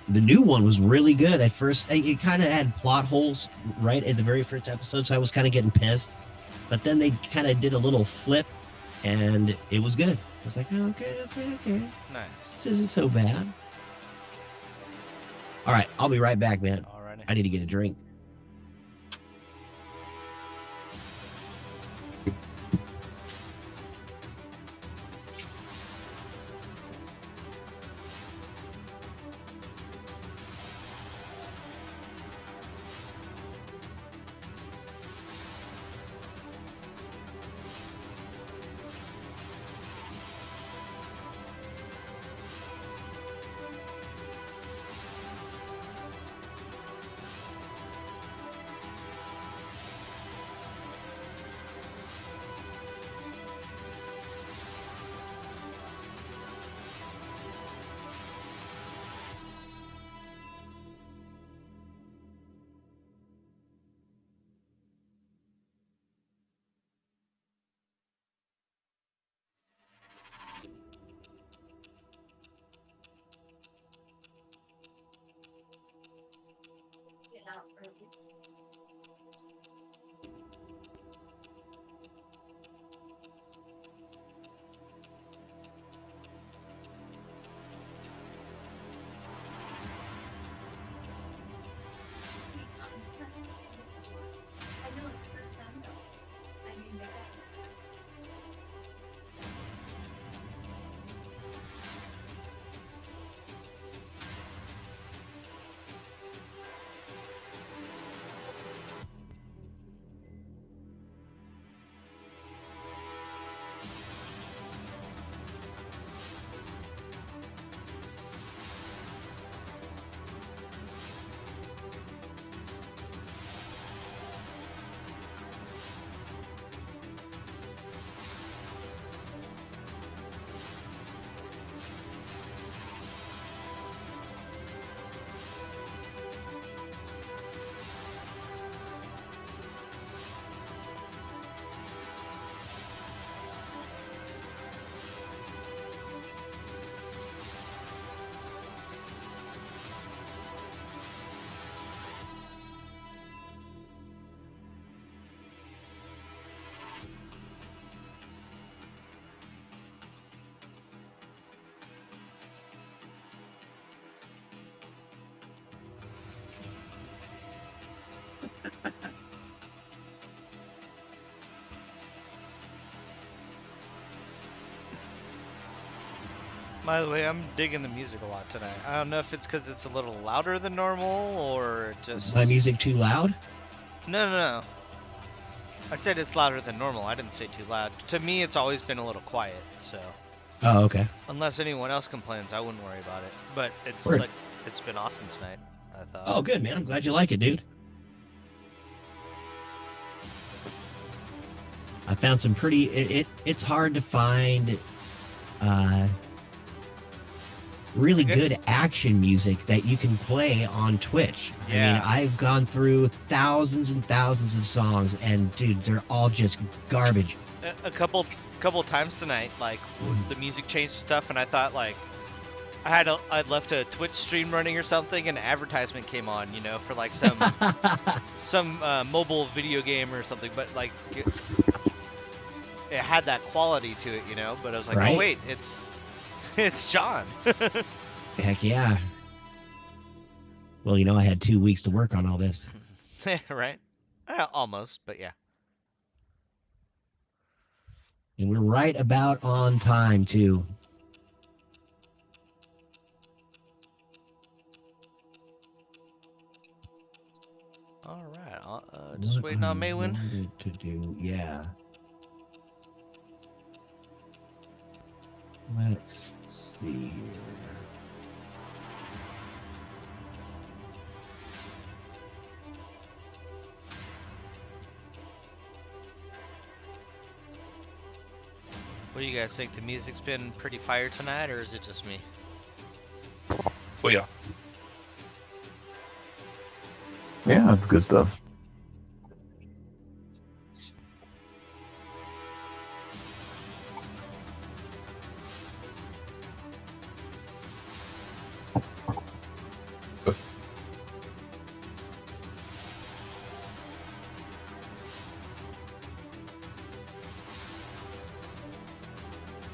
The new one was really good. At first, it kind of had plot holes right at the very first episode, so I was kind of getting pissed. But then they kind of did a little flip, and it was good. I was like, oh, okay.
Nice.
This isn't so bad. All right, I'll be right back, man.
Alrighty.
I need to get a drink.
By the way, I'm digging the music a lot tonight. I don't know if it's because it's a little louder than normal or just.
My music too loud?
No. I said it's louder than normal. I didn't say too loud. To me, it's always been a little quiet. So
Oh, okay.
unless anyone else complains, I wouldn't worry about it. But it's
Word.
like it's been awesome tonight. I thought.
Oh, good, man. I'm glad you like it, dude. I found some pretty. It's hard to find really good action music that you can play on Twitch. I mean,
Yeah.
I've gone through thousands and thousands of songs, and dude, they're all just garbage.
A couple times tonight, like the music changed stuff, and I thought like I'd left a Twitch stream running or something, and an advertisement came on, you know, for like some mobile video game or something, but like it had that quality to it, you know. But I was like,
Right?
oh wait, it's John.
Heck yeah. Well, you know, I had 2 weeks to work on all this.
Right? Almost, but yeah.
And we're right about on time, too.
All right, just waiting on Maywin.
To do, yeah. Let's see here.
What do you guys think? The music's been pretty fire tonight, or is it just me?
Well, yeah.
Yeah, that's good stuff.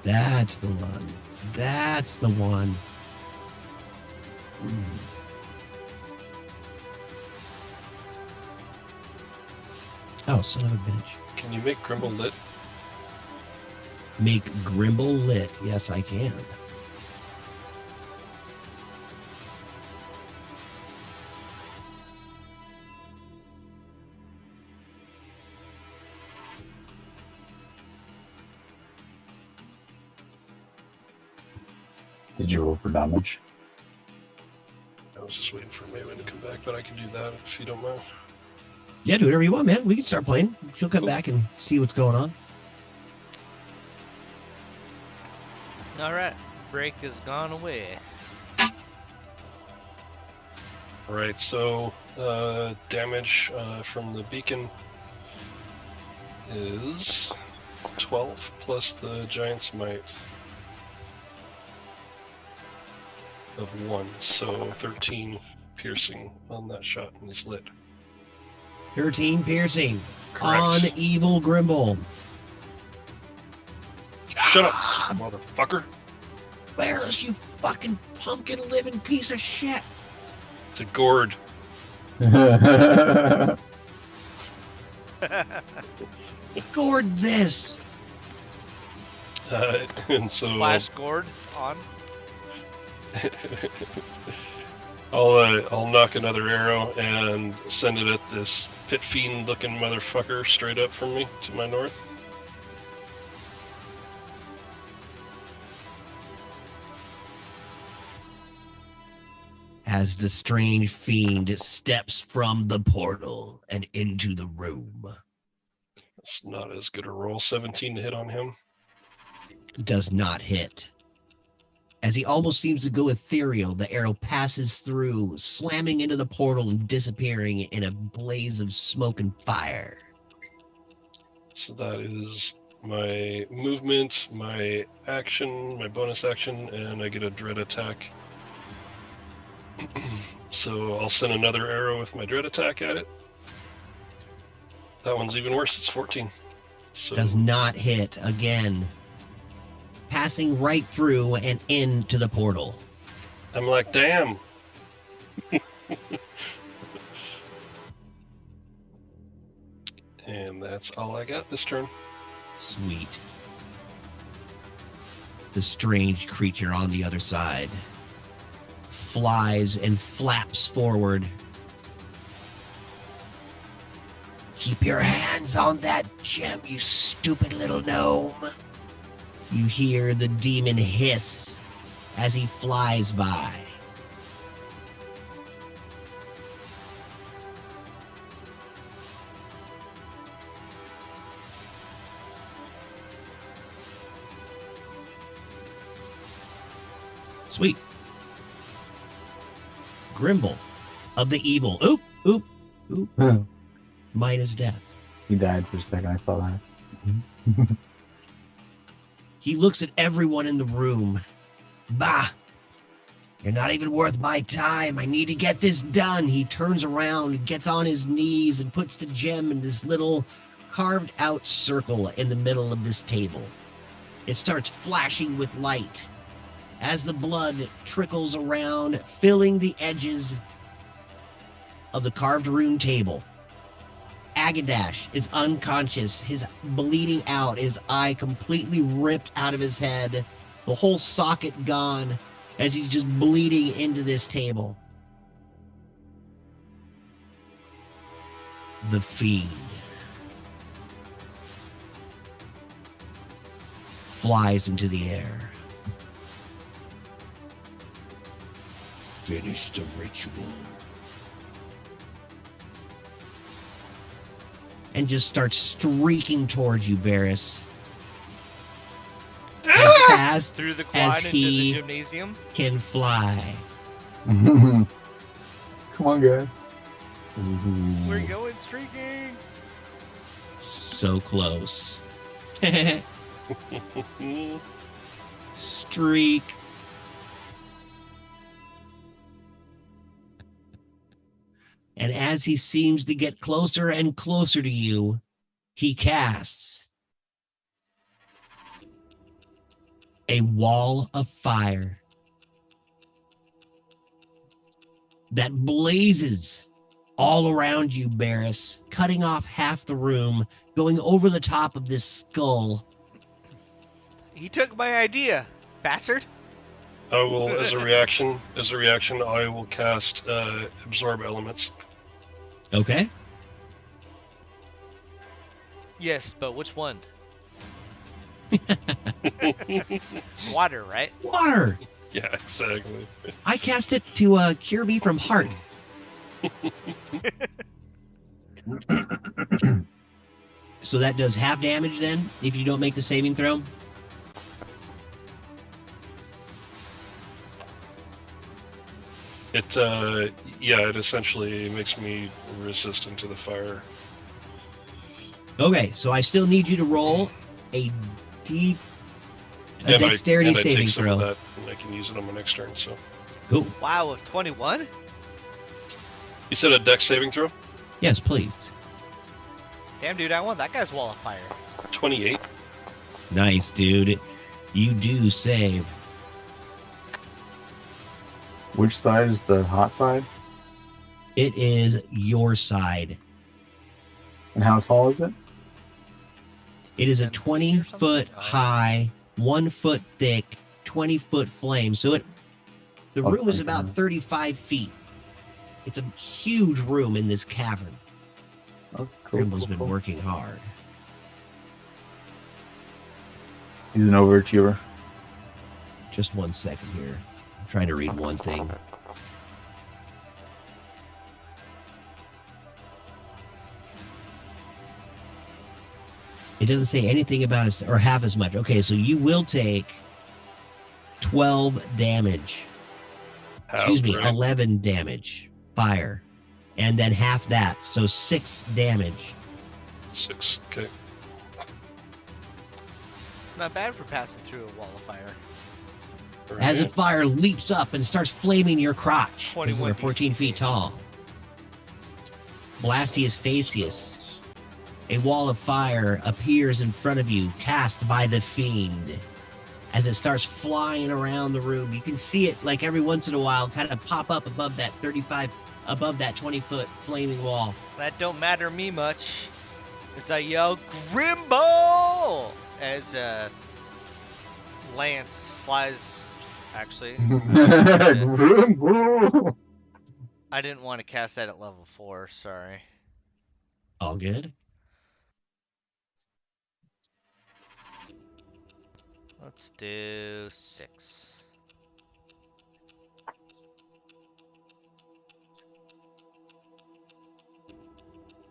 That's the one. That's the one. Oh, son of a bitch.
Can you make Grimble lit?
Make Grimble lit. Yes, I can.
Did you roll for damage?
I was just waiting for Maywin to come back, but I can do that if you don't mind.
Yeah, do whatever you want, man. We can start playing. She'll come back and see what's going on.
All right, break has gone away.
Alright, so damage from the beacon is 12 plus the giant's might of 1, so 13 piercing on that shot, and he's lit.
13 piercing
Correct.
on Evil Grimble.
Shut up, motherfucker!
Where's you fucking pumpkin living piece of shit?
It's a gourd.
Gourd this.
And so
Flash gourd on.
I'll knock another arrow and send it at this pit fiend looking motherfucker straight up from me to my north.
As the strange fiend steps from the portal and into the room.
That's not as good a roll. 17 to hit on him.
Does not hit. As he almost seems to go ethereal, the arrow passes through, slamming into the portal and disappearing in a blaze of smoke and fire.
So that is my movement, my action, my bonus action, and I get a dread attack. So I'll send another arrow with my dread attack at it. That one's even worse. It's 14. So
Does not hit again. Passing right through and into the portal.
I'm like, damn. And that's all I got this turn.
Sweet. The strange creature on the other side flies and flaps forward. Keep your hands on that gem, you stupid little gnome. You hear the demon hiss as he flies by. Sweet. Grimble of the evil. Oop, oop, oop. Minus death.
He died for a second. I saw that.
He looks at everyone in the room. Bah! You're not even worth my time. I need to get this done. He turns around, gets on his knees, and puts the gem in this little carved out circle in the middle of this table. It starts flashing with light as the blood trickles around, filling the edges of the carved rune table. Agadash is unconscious, his bleeding out, his eye completely ripped out of his head, the whole socket gone as he's just bleeding into this table. The Fiend flies into the air. Finish the ritual. And just starts streaking towards you, Barris. As fast
Through the
as
quad into the
he
gymnasium.
can fly.
Come on, guys.
We're going streaking.
So close. Streak. And as he seems to get closer and closer to you, he casts a wall of fire that blazes all around you, Barris, cutting off half the room, going over the top of this skull.
He took my idea, bastard.
I will, as a reaction, I will cast Absorb Elements.
Okay.
Yes, but which one?
Water, right?
Water.
Yeah, exactly.
I cast it to cure me from heart. So that does half damage then, if you don't make the saving throw?
It, yeah, it essentially makes me resistant to the fire.
Okay, so I still need you to roll a dexterity
I
saving
take some of
throw.
that, and I can use it on my next turn. So
Cool.
Wow, with 21?
you said a dex saving throw?
Yes, please.
Damn, dude, I want that guy's wall of fire.
28.
Nice, dude. You do save.
Which side is the hot side?
It is your side.
And how tall is it?
It is a
10 feet or something?
20-foot high, 1 foot thick, 20-foot flame. So the
Oh,
room is
25.
about 35 feet. It's a huge room in this cavern.
Oh, cool.
Grimble's
cool,
been
cool.
working hard.
He's an overachiever.
Just 1 second here. I'm trying to read one thing. It doesn't say anything about us or half as much. Okay, so you will take 12 damage. Excuse me,
Right.
11 damage. Fire. And then half that, so 6 damage.
6. Okay.
It's not bad for passing through a wall of fire.
As the
Right.
fire leaps up and starts flaming your crotch, because
21
we're 14
DC.
feet tall. Blastius Facius. A wall of fire appears in front of you, cast by the Fiend. As it starts flying around the room, you can see it like every once in a while kind of pop up above that 20-foot flaming wall.
That don't matter me much, as I yell, Grimble! As lance flies. Actually, I didn't want to cast that at level 4. Sorry.
All good.
Let's do 6.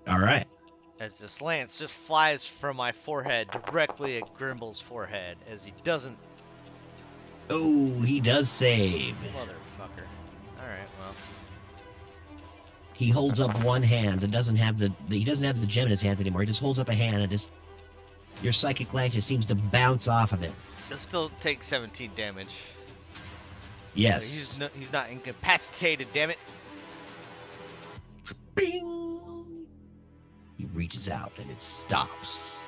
All right.
As this lance just flies from my forehead directly at Grimble's forehead, as he doesn't.
Oh, he does save.
Motherfucker. Alright, well.
He holds up one hand and doesn't have he doesn't have the gem in his hands anymore. He just holds up a hand and just your psychic lance just seems to bounce off of it.
He'll still take 17 damage.
Yes.
He's not incapacitated, damn it.
Bing! He reaches out and it stops.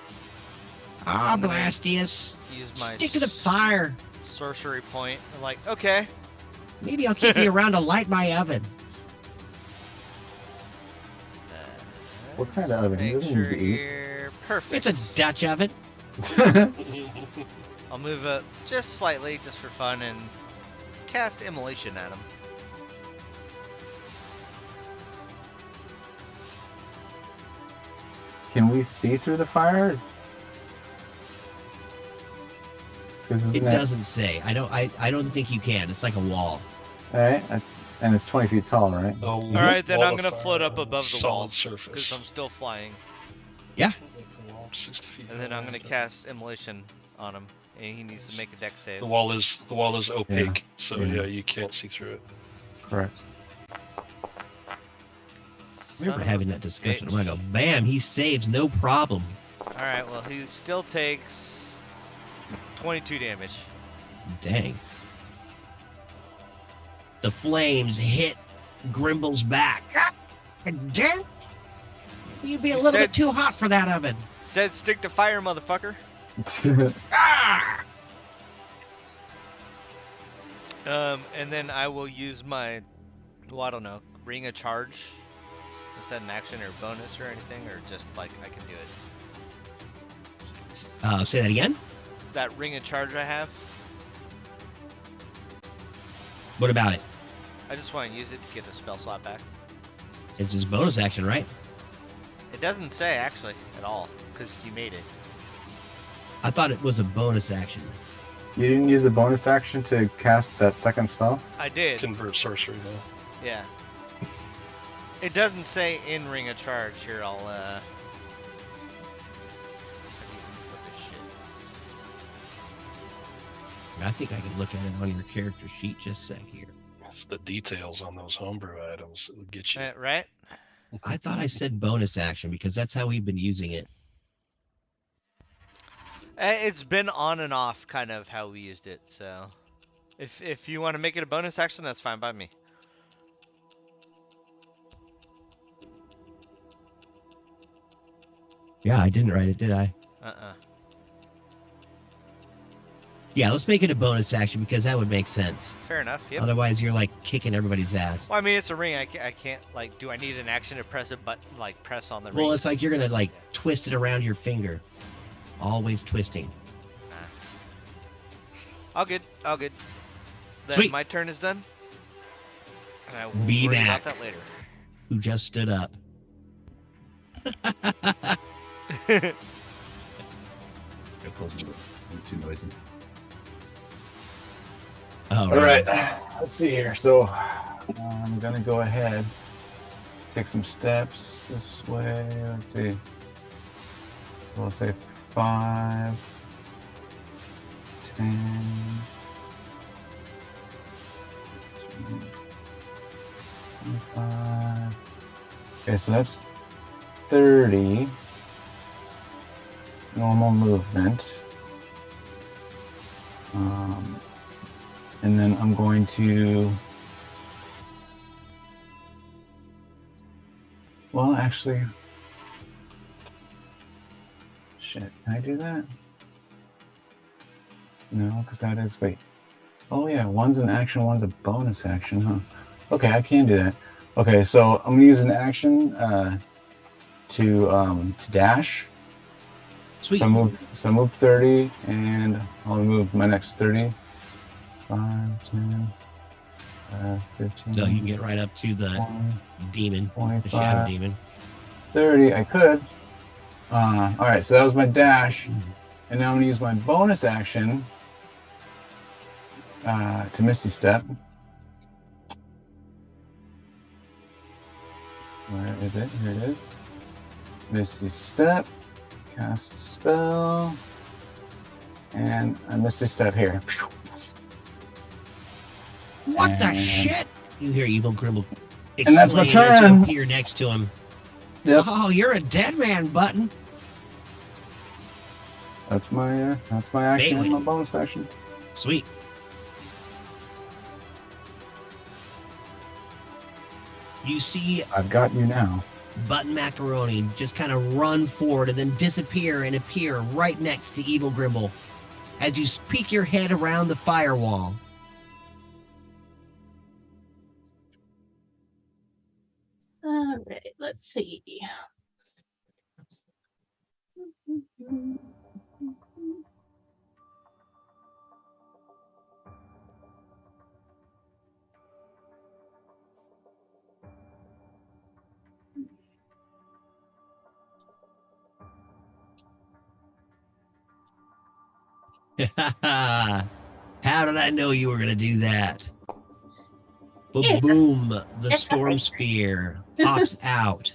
Ah, Blastius.
Use my
Stick to the fire.
sorcery point. I'm like, okay.
Maybe I'll keep you around to light my oven.
What kind of oven?
Make
It doesn't
sure
need to eat.
here. Perfect.
It's a Dutch oven.
I'll move up just slightly, just for fun, and cast Immolation at him.
Can we see through the fire?
It doesn't say. I don't think you can. It's like a wall.
Alright, and it's 20 feet tall, right?
All
right, then I'm gonna float up above the wall,
solid
because
surface.
I'm still flying.
Yeah.
60 feet.
And then I'm gonna cast Immolation on him, and he needs to make a dex save.
The wall is opaque, so
Yeah.
yeah, you can't see through it.
Correct.
We were having that discussion.
Bitch.
I go, bam, he saves, no problem.
Alright, well, he still takes 22 damage.
Dang. The flames hit Grimble's back. Ah, damn. You'd be a
You
little
said
bit too hot for that oven.
Said stick to fire, motherfucker.
Ah!
And then I will use my, well, I don't know, ring of charge. Is that an action or bonus or anything, or just like I can do it?
Say that again?
That ring of charge I have,
What about it?
I just want to use it to get the spell slot back.
It's his bonus action, right?
It doesn't say actually at all, because you made it.
I thought it was a bonus action.
You didn't use a bonus action to cast that second spell?
I did.
Convert sorcery now.
Yeah. It doesn't say in ring of charge here. I'll flip this shit.
I think I can look at it on your character sheet just a sec here.
It's the details on those homebrew items that would get you.
Right?
I thought I said bonus action because that's how we've been using it.
It's been on and off, kind of how we used it. So, if you want to make it a bonus action, that's fine by me.
Yeah, I didn't write it, did I? Yeah, let's make it a bonus action because that would make sense.
Fair enough. Yep.
Otherwise, you're like kicking everybody's ass.
Well, I mean, it's a ring. I can't like. Do I need an action to press a button? Like press on the ring?
Well, it's like you're gonna like twist it around your finger. Always twisting.
All good. All good. Then
Sweet.
my turn is done. And I will
Be
worry
back.
about that later.
Who just stood up? Too noisy. Oh,
Alright, let's see here. So, I'm gonna go ahead, take some steps this way. Let's see. We'll say 5, 10, 25. Okay, so that's 30 normal movement. And then I'm going to, well, actually, shit, can I do that? No, because that is, wait. Oh yeah, one's an action, one's a bonus action, huh? Okay, I can do that. Okay, so I'm gonna use an action to dash.
Sweet.
So I moved 30, and I'll move my next 30. 5, 10, 15.
So you can get right up to the
20,
demon, the
25,
shadow demon.
30. I could. All right, so that was my dash, and now I'm gonna use my bonus action to Misty Step. Where is it? Here it is. Misty Step, cast spell, and a Misty Step here.
What the
And-
shit? You hear Evil Grimble exclaim
And that's my
as you
turn.
appear next to him.
Yep,
Oh, you're a dead man, Button.
that's my action,
Bailey.
my bonus action.
Sweet. You see
I've got you now.
Button Macaroni just kind of run forward and then disappear and appear right next to Evil Grimble as you peek your head around the firewall.
All right, let's see.
How did I know you were going to do that?
Yeah.
Boom! The
It's
storm
okay.
sphere pops out.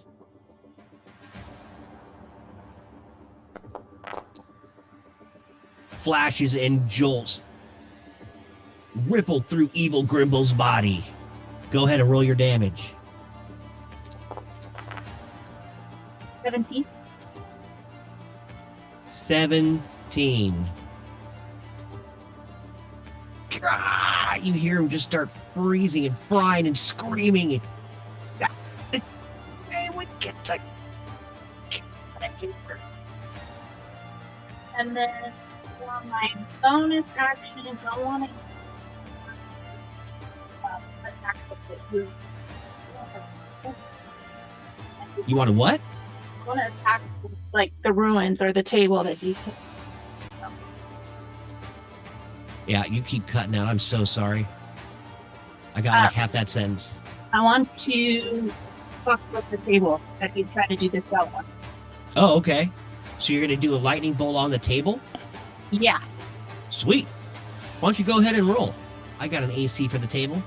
Flashes and jolts ripple through Evil Grimble's body. Go ahead and roll your damage.
17.
17. Ah, you hear him just start freezing and frying and screaming. They would get the...
And then for my bonus action, I want to attack with it.
You want to what?
I want to attack like the ruins or the table that you took.
Yeah, you keep cutting out. I'm so sorry. I got like half that sentence.
I want to fuck with the table that you try to do this spell on.
Oh, okay. So you're going to do a lightning bolt on the table?
Yeah.
Sweet. Why don't you go ahead and roll? I got an AC for the table.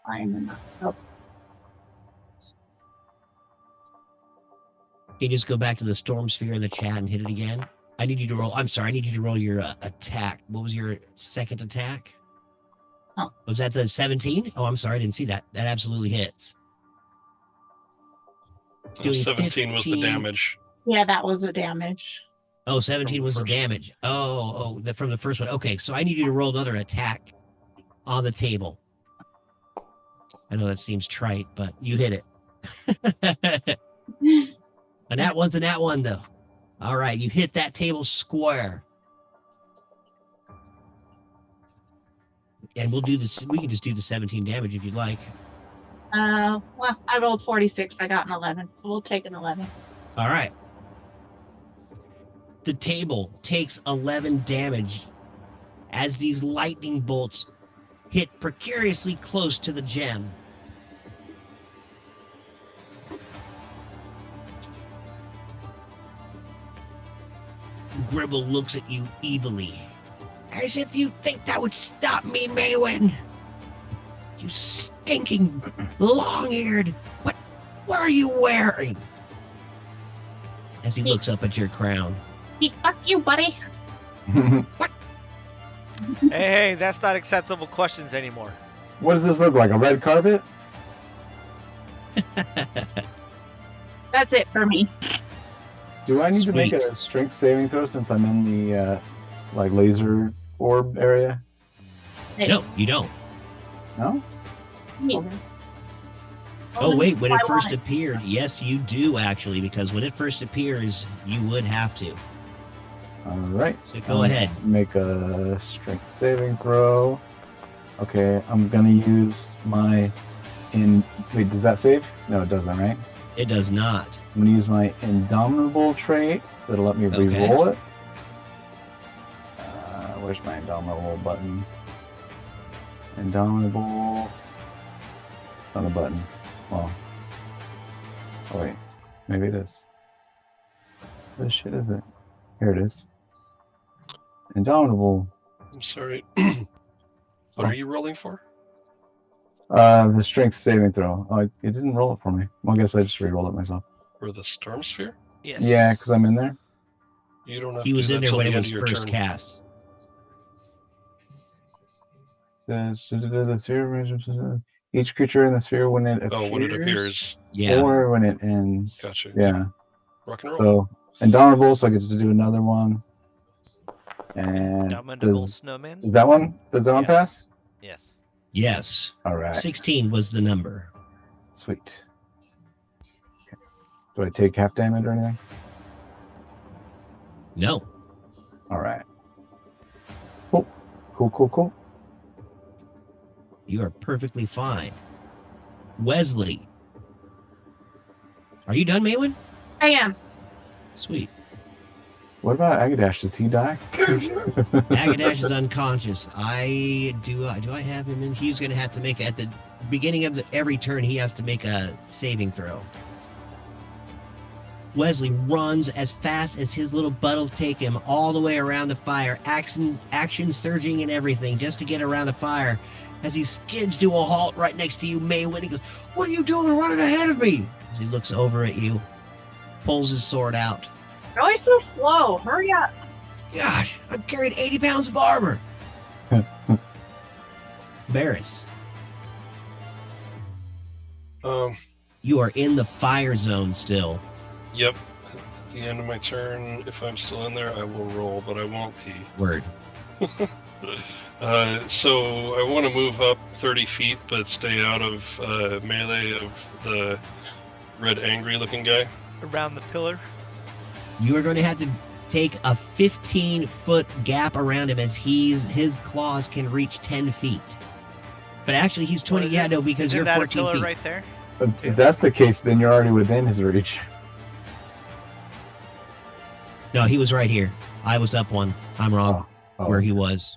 I'm oh,
Can you just go back to the storm sphere in the chat and hit it again? I need you to roll. I'm sorry. I need you to roll your attack. What was your second attack?
Oh.
Was that the 17? Oh, I'm sorry. I didn't see that. That absolutely hits. Doing
17 was the
15.
damage.
yeah, that was the damage.
Oh, 17
From the
was the
first
damage. From the first one. Okay, so I need you to roll another attack on the table. I know that seems trite, but you hit it. And that one's a nat one, though. All right, you hit that table square. And we'll do this. We can just do the 17 damage if you'd like.
Well, I rolled 46. I got an 11, so we'll take an 11.
All right. The table takes 11 damage as these lightning bolts hit precariously close to the gem. Gribble looks at you evilly, as if you think that would stop me, Maywin. You stinking, long-eared. What are you wearing? As he looks up at your crown.
Hey, fuck you, buddy.
Hey, that's not acceptable questions anymore.
What does this look like? A red carpet?
That's it for me.
Do I need to make
Sweet.
a strength saving throw since I'm in the like laser orb area?
No, you don't.
No?
Yeah.
Okay.
Oh, wait, when
I
it first
want it.
appeared, yes, you do actually, because when it first appears, you would have to.
All right.
So go ahead.
Make a strength saving throw. Okay, I'm gonna use my Wait, does that save? No, it doesn't, right?
It does not.
I'm gonna use my Indomitable trait. That'll let me
Okay.
re-roll it. Where's my Indomitable button? Indomitable. It's on the button. Well. Oh wait, maybe it is. What shit is it? Here it is. Indomitable.
I'm sorry. What are you rolling for?
The strength saving throw. Oh, it didn't roll it for me. Well, I guess I just re-rolled it myself.
For the storm sphere?
Yes.
Yeah, because I'm in there.
You don't have
He
to
was
do
in
that
there
till
when
the
it
end
was
of your
first
turn.
cast.
Says the sphere. Each creature in the sphere when it appears.
Oh, when it appears.
Yeah.
Or when it ends.
Gotcha.
Yeah.
Rock and roll.
So Indomitable, so I get to do another one. And
Indomitable
does
snowman.
that one
Yes.
pass?
Yes.
Yes.
All right.
16 was the number.
Sweet. Okay. Do I take half damage or anything?
No.
All right. Cool.
You are perfectly fine. Wesley. Are you done, Maywin?
I am.
Sweet.
What about Agadash? Does he die?
Agadash is unconscious. Do I have him in? He's going to have to make, at the beginning of every turn, he has to make a saving throw. Wesley runs as fast as his little butt will take him all the way around the fire, action surging and everything, just to get around the fire. As he skids to a halt right next to you, Maywin, he goes, "What are you doing running ahead of me?" As he looks over at you, pulls his sword out.
Why are you so slow? Hurry up.
Gosh, I'm carrying 80 pounds of armor. Barris, you are in the fire zone still.
Yep. At the end of my turn, if I'm still in there, I will roll, but I won't be.
Word.
So I want to move up 30 feet, but stay out of melee of the red angry looking guy.
Around the pillar.
You are going to have to take a 15-foot gap around him as his claws can reach 10 feet. But actually, he's 20. Yeah, no, because
Isn't
you're
that
14
a pillar
feet.
right there?
If that's the case, then you're already within his reach.
No, he was right here. I was up one. I'm wrong.
Oh,
Where he was.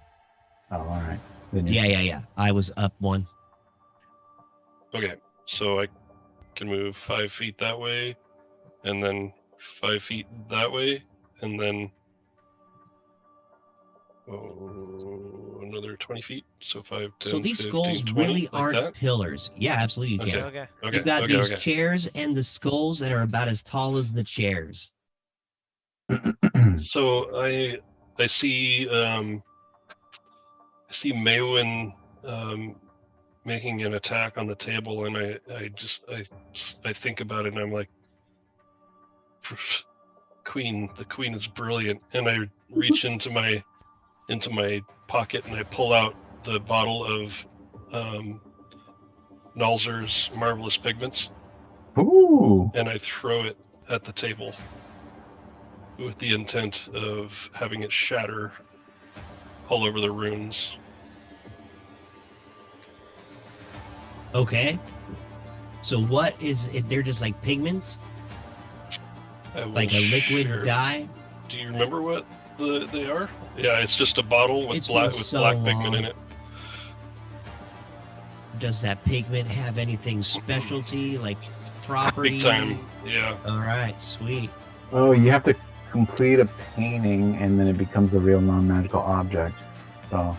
Oh, all right. Then
Yeah. I was up one.
Okay, so I can move 5 feet that way, and then 5 feet that way, and then another 20 feet. So 5, 10,
So these
15,
skulls
20,
really
like
aren't
that?
pillars. Yeah, absolutely you can.
Okay.
Okay.
You've got
okay,
these
okay.
chairs and the skulls that are about as tall as the chairs.
So I see Maywin making an attack on the table, and I think about it, and I'm like, the queen is brilliant, and I reach into my pocket and I pull out the bottle of Nalzer's Marvelous Pigments,
Ooh.
and I throw it at the table with the intent of having it shatter all over the runes.
Okay. So what is it? They're just like pigments? Like a liquid dye?
Do you remember what they are? Yeah, it's just a bottle with
It's
black
been so
pigment
long.
in it.
Does that pigment have anything specialty, like property?
Big time, yeah.
All right, sweet.
Oh, you have to complete a painting, and then it becomes a real non-magical object. So,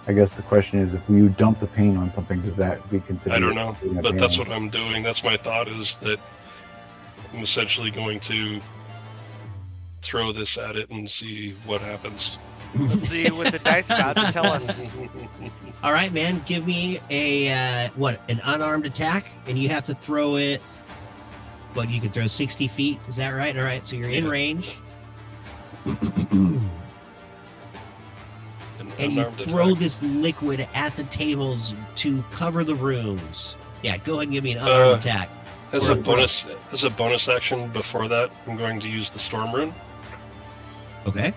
I guess the question is, if you dump the paint on something, does that be considered?
I don't know,
a
but that's
painting?
what I'm doing. That's my thought, is that I'm essentially going to throw this at it and see what happens.
Let's see what the dice gods tell us.
All right, man. Give me an unarmed attack, and you have to throw it. What, you can throw 60 feet? Is that right? All right, so you're in range. And you throw this liquid at the tables to cover the rooms. Yeah, go ahead and give me an unarmed attack.
As
Or
a
a
bonus action before that, I'm going to use the Storm Rune.
Okay.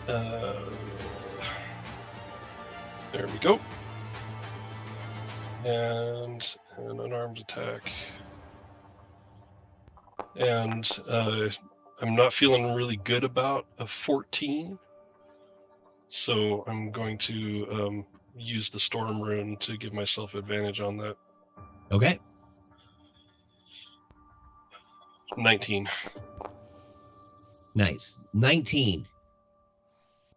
There we go. And an unarmed attack. And I'm not feeling really good about a 14. So I'm going to use the Storm Rune to give myself advantage on that.
Okay.
19.
Nice. 19.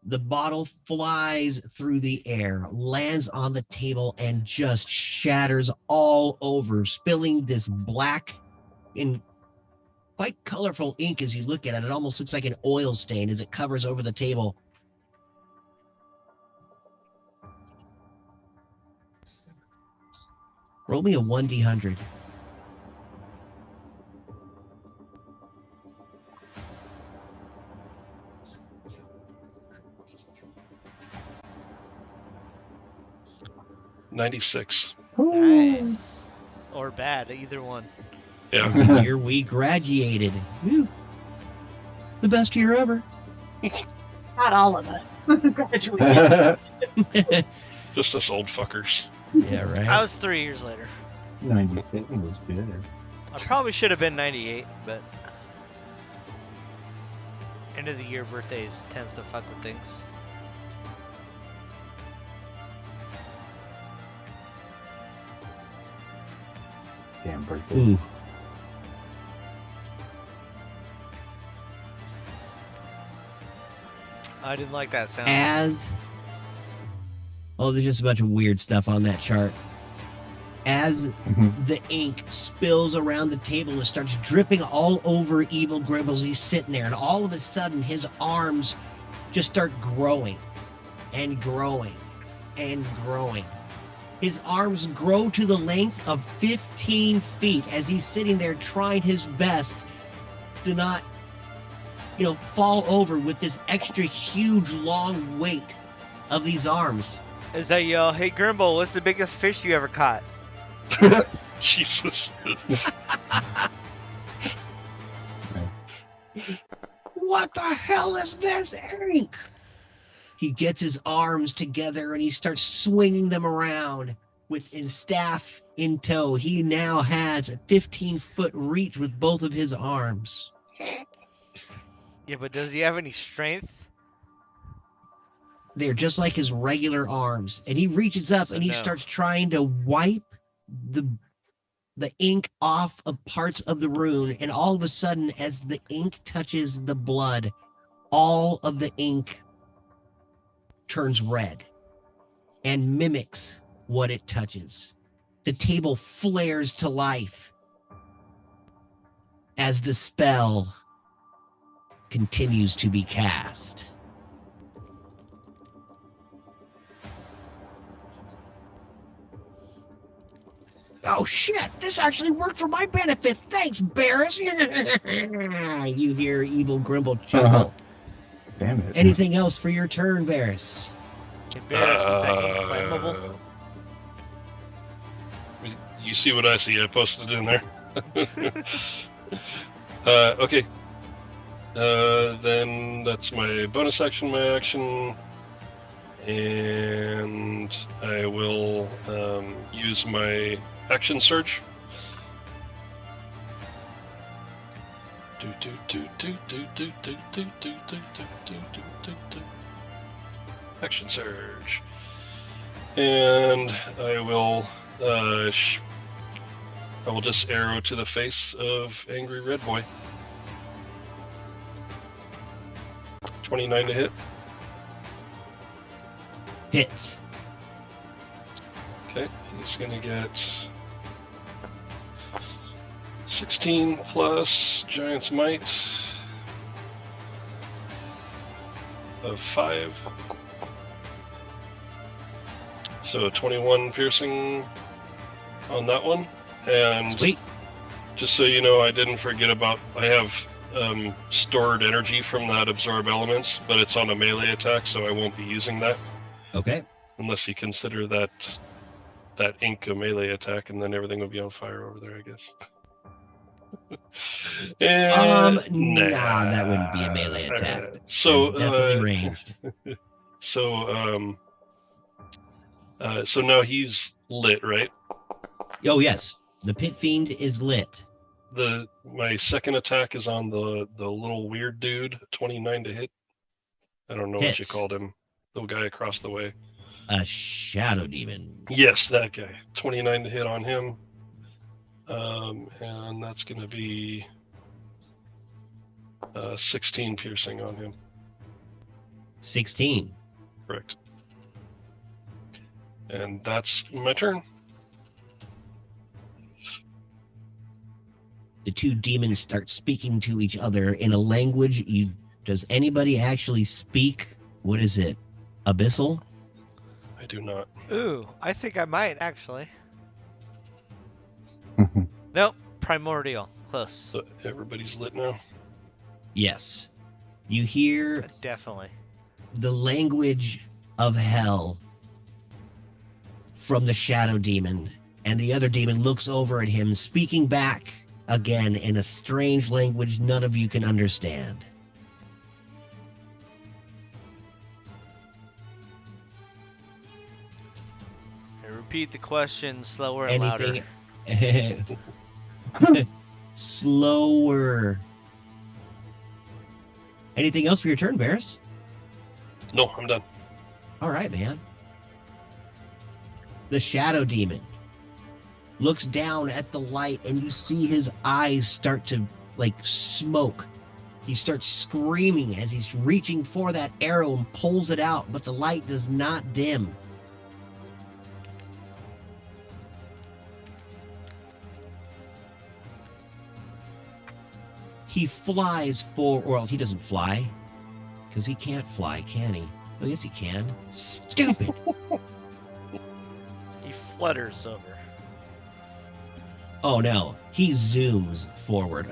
The bottle flies through the air, lands on the table, and just shatters all over, spilling this black and quite colorful ink as you look at it. It almost looks like an oil stain as it covers over the table. Roll me a 1d100.
$96.
Nice. Or bad, either one.
It
Yeah.
was the year we graduated. Woo. The best year ever.
Not all of us graduated.
Just us old fuckers.
Yeah, right.
I was 3 years later.
97 was better.
I probably should have been 98, but end of the year birthdays tends to fuck with things.
Damn birthday.
Ooh.
I didn't like that sound.
There's just a bunch of weird stuff on that chart. As the ink spills around the table and starts dripping all over Evil Gribbles, he's sitting there, and all of a sudden his arms just start growing and growing and growing. His arms grow to the length of 15 feet as he's sitting there trying his best to not, fall over with this extra huge long weight of these arms.
Is that yell, "Hey Grimble, what's the biggest fish you ever caught?"
Jesus.
Nice.
What the hell is this ink? He gets his arms together and he starts swinging them around with his staff in tow. He now has a 15-foot reach with both of his arms.
Yeah, but does he have any strength?
They're just like his regular arms. And he reaches up
So
and he
no.
starts trying to wipe the ink off of parts of the rune. And all of a sudden, as the ink touches the blood, all of the ink turns red and mimics what it touches. The table flares to life as the spell continues to be cast. Oh shit, this actually worked for my benefit. Thanks, Barris. You hear Evil Grimble chuckle.
Damn it.
Anything else for your turn, Barris?
Embarrassed, is that inflammable?
You see what I see. I posted in there. Okay. Then that's my bonus action, my action. And I will use my action surge. Action surge. And I will just arrow to the face of Angry Red Boy. 29 to hit.
Hits.
Okay, he's gonna get 16 plus Giant's Might of 5. So 21 piercing on that one. And
Sweet.
just so you know, I didn't forget about, I have stored energy from that absorb elements, but it's on a melee attack, so I won't be using that
Okay.
unless you consider that that ink a melee attack, and then everything would be on fire over there, I guess.
Nah, that wouldn't be a melee attack.
So
That's definitely ranged.
So so now he's lit, right?
Oh yes, the Pit Fiend is lit.
My second attack is on the little weird dude, 29 to hit. I don't know what you
Hits.
called him. The guy across the way.
A shadow demon.
Yes, that guy. 29 to hit on him. And that's going to be 16 piercing on him.
16.
Correct. And that's my turn.
The two demons start speaking to each other in a language does anybody actually speak? What is it? Abyssal?
I do not.
Ooh, I think I might actually. Nope, primordial. Close.
So everybody's lit now.
Yes. You hear
Definitely.
the language of hell from the shadow demon, and the other demon looks over at him, speaking back again in a strange language none of you can understand.
And repeat the question slower and louder.
Slower. Anything else for your turn, Varys?
No, I'm done.
All right, man. The shadow demon looks down at the light, and you see his eyes start to like smoke. He starts screaming as he's reaching for that arrow and pulls it out, but the light does not dim. He flies well, he doesn't fly, because he can't fly, can he? Oh, yes, he can. Stupid!
He flutters over.
Oh, no. He zooms forward.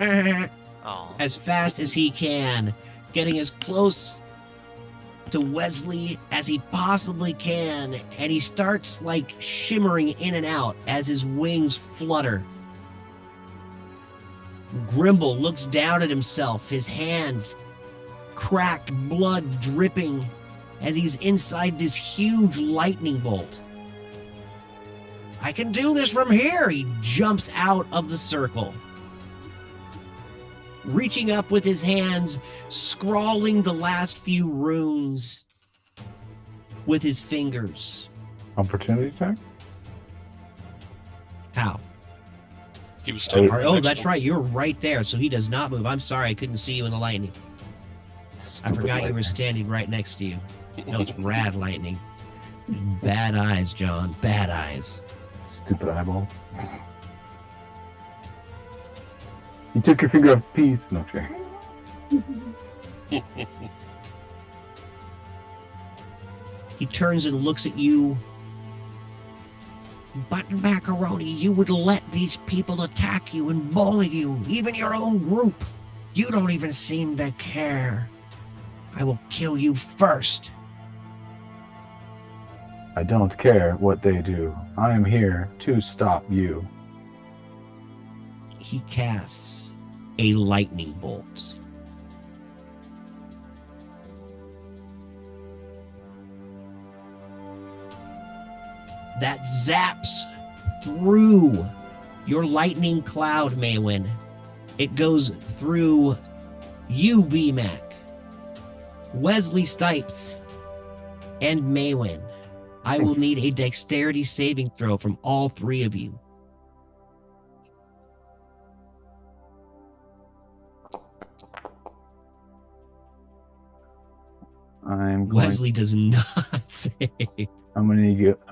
Oh.
As fast as he can, getting as close to Wesley as he possibly can, and he starts, like, shimmering in and out as his wings flutter. Grimble looks down at himself, his hands cracked, blood dripping, as he's inside this huge lightning bolt. I can do this from here! He jumps out of the circle, reaching up with his hands, scrawling the last few runes with his fingers.
Opportunity attack?
How?
He was standing right
Oh,
next
that's
to him.
right. You're right there, so he does not move. I'm sorry, I couldn't see you in the lightning. I forgot you were standing right next to you. No, it's rad lightning. Bad eyes, John. Bad eyes.
Stupid eyeballs. You took your finger off peace. No, okay.
He turns and looks at you. Button Macaroni, you would let these people attack you and bully you, even your own group. You don't even seem to care. I will kill you first.
I don't care what they do. I am here to stop you.
He casts a lightning bolt. That zaps through your lightning cloud, Maywin. It goes through you, BMAC, Wesley Stipes, and Maywin. I will need a dexterity saving throw from all three of you. Wesley does not save.
I'm gonna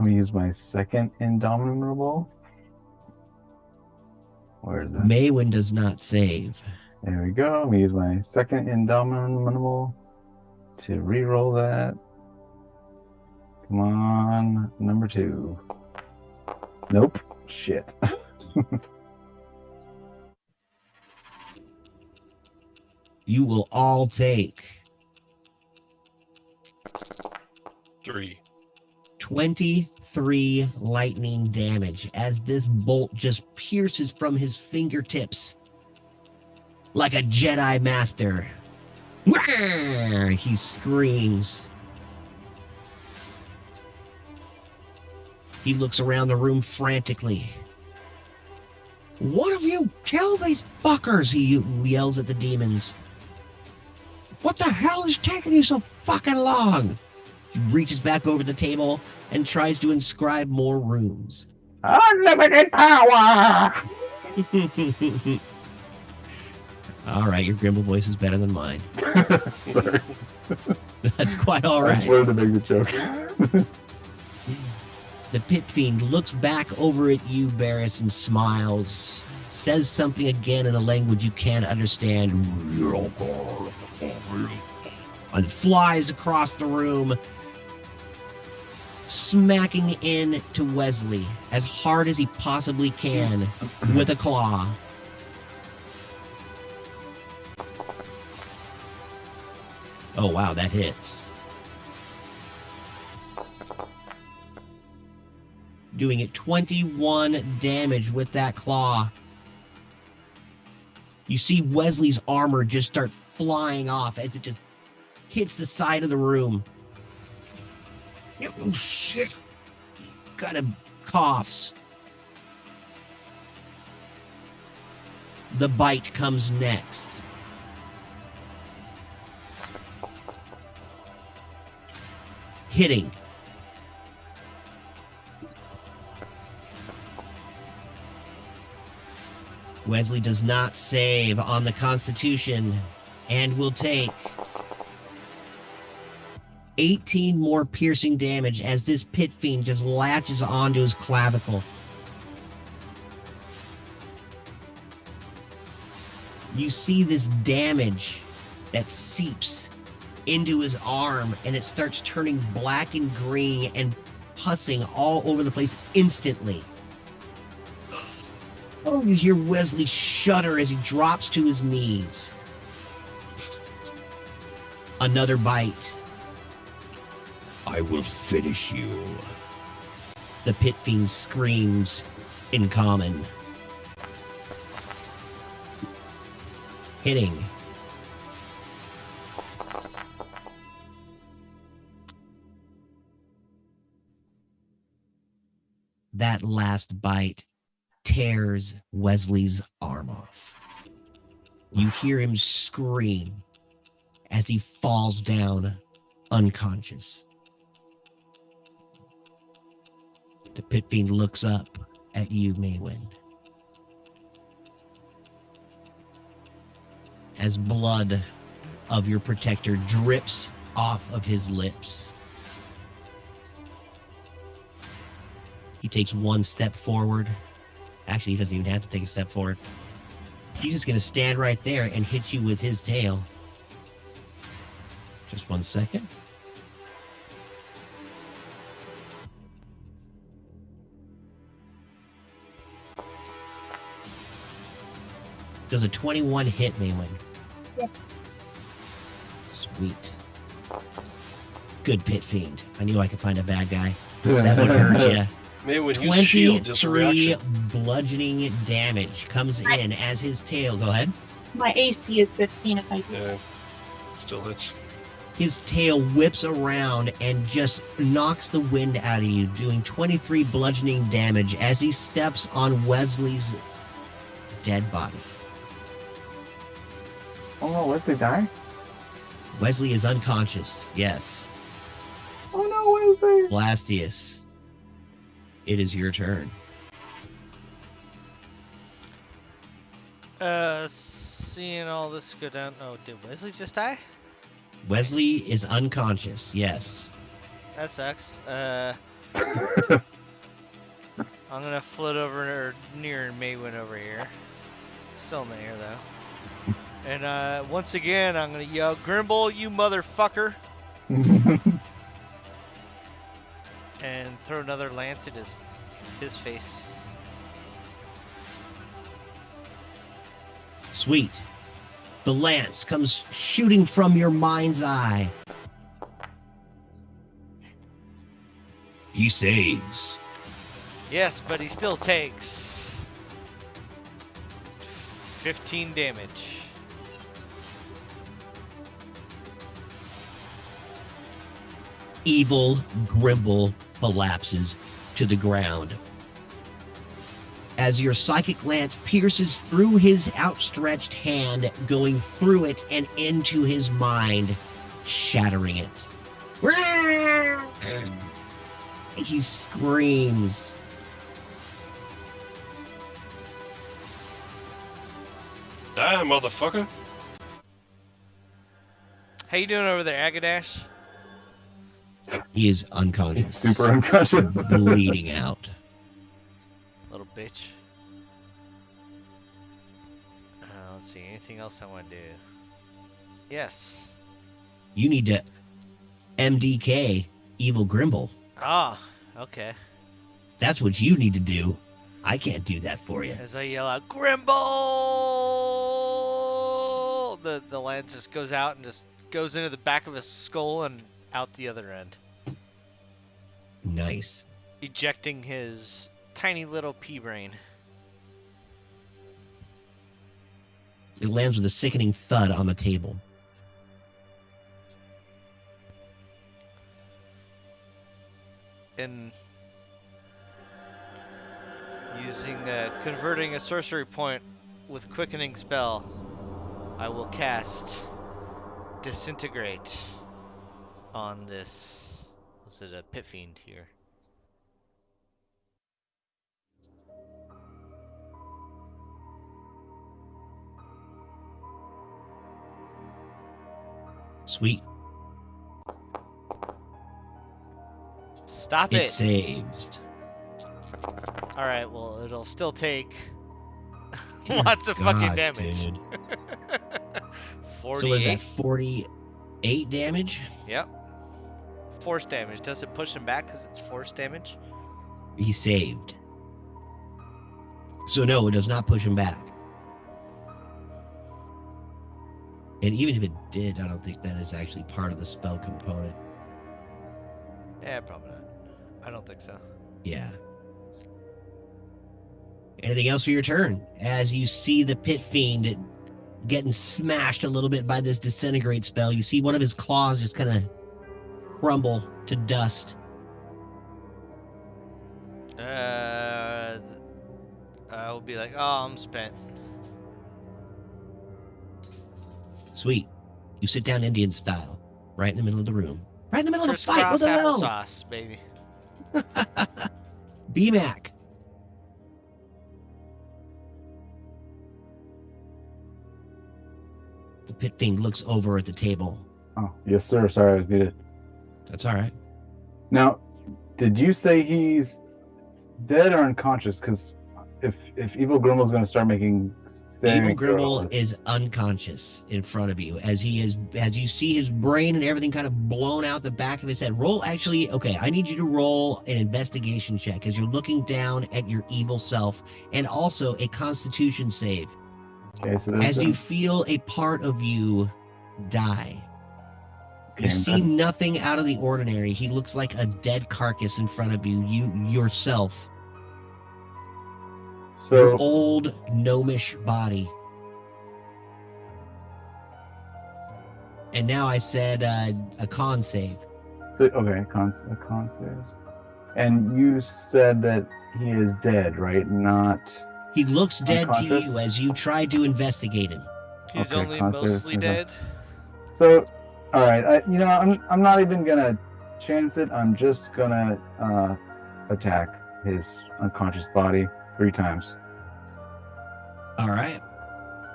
use my second Indomitable. Where is that?
Maywin does not save.
There we go. I'm gonna use my second Indomitable to re-roll that. Come on, number 2. Nope. Shit.
You will all take
3.
23 23 lightning damage as this bolt just pierces from his fingertips like a Jedi Master. He screams. He looks around the room frantically. One of you kill these fuckers, he yells at the demons. What the hell is taking you so fucking long? He reaches back over the table and tries to inscribe more rooms.
Unlimited power!
All right, your Grimble voice is better than mine.
Sorry.
That's quite all
I
right.
wanted to make the joke.
The Pit Fiend looks back over at you, Barris, and smiles. Says something again in a language you can't understand. And flies across the room, smacking into Wesley as hard as he possibly can with a claw. Oh, wow, that hits. Doing it 21 damage with that claw. You see Wesley's armor just start flying off as it just hits the side of the room. Oh, shit. He kind of coughs. The bite comes next. Hitting. Wesley does not save on the Constitution and will take 18 more piercing damage as this Pit Fiend just latches onto his clavicle. You see this damage that seeps into his arm, and it starts turning black and green and pussing all over the place instantly. Oh, you hear Wesley shudder as he drops to his knees. Another bite. I will finish you. The Pit Fiend screams in common. Hitting. That last bite tears Wesley's arm off. You hear him scream as he falls down unconscious. The Pit Fiend looks up at you, Maywind. As blood of your protector drips off of his lips. He takes one step forward. Actually, he doesn't even have to take a step forward. He's just going to stand right there and hit you with his tail. Just 1 second. Does a 21 hit, Maywind?
Yeah.
Sweet. Good Pit Fiend. I knew I could find a bad guy. That would hurt you.
Maybe would use shield, just a
23
reaction.
bludgeoning damage comes in as his tail. Go ahead.
My AC is 15 if I do.
Yeah, still hits.
His tail whips around and just knocks the wind out of you, doing 23 bludgeoning damage as he steps on Wesley's dead body.
Oh no, Wesley die?
Wesley is unconscious. Yes.
Oh no, Wesley!
Blastius, it is your turn.
Seeing all this go down. Oh, did Wesley just die?
Wesley is unconscious. Yes.
That sucks. I'm gonna float over near Maywin over here. Still in the air though. And once again, I'm gonna yell, "Grimble, you motherfucker!" and throw another lance at his face.
Sweet. The lance comes shooting from your mind's eye. He saves.
Yes, but he still takes 15 damage.
Evil Grimble collapses to the ground. As your psychic lance pierces through his outstretched hand, going through it and into his mind, shattering it. He screams.
Die, motherfucker.
How you doing over there, Agadash?
He is unconscious.
Super unconscious.
Bleeding out.
Little bitch. Let's see, anything else I want to do? Yes.
You need to MDK Evil Grimble.
Ah, okay.
That's what you need to do. I can't do that for you.
As I yell out, Grimble! The lance just goes out and just goes into the back of his skull and out the other end,
Nice.
ejecting his tiny little pea brain.
It lands with a sickening thud on the table.
And using converting a sorcery point with quickening spell, I will cast Disintegrate on this. Was it a pit fiend here?
Sweet.
Stop
It
it!
saves.
Alright, well, it'll still take
Dear
lots of fucking
God,
damage.
dude.
48.
So is that 48 damage?
Yep. Force damage. Does it push him back because it's force damage?
He saved. So no, it does not push him back. And even if it did, I don't think that is actually part of the spell component.
Yeah, probably not. I don't think so.
Yeah. Anything else for your turn? As you see the pit fiend getting smashed a little bit by this disintegrate spell, you see one of his claws just kind of crumble to dust.
I will be like, oh, I'm spent.
Sweet. You sit down Indian style, right in the middle of the room. Right in the middle of the fight. What
Crisscross
the hell?
applesauce, baby.
BMAC. The pit fiend looks over at the table.
Oh, yes, sir. Sorry, I was muted.
That's all right.
Now, did you say he's dead or unconscious? Because if Evil Grimble's going to start making
Evil
saving
Grimble
throws,
is unconscious in front of you as you see his brain and everything kind of blown out the back of his head. I need you to roll an investigation check as you're looking down at your evil self, and also a constitution save.
Okay, so
As you feel a part of you die.
Okay,
You see nothing out of the ordinary. He looks like a dead carcass in front of you. Yourself. Your
so
old gnomish body. And now I said a con save.
okay, a con saves. And you said that he is dead, right? Not.
He looks dead to
Unconscious?
you as you try to investigate him.
He's
Okay,
only
con saves,
mostly
okay.
dead.
So, all right. I'm not even gonna chance it. I'm just gonna attack his unconscious body 3 times.
All right.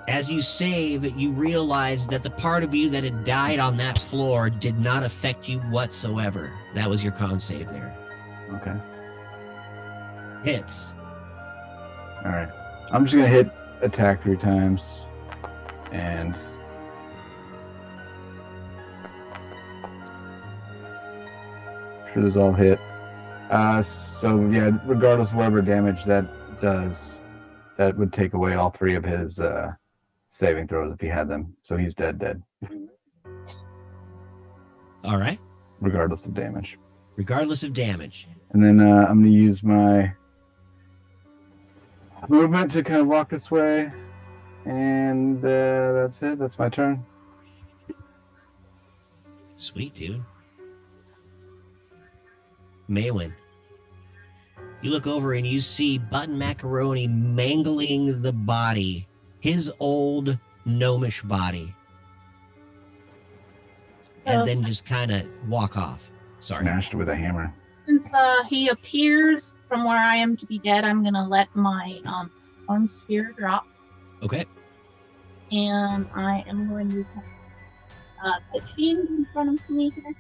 As you save, you realize that the part of you that had died on that floor did not affect you whatsoever. That was your con save there.
Okay.
Hits.
All right. I'm just gonna hit attack 3 times, and sure those all hit. So yeah, regardless of whatever damage that does, that would take away all 3 of his saving throws if he had them. So he's dead,
All right.
regardless of damage.
regardless of damage.
And then I'm going to use my movement to kind of walk this way. And that's it. That's my turn.
Sweet, dude. Maywin. You look over and you see Button Macaroni mangling the body, his old gnomish body, and then just kind of walk off. Sorry.
Smashed with a hammer.
Since he appears from where I am to be dead, I'm gonna let my storm spear drop,
Okay.
and I am going to pitch fiend in front of me here.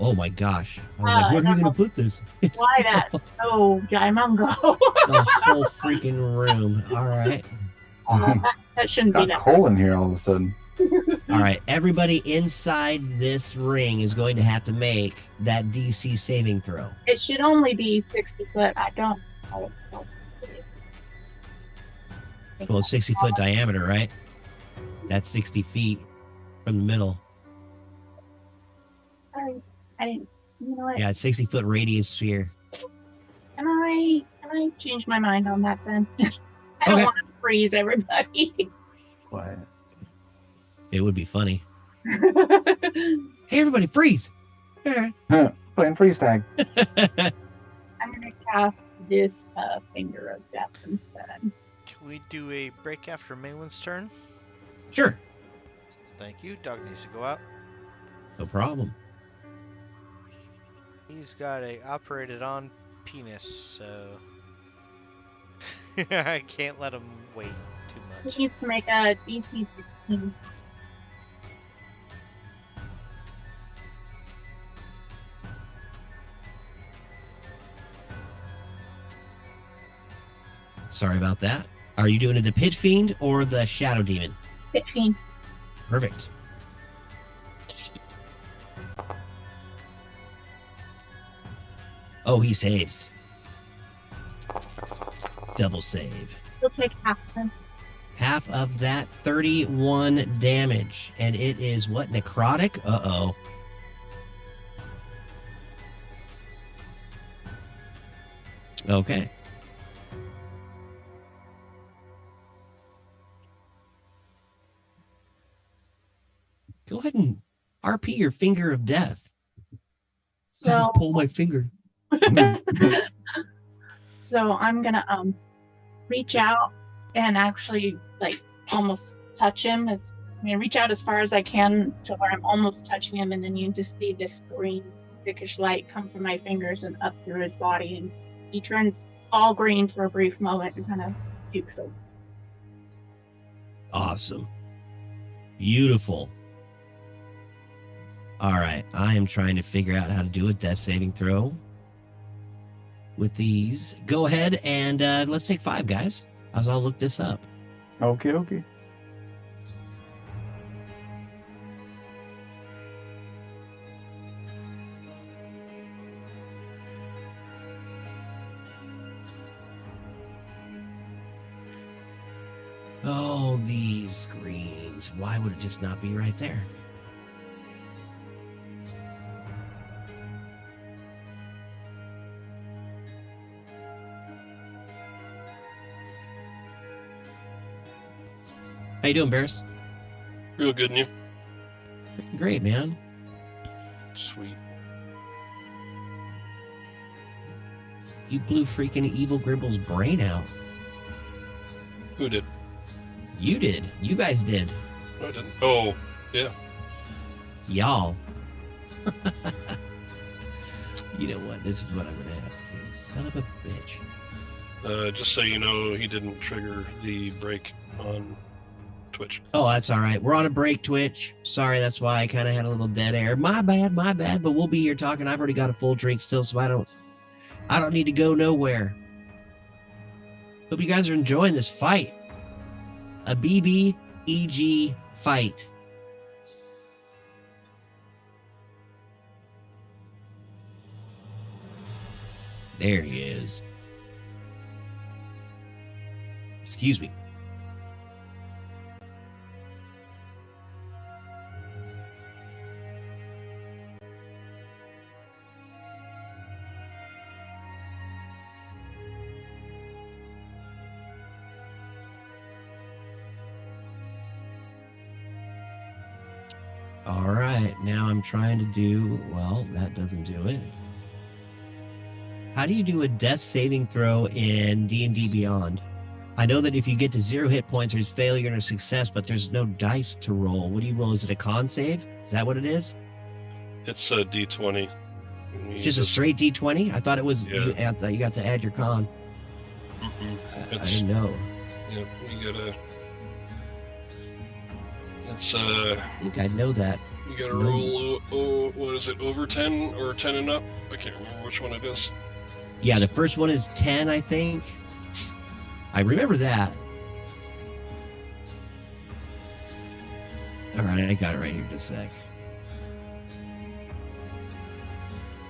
Oh my gosh. I was like, where are you going to put this?
Why that? Oh, Jaimungo.
The whole freaking room. All right.
That shouldn't be
Got
that.
coal in here all of a sudden.
All right. Everybody inside this ring is going to have to make that DC saving throw.
It should only be 60 foot. I don't know. So.
Well, 60-foot diameter, right? That's 60 feet from the middle.
Sorry, I didn't. You know what?
Yeah, 60-foot radius sphere.
Can I change my mind on that then? I don't
Okay.
want to freeze everybody.
Quiet.
It would be funny. Hey, everybody, freeze!
Playing freeze tag.
I'm gonna cast this Finger of Death instead.
Can we do a break after Maywin's turn?
Sure.
Thank you. Dog needs to go out.
No problem.
He's got a operated on penis, so I can't let him wait too much.
He needs to make a DC 16.
Sorry about that. Are you doing it the Pit Fiend or the Shadow Demon?
15.
Perfect. Oh, he saves. Double save.
He'll take half then.
Half of that, 31 damage. And it is what? Necrotic? Uh-oh. Okay. Go ahead and RP your Finger of Death.
So
Pull my finger.
So I'm gonna reach out and actually like almost touch him. Reach out as far as I can to where I'm almost touching him, and then you just see this green thickish light come from my fingers and up through his body, and he turns all green for a brief moment and kind of pukes over.
Awesome. Beautiful. All right. I am trying to figure out how to do a death saving throw with these. Go ahead and let's take 5, guys. I'll look this up.
Okay, okay.
Oh, these screens. Why would it just not be right there? How you doing, Bears?
Real good, and you?
Great, man.
Sweet.
You blew freaking Evil Gribble's brain out.
Who did?
You did. You guys did.
No, I didn't. Oh, yeah.
Y'all. You know what? This is what I'm going to have to do. Son of a bitch.
Just so you know, he didn't trigger the break on Twitch.
Oh, that's all right. We're on a break, Twitch. Sorry, that's why I kind of had a little dead air. My bad, but we'll be here talking. I've already got a full drink still, so I don't need to go nowhere. Hope you guys are enjoying this fight. A BBEG fight. There he is. Excuse me. All right, now I'm trying to do, well, that doesn't do it. How do you do a death saving throw in D&D Beyond? I know that if you get to 0 hit points, there's failure and a success, but there's no dice to roll. What do you roll? Is it a con save? Is that what it is?
It's a D20.
Just a straight D20? I thought it was,
Yeah.
you got to add your con. I didn't know.
Yeah, you gotta. It's
I think I know that.
You gotta roll. What is it? Over 10 or 10 and up? I can't remember which one it is.
Yeah, the first one is 10, I think. I remember that. All right, I got it right here. Just a sec.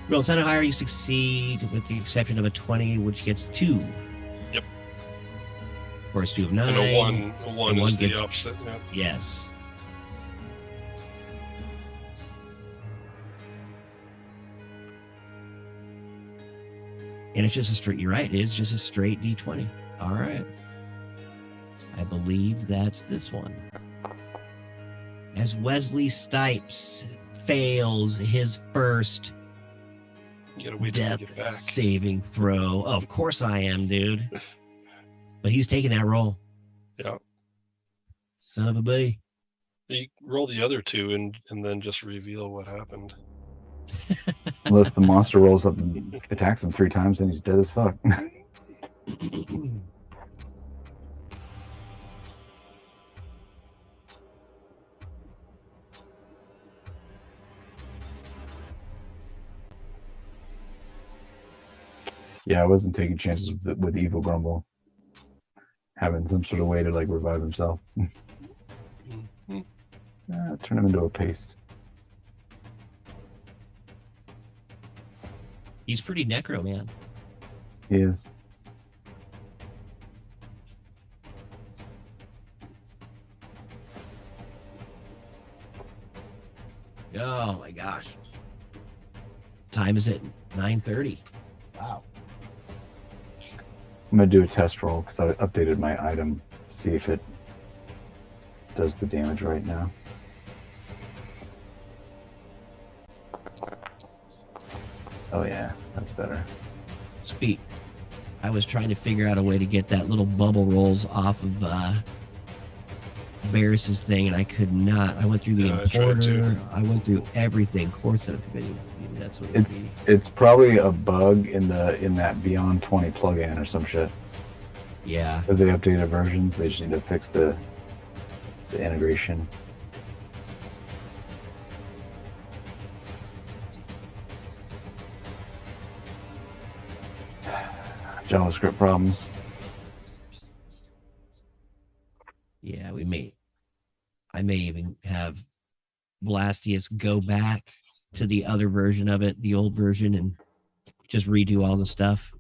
Roll 10 or higher, you succeed, with the exception of a 20, which gets 2.
Yep.
Of course, 2 of 9.
And a 1
and
is
1
the
gets,
opposite. Yeah.
Yes. And it's just a straight, you're right, it is just a straight D20. All right. I believe that's this one. As Wesley Stipes fails his first
You gotta wait till we
death
get back.
saving throw. Oh, of course I am, dude. But he's taking that roll.
Yeah.
Son of a bee.
You roll the other 2 and then just reveal what happened.
Unless the monster rolls up and attacks him 3 times, then he's dead as fuck. Yeah, I wasn't taking chances with Evil Grumble. Having some sort of way to like revive himself.
Mm-hmm.
Turn him into a paste.
He's pretty necro, man.
He is.
Oh my gosh. Time is at 9:30. Wow.
I'm gonna do a test roll because I updated my item. See if it does the damage right now. Oh yeah, that's better.
Sweet. I was trying to figure out a way to get that little bubble rolls off of Barris's thing, and I could not. I went through the importer. I went through everything. Core setup. Maybe that's what
it's probably a bug in that Beyond 20 plugin or some shit.
Yeah.
Because they updated versions, they just need to fix the integration. JavaScript problems.
Yeah, I may even have Blastius go back to the other version of it, the old version, and just redo all the stuff.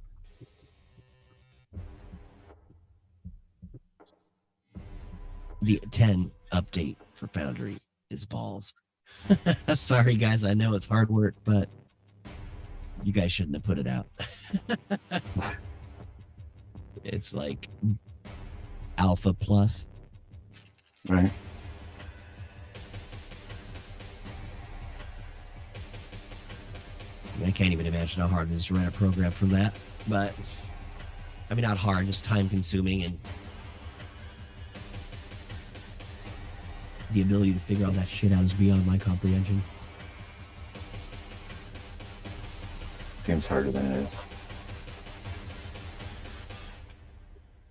The 10 update for Foundry is balls. Sorry, guys. I know it's hard work, but you guys shouldn't have put it out. It's like Alpha Plus.
Right.
I can't even imagine how hard it is to write a program from that. But, I mean, not hard, just time consuming, and the ability to figure all that shit out is beyond my comprehension.
Seems harder than it is.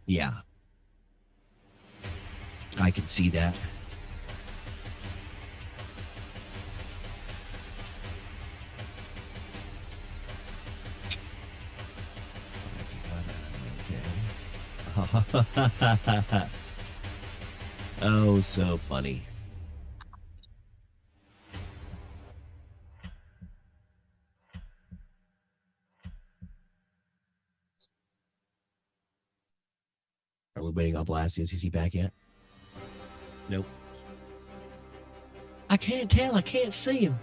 Yeah. I can see that. Oh, so funny. we're waiting on Blastius. Is he back yet? Nope. I can't tell. I can't see him.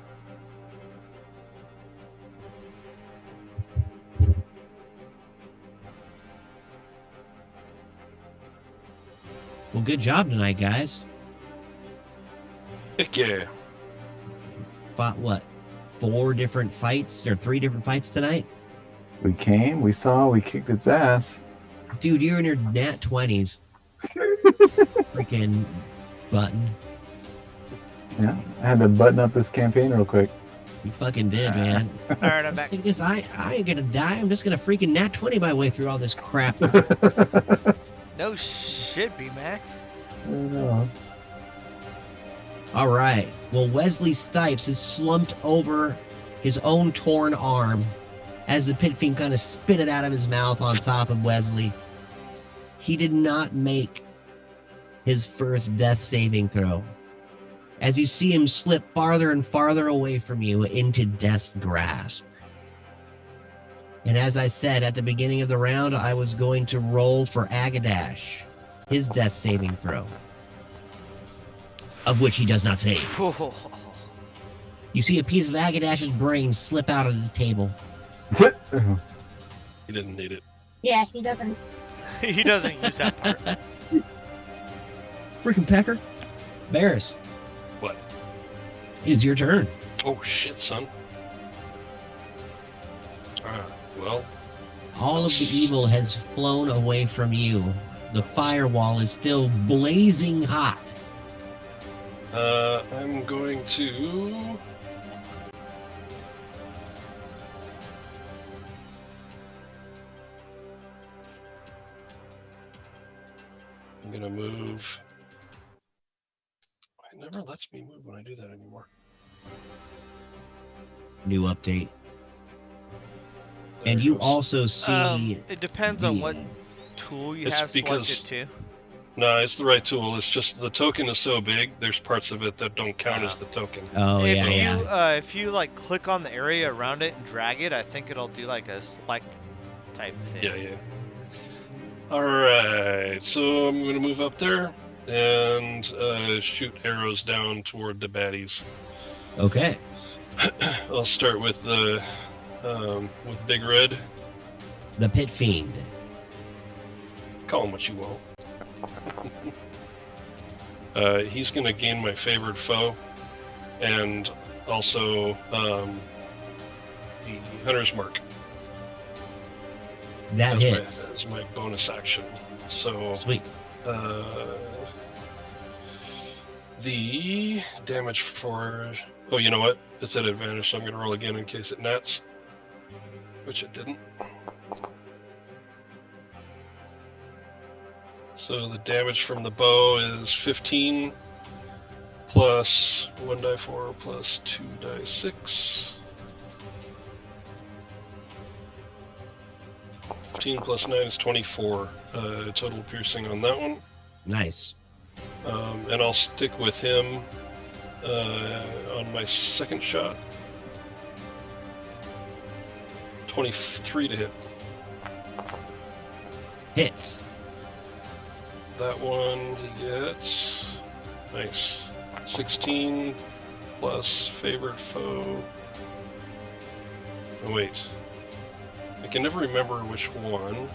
Well, good job tonight, guys.
Heck yeah.
Fought what? 4 different fights or 3 different fights tonight?
We came, we saw, we kicked its ass.
Dude, you're in your nat 20s. Freaking button.
Yeah, I had to button up this campaign real quick.
You fucking did, man.
All right, I'm back.
Thing is, I ain't gonna die. I'm just gonna freaking nat 20 my way through all this crap.
No shit, B-Mac.
I know.
All right. Well, Wesley Stipes is slumped over his own torn arm as the pit fiend kind of spit it out of his mouth on top of Wesley. He did not make his first death saving throw. As you see him slip farther and farther away from you into death's grasp. And as I said at the beginning of the round, I was going to roll for Agadash, his death saving throw, of which he does not save. You see a piece of Agadash's brain slip out of the table.
He didn't need it.
Yeah, he doesn't.
He doesn't use that part.
Freaking Pecker. Barris,
What?
it's your turn.
Oh shit, son. Well,
All of the evil has flown away from you. The firewall is still blazing hot.
I'm going to... I'm gonna move... It never lets me move when I do that anymore.
New update.
There
And
it
you
goes.
also see...
It depends on what
the-
tool you
It's
have
because-
selected too.
No, it's the right tool. It's just the token is so big, there's parts of it that don't count as the token.
Oh,
if
yeah,
you
yeah.
if you like click on the area around it and drag it, I think it'll do like a select type thing.
Yeah. Alright, so I'm gonna move up there and shoot arrows down toward the baddies.
Okay.
I'll start with the with Big Red.
The Pit Fiend.
Call him what you will. He's gonna gain my favored foe, and also the Hunter's Mark.
That hits.
As my bonus action. So
Sweet.
the damage for... Oh, you know what? It's at advantage, so I'm going to roll again in case it nats. Which it didn't. So the damage from the bow is 15 plus 1d4 plus 2d6. 15 plus 9 is 24 total piercing on that one.
Nice.
And I'll stick with him on my second shot. 23 to hit.
Hits.
That one he gets. Nice. 16 plus favored foe. Oh, wait. I can never remember which one.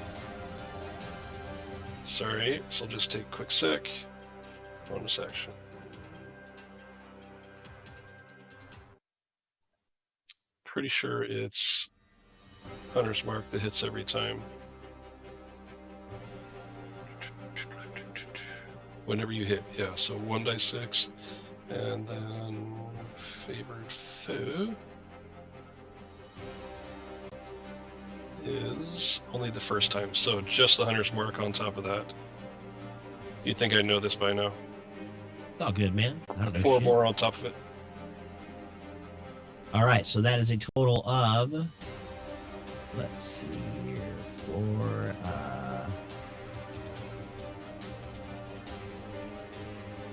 Sorry, so I'll just take a quick sec. Bonus action. Pretty sure it's Hunter's Mark that hits every time. Whenever you hit, yeah, so 1d6, and then favored foe is only the first time, so just the Hunter's Mark on top of that. You'd think I know this by now.
It's all good, man. I don't know
4
shit.
more on top of it.
All right, so that is a total of... Let's see here. 4...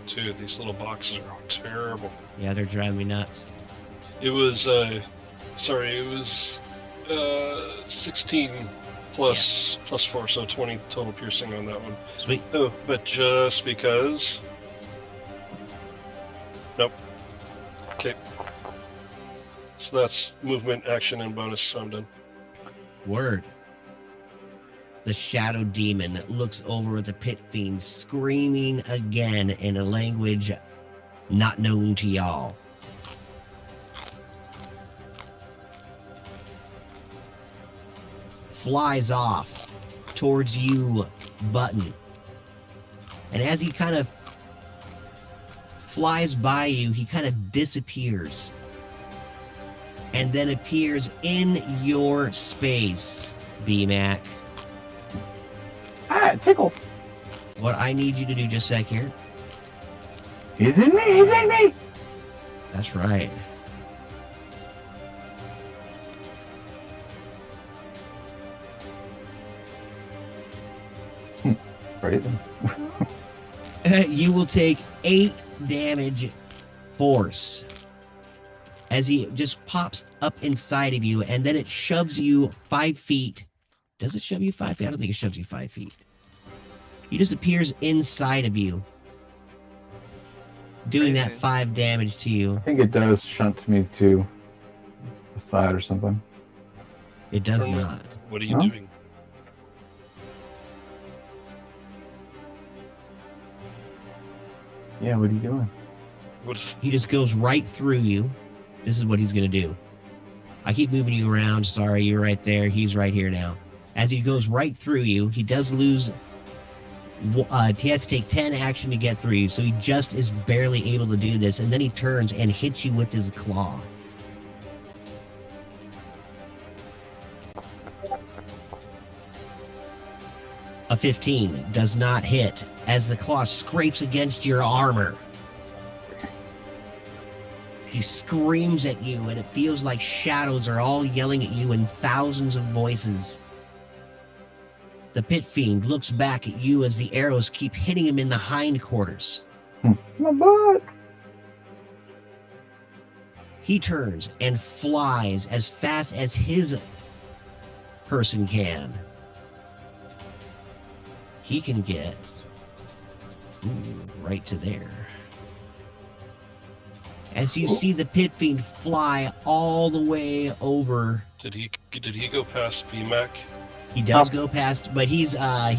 Dude, these little boxes are terrible.
Yeah, they're driving me nuts.
It was, 16 plus 4, so 20 total piercing on that one.
Sweet.
Oh, but just because. Nope. Okay. So that's movement, action, and bonus, so I'm done.
Word. The shadow demon looks over at the pit fiend, screaming again in a language not known to y'all. Flies off towards you, Button. And as he kind of flies by you, he kind of disappears. And then appears in your space, B-Mac.
Ah, it tickles.
What I need you to do just a sec here.
He's in me. He's in me.
That's right.
Crazy.
You will take 8 damage force as he just pops up inside of you, and then it shoves you 5 feet. Does it shove you 5 feet? I don't think it shoves you 5 feet. He just appears inside of you, doing that 5 damage to you.
I think it does shunt me to the side or something.
It does
Normally-
not.
What are you
Huh?
doing?
Yeah, what are you doing?
What is?
He just goes right through you. This is what he's going to do. I keep moving you around. Sorry, you're right there. He's right here now. As he goes right through you, he does lose. He has to take 10 action to get through you, so he just is barely able to do this. And then he turns and hits you with his claw. A 15 does not hit as the claw scrapes against your armor. He screams at you, and it feels like shadows are all yelling at you in thousands of voices. The pit fiend looks back at you as the arrows keep hitting him in the hindquarters.
My butt.
He turns and flies as fast as his person can. He can get right to there. As you see the pit fiend fly all the way over,
Did he go past BMAC?
he does go past, but he's at.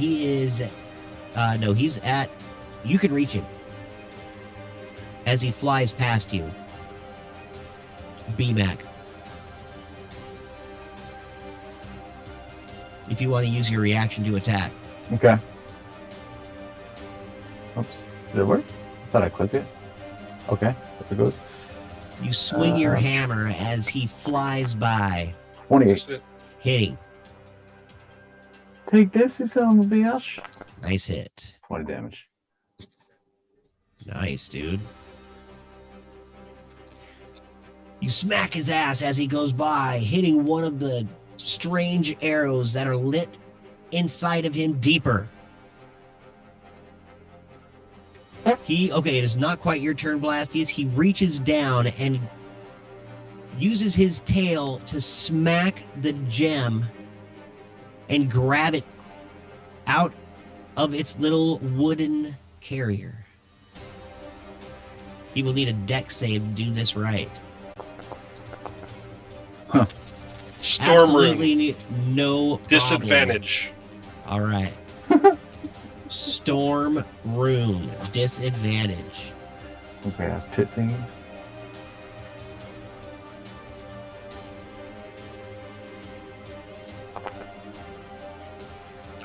You can reach him as he flies past you. BMAC. If you want to use your reaction to attack.
Okay. Oops. Did it work? I thought I clicked it. Okay. There it goes.
You swing your hammer as he flies by,
28.
That's it.
hitting.
Take this, you son of a bitch.
Nice hit.
20 damage.
Nice, dude. You smack his ass as he goes by, hitting one of the strange arrows that are lit inside of him deeper. It is not quite your turn, Blasties. He reaches down and uses his tail to smack the gem and grab it out of its little wooden carrier. He will need a dex save to do this right.
Storm
Absolutely
Rune.
no problem.
Disadvantage.
All right. Storm Rune. Disadvantage.
Okay, that's pit thingy.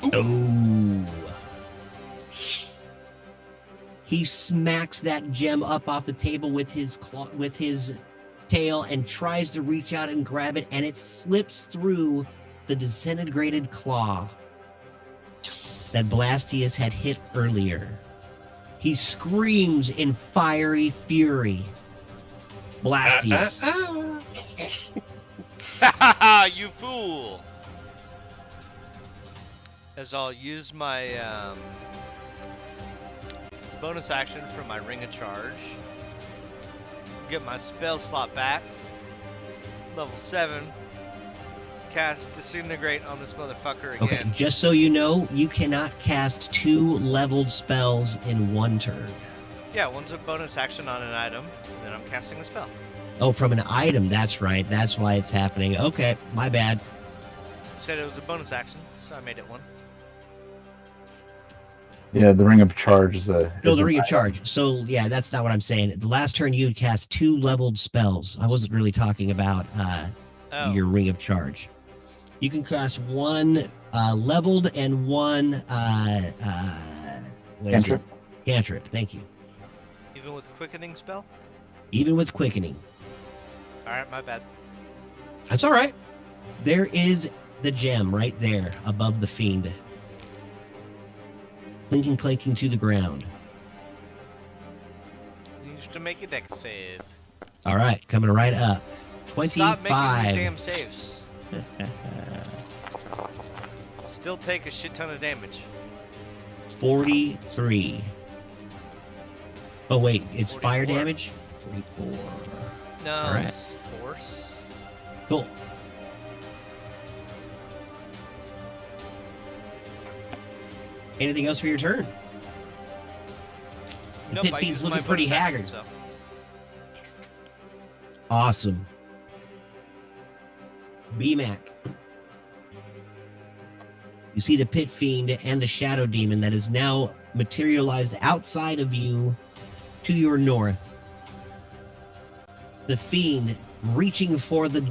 Oh. He smacks that gem up off the table with his tail and tries to reach out and grab it, and it slips through the disintegrated claw that Blastius had hit earlier. He screams in fiery fury. Blastius.
Ha ha ha, you fool! As I'll use my bonus action from my Ring of Charge. Get my spell slot back. Level 7.
cast Disintegrate on this motherfucker
Okay,
again.
just so you know, you cannot cast 2 leveled spells in 1 turn.
Yeah, one's a bonus action on an item, and then I'm casting a spell.
Oh, from an item, that's right. That's why it's happening. Okay, my bad.
It said it was a bonus action, so I made it one.
Yeah, the Ring of Charge is a.
No,
is
the
an
Ring of
item.
Charge. So, yeah, that's not what I'm saying. The last turn you would cast 2 leveled spells. I wasn't really talking about
Oh.
your Ring of Charge. You can cast 1 leveled and 1 what is it?
Cantrip.
Cantrip. Thank you.
Even with quickening spell?
Even with quickening.
Alright, my bad.
That's all right. There is the gem right there above the fiend. Clinking, clanking to the ground.
Needs to make a dex save.
All right, coming right up. 25.
Stop making these damn saves. I'll still take a shit ton of damage.
43. Oh, wait, it's
44.
fire damage? 44.
No,
All right.
it's force.
Cool. Anything else for your turn? The
Nope,
pit
I
fiend's
used my
looking pretty
bonus action,
haggard.
so.
Awesome. BMAC. You see the pit fiend and the shadow demon that is now materialized outside of you to your north. The fiend reaching for the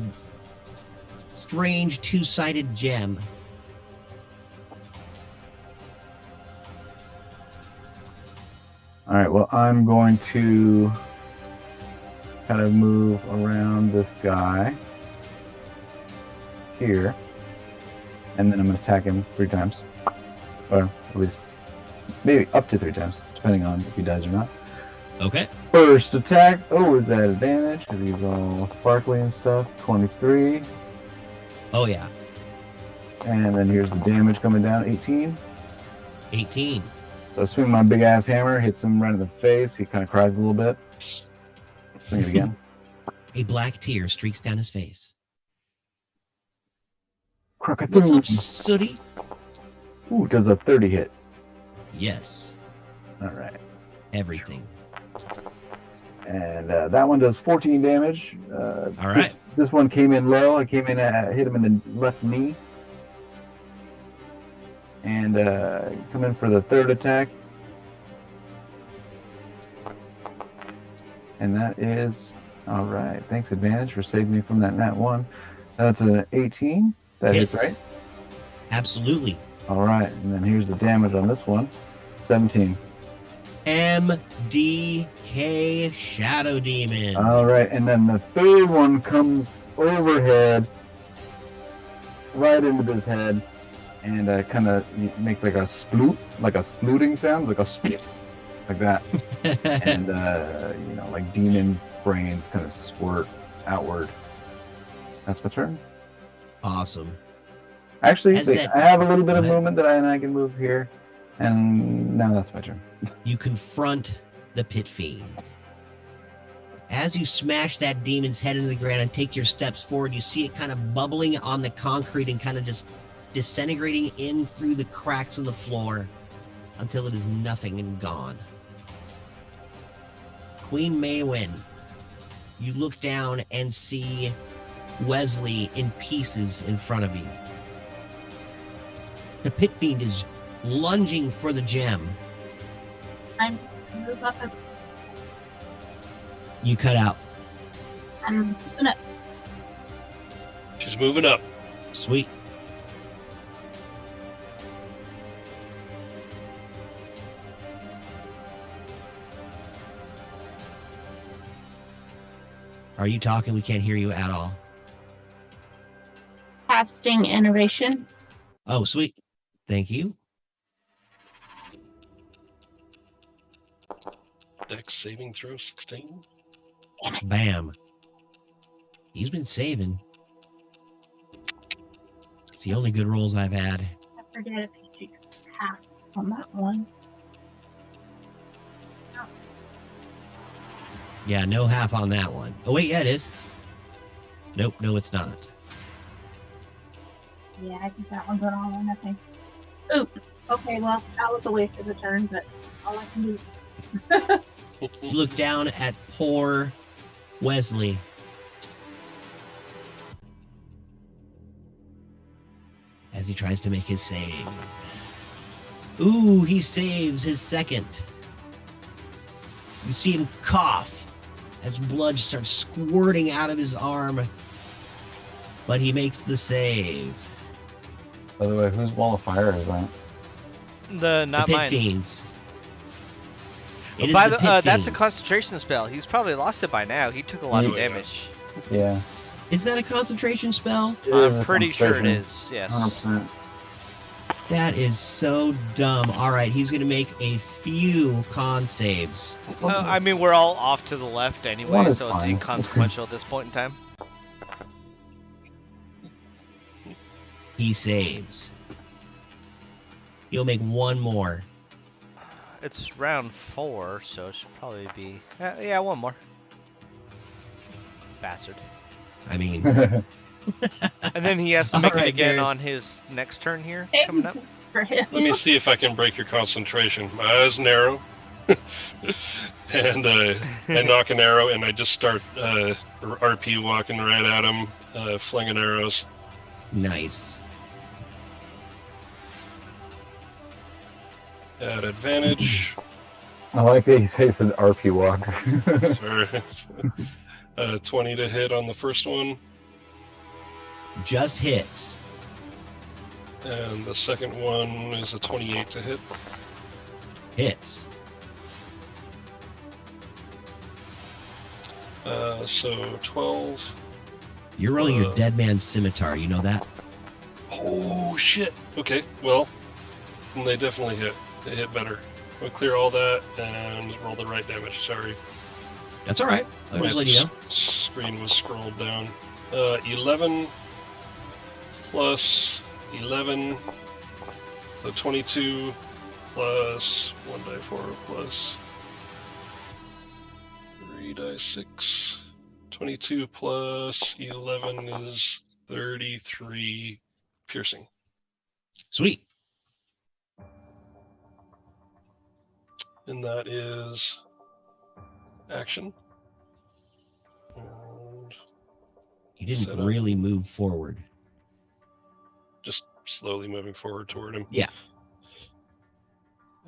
strange two-sided gem.
All right. Well, I'm going to kind of move around this guy here, and then I'm going to attack him 3 times, or at least maybe up to 3 times, depending on if he dies or not.
Okay.
First attack. Oh, is that advantage? Because he's all sparkly and stuff. 23.
Oh, yeah.
And then here's the damage coming down. 18.
18.
So I swing my big ass hammer, hits him right in the face. He kind of cries a little bit. Swing it again.
A black tear streaks down his face. What's up,
Crockatoo.
Sooty?
Ooh, does a 30 hit?
Yes.
All right.
Everything.
And that one does 14 damage.
All right.
This one came in low. I came in, hit him in the left knee. And come in for the 3rd attack. And that is, all right. Thanks, advantage, for saving me from that nat 1. That's an 18. That hits, right?
Absolutely.
All right. And then here's the damage on this one. 17.
MDK Shadow Demon.
All right. And then the 3rd one comes overhead, right into this head, and kind of makes like a sploot, like a splooting sound, like a sploot, like that. And, like demon brains kind of squirt outward. That's my turn.
Awesome.
Actually,
As that-
I have a little bit of
Go ahead.
movement that I can move here. And now that's my turn.
You confront the pit fiend. As you smash that demon's head into the ground and take your steps forward, you see it kind of bubbling on the concrete and kind of just disintegrating in through the cracks in the floor until it is nothing and gone. Queen Maywin, you look down and see Wesley in pieces in front of you. The pit fiend is lunging for the gem.
I'm move up.
You cut out.
I'm gonna.
She's moving up.
Sweet. Are you talking? We can't hear you at all.
Casting innovation.
Oh, sweet. Thank you.
Dex saving throw 16.
Bam. He's been saving. It's the only good rolls I've had.
I forget if he takes half on that one.
Yeah, no half on that one. Oh, wait, yeah, it is. Nope, no, it's not.
Yeah, I think that one's an all or nothing. Oop. Okay, well, that was a waste of a turn, but all I can do.
You look down at poor Wesley. As he tries to make his save. Ooh, he saves his second. You see him cough as blood starts squirting out of his arm. But he makes the save.
By the way, whose wall of fire is that?
Not
the Pit
mine.
Fiends. It is
By
the
the
Pit
that's a
Fiends.
concentration spell. He's probably lost it by now. He took a lot of
Yeah.
damage.
Yeah.
Is that a concentration spell?
It is
I'm
a
pretty sure it
concentration.
is. Yes.
100%.
That is so dumb. All right, he's going to make a few con saves.
I mean, we're all off to the left
One
anyway,
is
so it's
fine.
inconsequential at this point in time.
He saves. He'll make one more.
It's round 4, so it should probably be... yeah, one more. Bastard.
I mean,
And then he has to
All
make
right,
it again
Bears.
on his next turn here, coming up.
For him.
Let me see if I can break your concentration. My eyes narrow, and I knock an arrow, and I just start RP walking right at him, flinging arrows.
nice.
At advantage.
I like that he says an RP walker.
Sorry. 20 to hit on the first one,
Just hits.
and the second one is a 28 to hit.
Hits.
So 12.
You're rolling your dead man's scimitar. You know that?
Oh shit. Okay, well, then they definitely hit. They hit better. We'll clear all that and roll the right damage. Sorry.
That's all right. I'll
My
just let you know.
screen was scrolled down. 11 plus 11. So 22 plus 1 die 4 plus 3 die 6. 22 plus 11 is 33 piercing.
Sweet.
And that is action. And
You didn't
Set up.
really move forward.
just slowly moving forward toward him.
Yeah.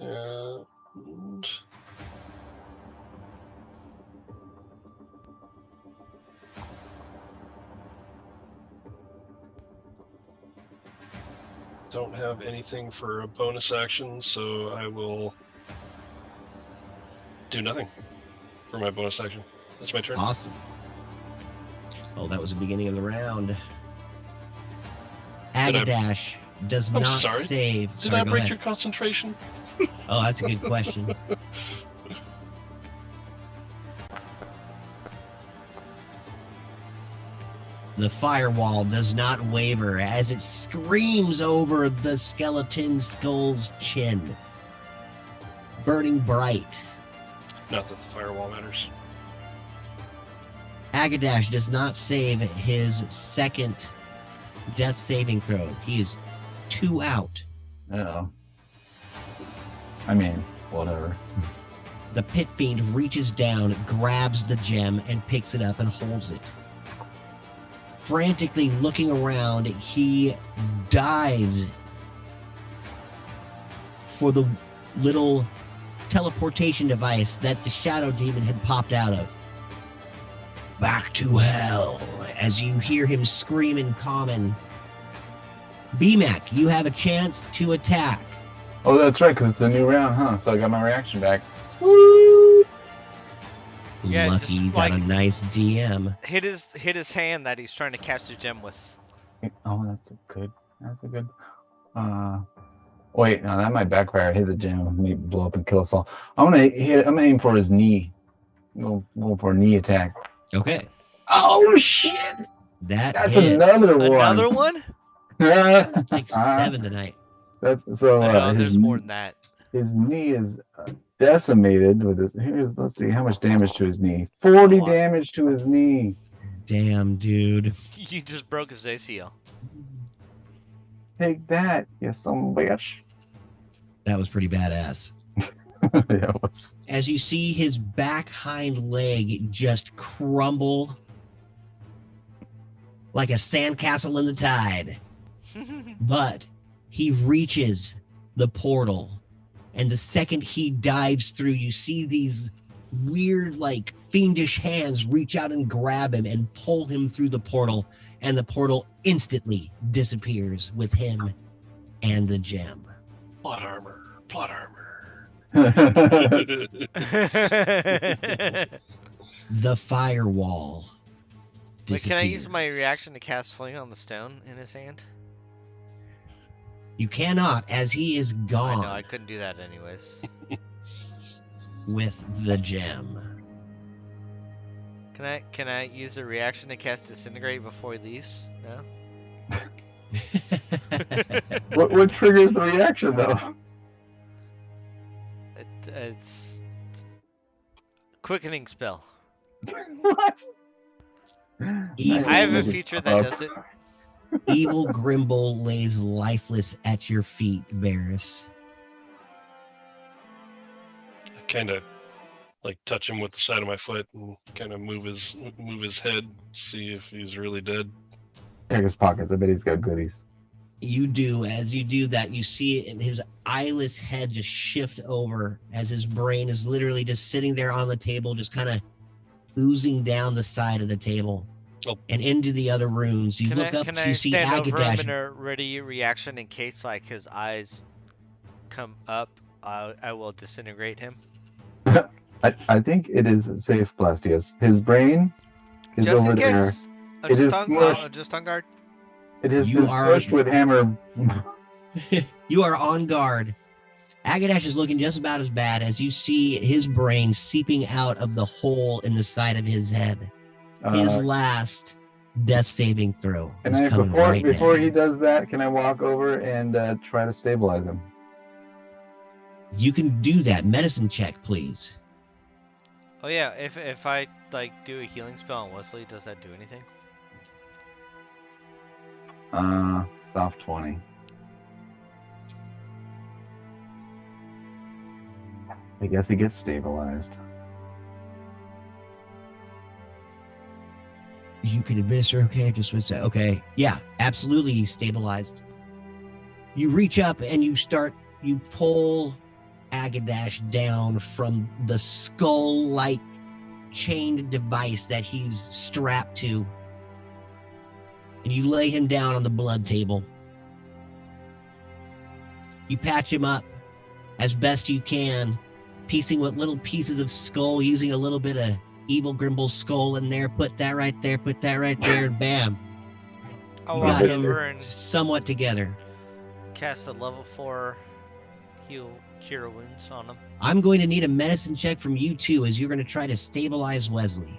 And don't have anything for a bonus action, so I will do nothing for my bonus action. That's my turn.
Awesome. Oh, that was the beginning of the round.
Did I-
Agadash does
I'm
not
sorry.
save.
Did
Sorry,
I
go
break
ahead.
your concentration?
Oh, that's a good question. The firewall does not waver as it screams over the skeleton skull's chin, burning bright.
Not that the firewall matters.
Agadash does not save his second death saving throw. He is 2 out.
Uh-oh. I mean, whatever.
The pit fiend reaches down, grabs the gem, and picks it up and holds it. Frantically looking around, he dives for the little teleportation device that the shadow demon had popped out of. Back to hell, as you hear him scream in common. BMAC, you have a chance to attack.
Oh, that's right, because it's a new round, huh? So I got my reaction back. Sweet!
Yeah,
Lucky
just,
you got a
like-
nice DM.
Hit his hand that he's trying to catch the gem with.
Oh, that's a good. Wait, no, that might backfire. Hit the gem, maybe blow up and kill us all. I'm gonna aim for his knee. Go for a knee attack.
Okay,
Oh shit!
that's
That's another one.
Another one?
like 7 tonight.
That's so.
No,
his
there's more than that.
His knee is decimated with his. Let's see how much damage to his knee. 40
A lot.
damage to his knee.
Damn, dude.
You just broke his ACL.
Take that, you some bitch.
That was pretty badass.
Yeah, it was.
As you see his back hind leg just crumble like a sandcastle in the tide. But he reaches the portal, and the second he dives through, you see these weird, like, fiendish hands reach out and grab him and pull him through the portal, and the portal instantly disappears with him and the gem.
Plot armor. Plot armor.
The firewall
Wait, can I use
disappears.
my reaction to cast Fling on the stone in his hand?
You cannot, as he is
I
gone
know, I couldn't do that anyways.
with the gem.
Can I use a reaction to cast Disintegrate before he leaves? No?
What triggers the reaction though?
It's Quickening spell.
What?
Evil,
I have a feature that does it.
Evil Grimble lays lifeless at your feet, Varys.
I kind of like touch him with the side of my foot and kind of move his head, see if he's really dead.
Check his pockets. I bet he's got goodies.
You do. As you do that, you see his eyeless head just shift over as his brain is literally just sitting there on the table, just kind of oozing down the side of the table
Oh.
and into the other rooms. You look up,
Can
you
I
see
stand over him
Agadash.
in a ready reaction in case like his eyes come up? I will disintegrate him.
I think it is safe, Blastius. His brain is
Just
over
in
there.
case. I'm
It
just
is
on,
smushed.
just on guard.
It has
You
been
are-
smushed with hammer.
You are on guard. Agadash is looking just about as bad as you see his brain seeping out of the hole in the side of his head. His last death saving throw
And
is
I,
coming
before
right
before
now.
he does that, can I walk over and try to stabilize him?
You can do that. Medicine check, please.
Oh yeah, if I like do a healing spell on Wesley, does that do anything?
Soft 20. I guess he gets stabilized.
You can administer. Okay, just would say. Okay, yeah, absolutely, he's stabilized. You reach up and you pull Agadash down from the skull-like chained device that he's strapped to, and you lay him down on the blood table. You patch him up as best you can, piecing with little pieces of skull, using a little bit of Evil Grimble's skull in there. Put that right there, put that right there, and bam.
I'll
You
walk
got him
over and
somewhat together.
cast a level 4 cure wounds on him.
I'm going to need a medicine check from you too, as you're going to try to stabilize Wesley.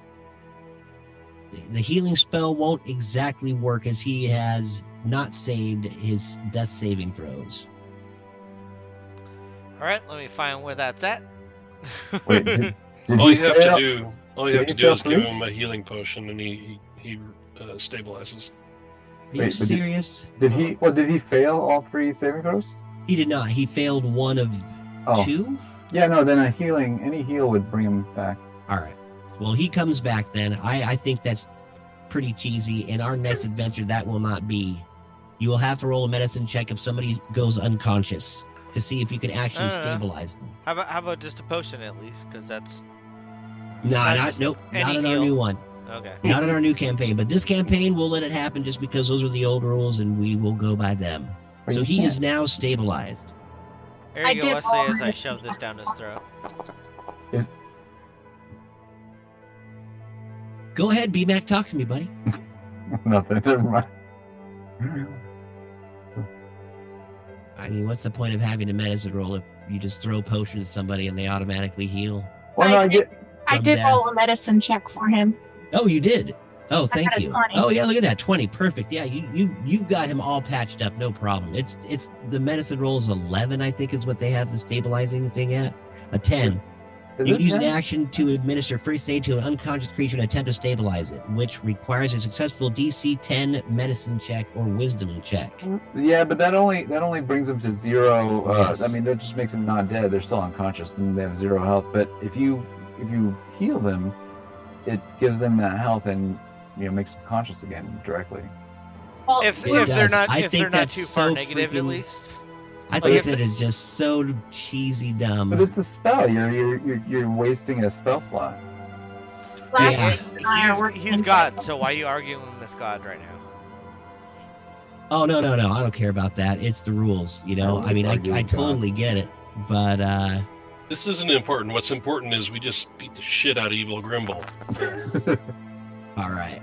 The healing spell won't exactly work, as he has not saved his death saving throws.
All right, let me find where that's at.
Wait, did
All
he
you have
fail?
to do,
Did he fail
is give
through?
him a healing potion, and he stabilizes.
Are you
Wait, but
serious?
Did he fail all 3 saving throws?
He did not. He failed one of
Oh,
2?
yeah, no. Then any heal would bring him back.
All right. Well, he comes back then. I think that's pretty cheesy. In our next adventure, that will not be. You will have to roll a medicine check if somebody goes unconscious to see if you can actually stabilize them.
How about just a potion at least? Because that's
Nope,
any
not in our
heal.
new one.
okay.
Not in our new campaign. But this campaign, we'll let it happen just because those are the old rules and we will go by them.
But
So
you
he is
can't-
now stabilized.
There
I
you go,
did
Wesley,
roll
as I
my-
shove this down his throat.
Go ahead, BMAC, talk to me, buddy.
Nothing. Never mind.
I mean, what's the point of having a medicine roll if you just throw potions at somebody and they automatically heal?
Well, no, I get.
I
From
did roll
death.
a medicine check for him.
Oh, you did. Oh, thank
got a
you.
20.
Oh, yeah, look at that, 20, perfect. Yeah, you've got him all patched up, no problem. It's the medicine roll is 11, I think, is what they have the stabilizing thing at. A 10.
Is
You
it
can use an
10?
action to administer first aid to an unconscious creature and attempt to stabilize it, which requires a successful DC 10 medicine check or wisdom check.
Yeah, but that only brings them to 0.
Yes.
I mean, that just makes them not dead. They're still unconscious, and they have 0 health. But if you heal them, it gives them that health and makes them conscious again directly.
Well,
If
It
they're
does.
not
I
if
think
they're not
that's
too far
so
negative, at
freaking-
least.
I
Like,
think
if
that
the-
is just so cheesy dumb.
But it's a spell. You're wasting a spell slot.
last
Yeah.
week I are working
He's
in
God,
Bible.
so why are you arguing with God right now?
Oh no, I don't care about that. It's the rules,
I
I mean,
argue
I
with God.
totally get it, but
This isn't important. What's important is we just beat the shit out of Evil Grimble.
Yes.
all right.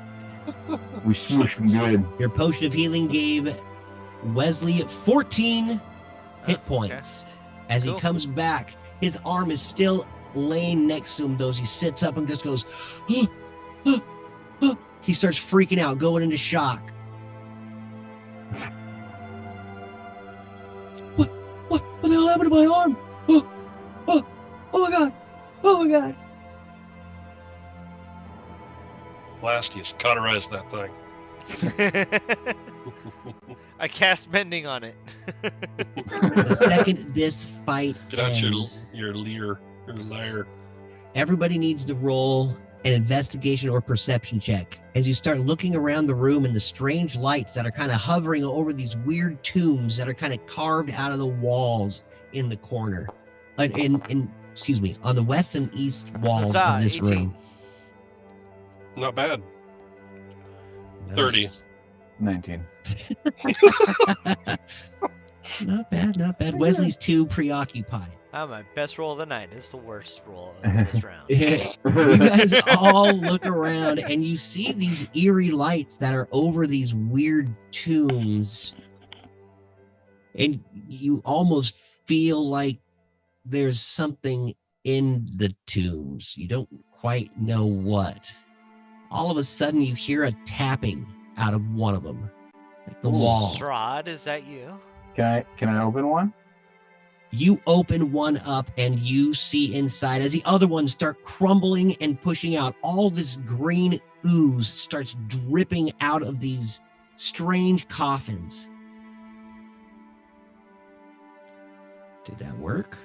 We smoosh them good.
Your potion of healing gave Wesley 14 hit
Okay.
points. As
Cool.
he comes back, his arm is still laying next to him. Though as he sits up and just goes, he starts freaking out, going into shock. What the hell happened to my arm? Oh my god! Oh my god!
Blastius, cauterize that thing.
I cast mending on it.
The second this fight
Get out
ends,
your liar.
everybody needs to roll an investigation or perception check as you start looking around the room and the strange lights that are kind of hovering over these weird tombs that are kind of carved out of the walls in the corner. Excuse me, on the west and east walls
Huzzah,
of this
18.
room.
Not bad. 30.
Nice.
19.
Not bad. Wesley's too preoccupied.
My best roll of the night. It's the worst roll of this round.
You guys all look around and you see these eerie lights that are over these weird tombs. And you almost feel like there's something in the tombs. You don't quite know what. All of a sudden you hear a tapping out of one of them. Like the wall.
Strahd, is that you?
Can I open one?
You open one up and you see inside as the other ones start crumbling and pushing out. All this green ooze starts dripping out of these strange coffins. Did that work?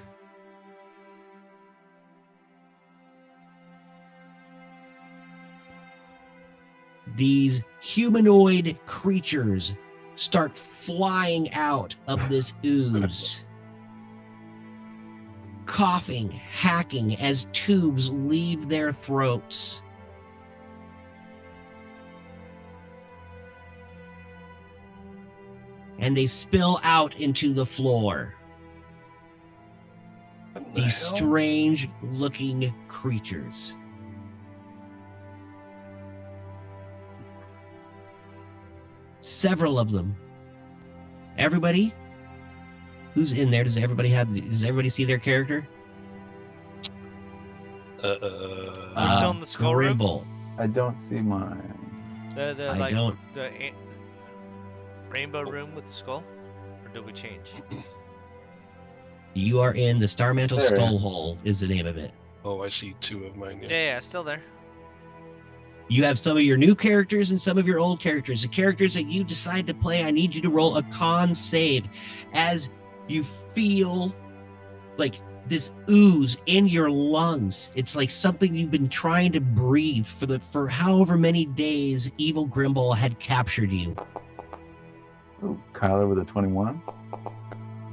These humanoid creatures start flying out of this ooze. Coughing, hacking as tubes leave their throats. And they spill out into the floor.
What the
These
hell?
strange looking creatures. Several of them. Everybody who's in there, does everybody see their character?
Who's shown the skull room?
Grimble.
I don't see mine.
The
I don't.
Rainbow room with the skull? Or did we change?
You are in the Starmantle
There.
Skull Hole is the name of it.
Oh, I see 2 of mine.
Yeah, still there.
You have some of your new characters and some of your old characters. The characters that you decide to play, I need you to roll a con save as you feel like this ooze in your lungs. It's like something you've been trying to breathe for however many days Evil Grimble had captured you.
Ooh, Kyler with a 21.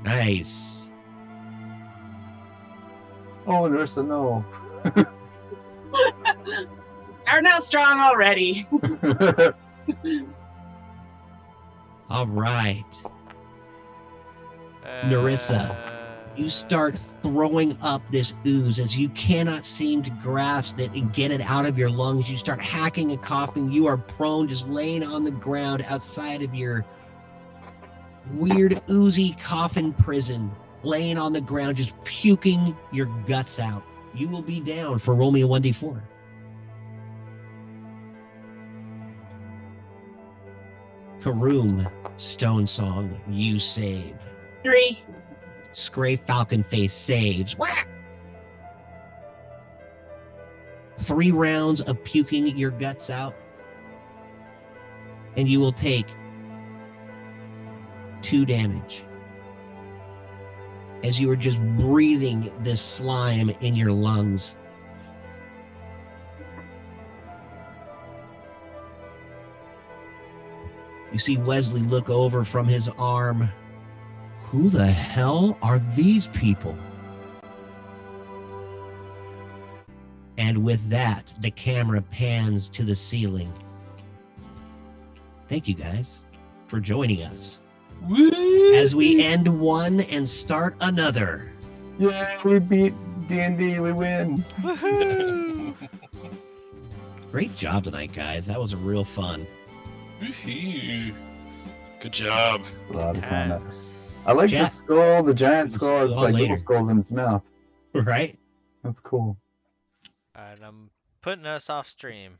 Nice.
Oh, Nerissa, no.
Are not strong already.
All right. Nerissa, You start throwing up this ooze as you cannot seem to grasp it and get it out of your lungs. You start hacking and coughing. You are prone, just laying on the ground outside of your weird oozy coffin prison, laying on the ground, just puking your guts out. You will be down for roll me a 1d4. Karoom, Stone Song, you save.
3.
Scray Falcon Face saves. Whack! 3 rounds of puking your guts out, and you will take 2 damage as you are just breathing this slime in your lungs. You see Wesley look over from his arm. Who the hell are these people? And with that, the camera pans to the ceiling. Thank you guys for joining us as we end one and start another.
Yeah, we beat D&D. We win.
Woohoo!
Great job tonight, guys. That was real fun.
Woohoo. Good job.
A lot of fun.
Times.
I like
Chat.
the skull. The giant
We'll
skull
see
is
you all
like
later.
little skulls in its mouth.
Right?
That's cool.
Alright, I'm putting us off stream.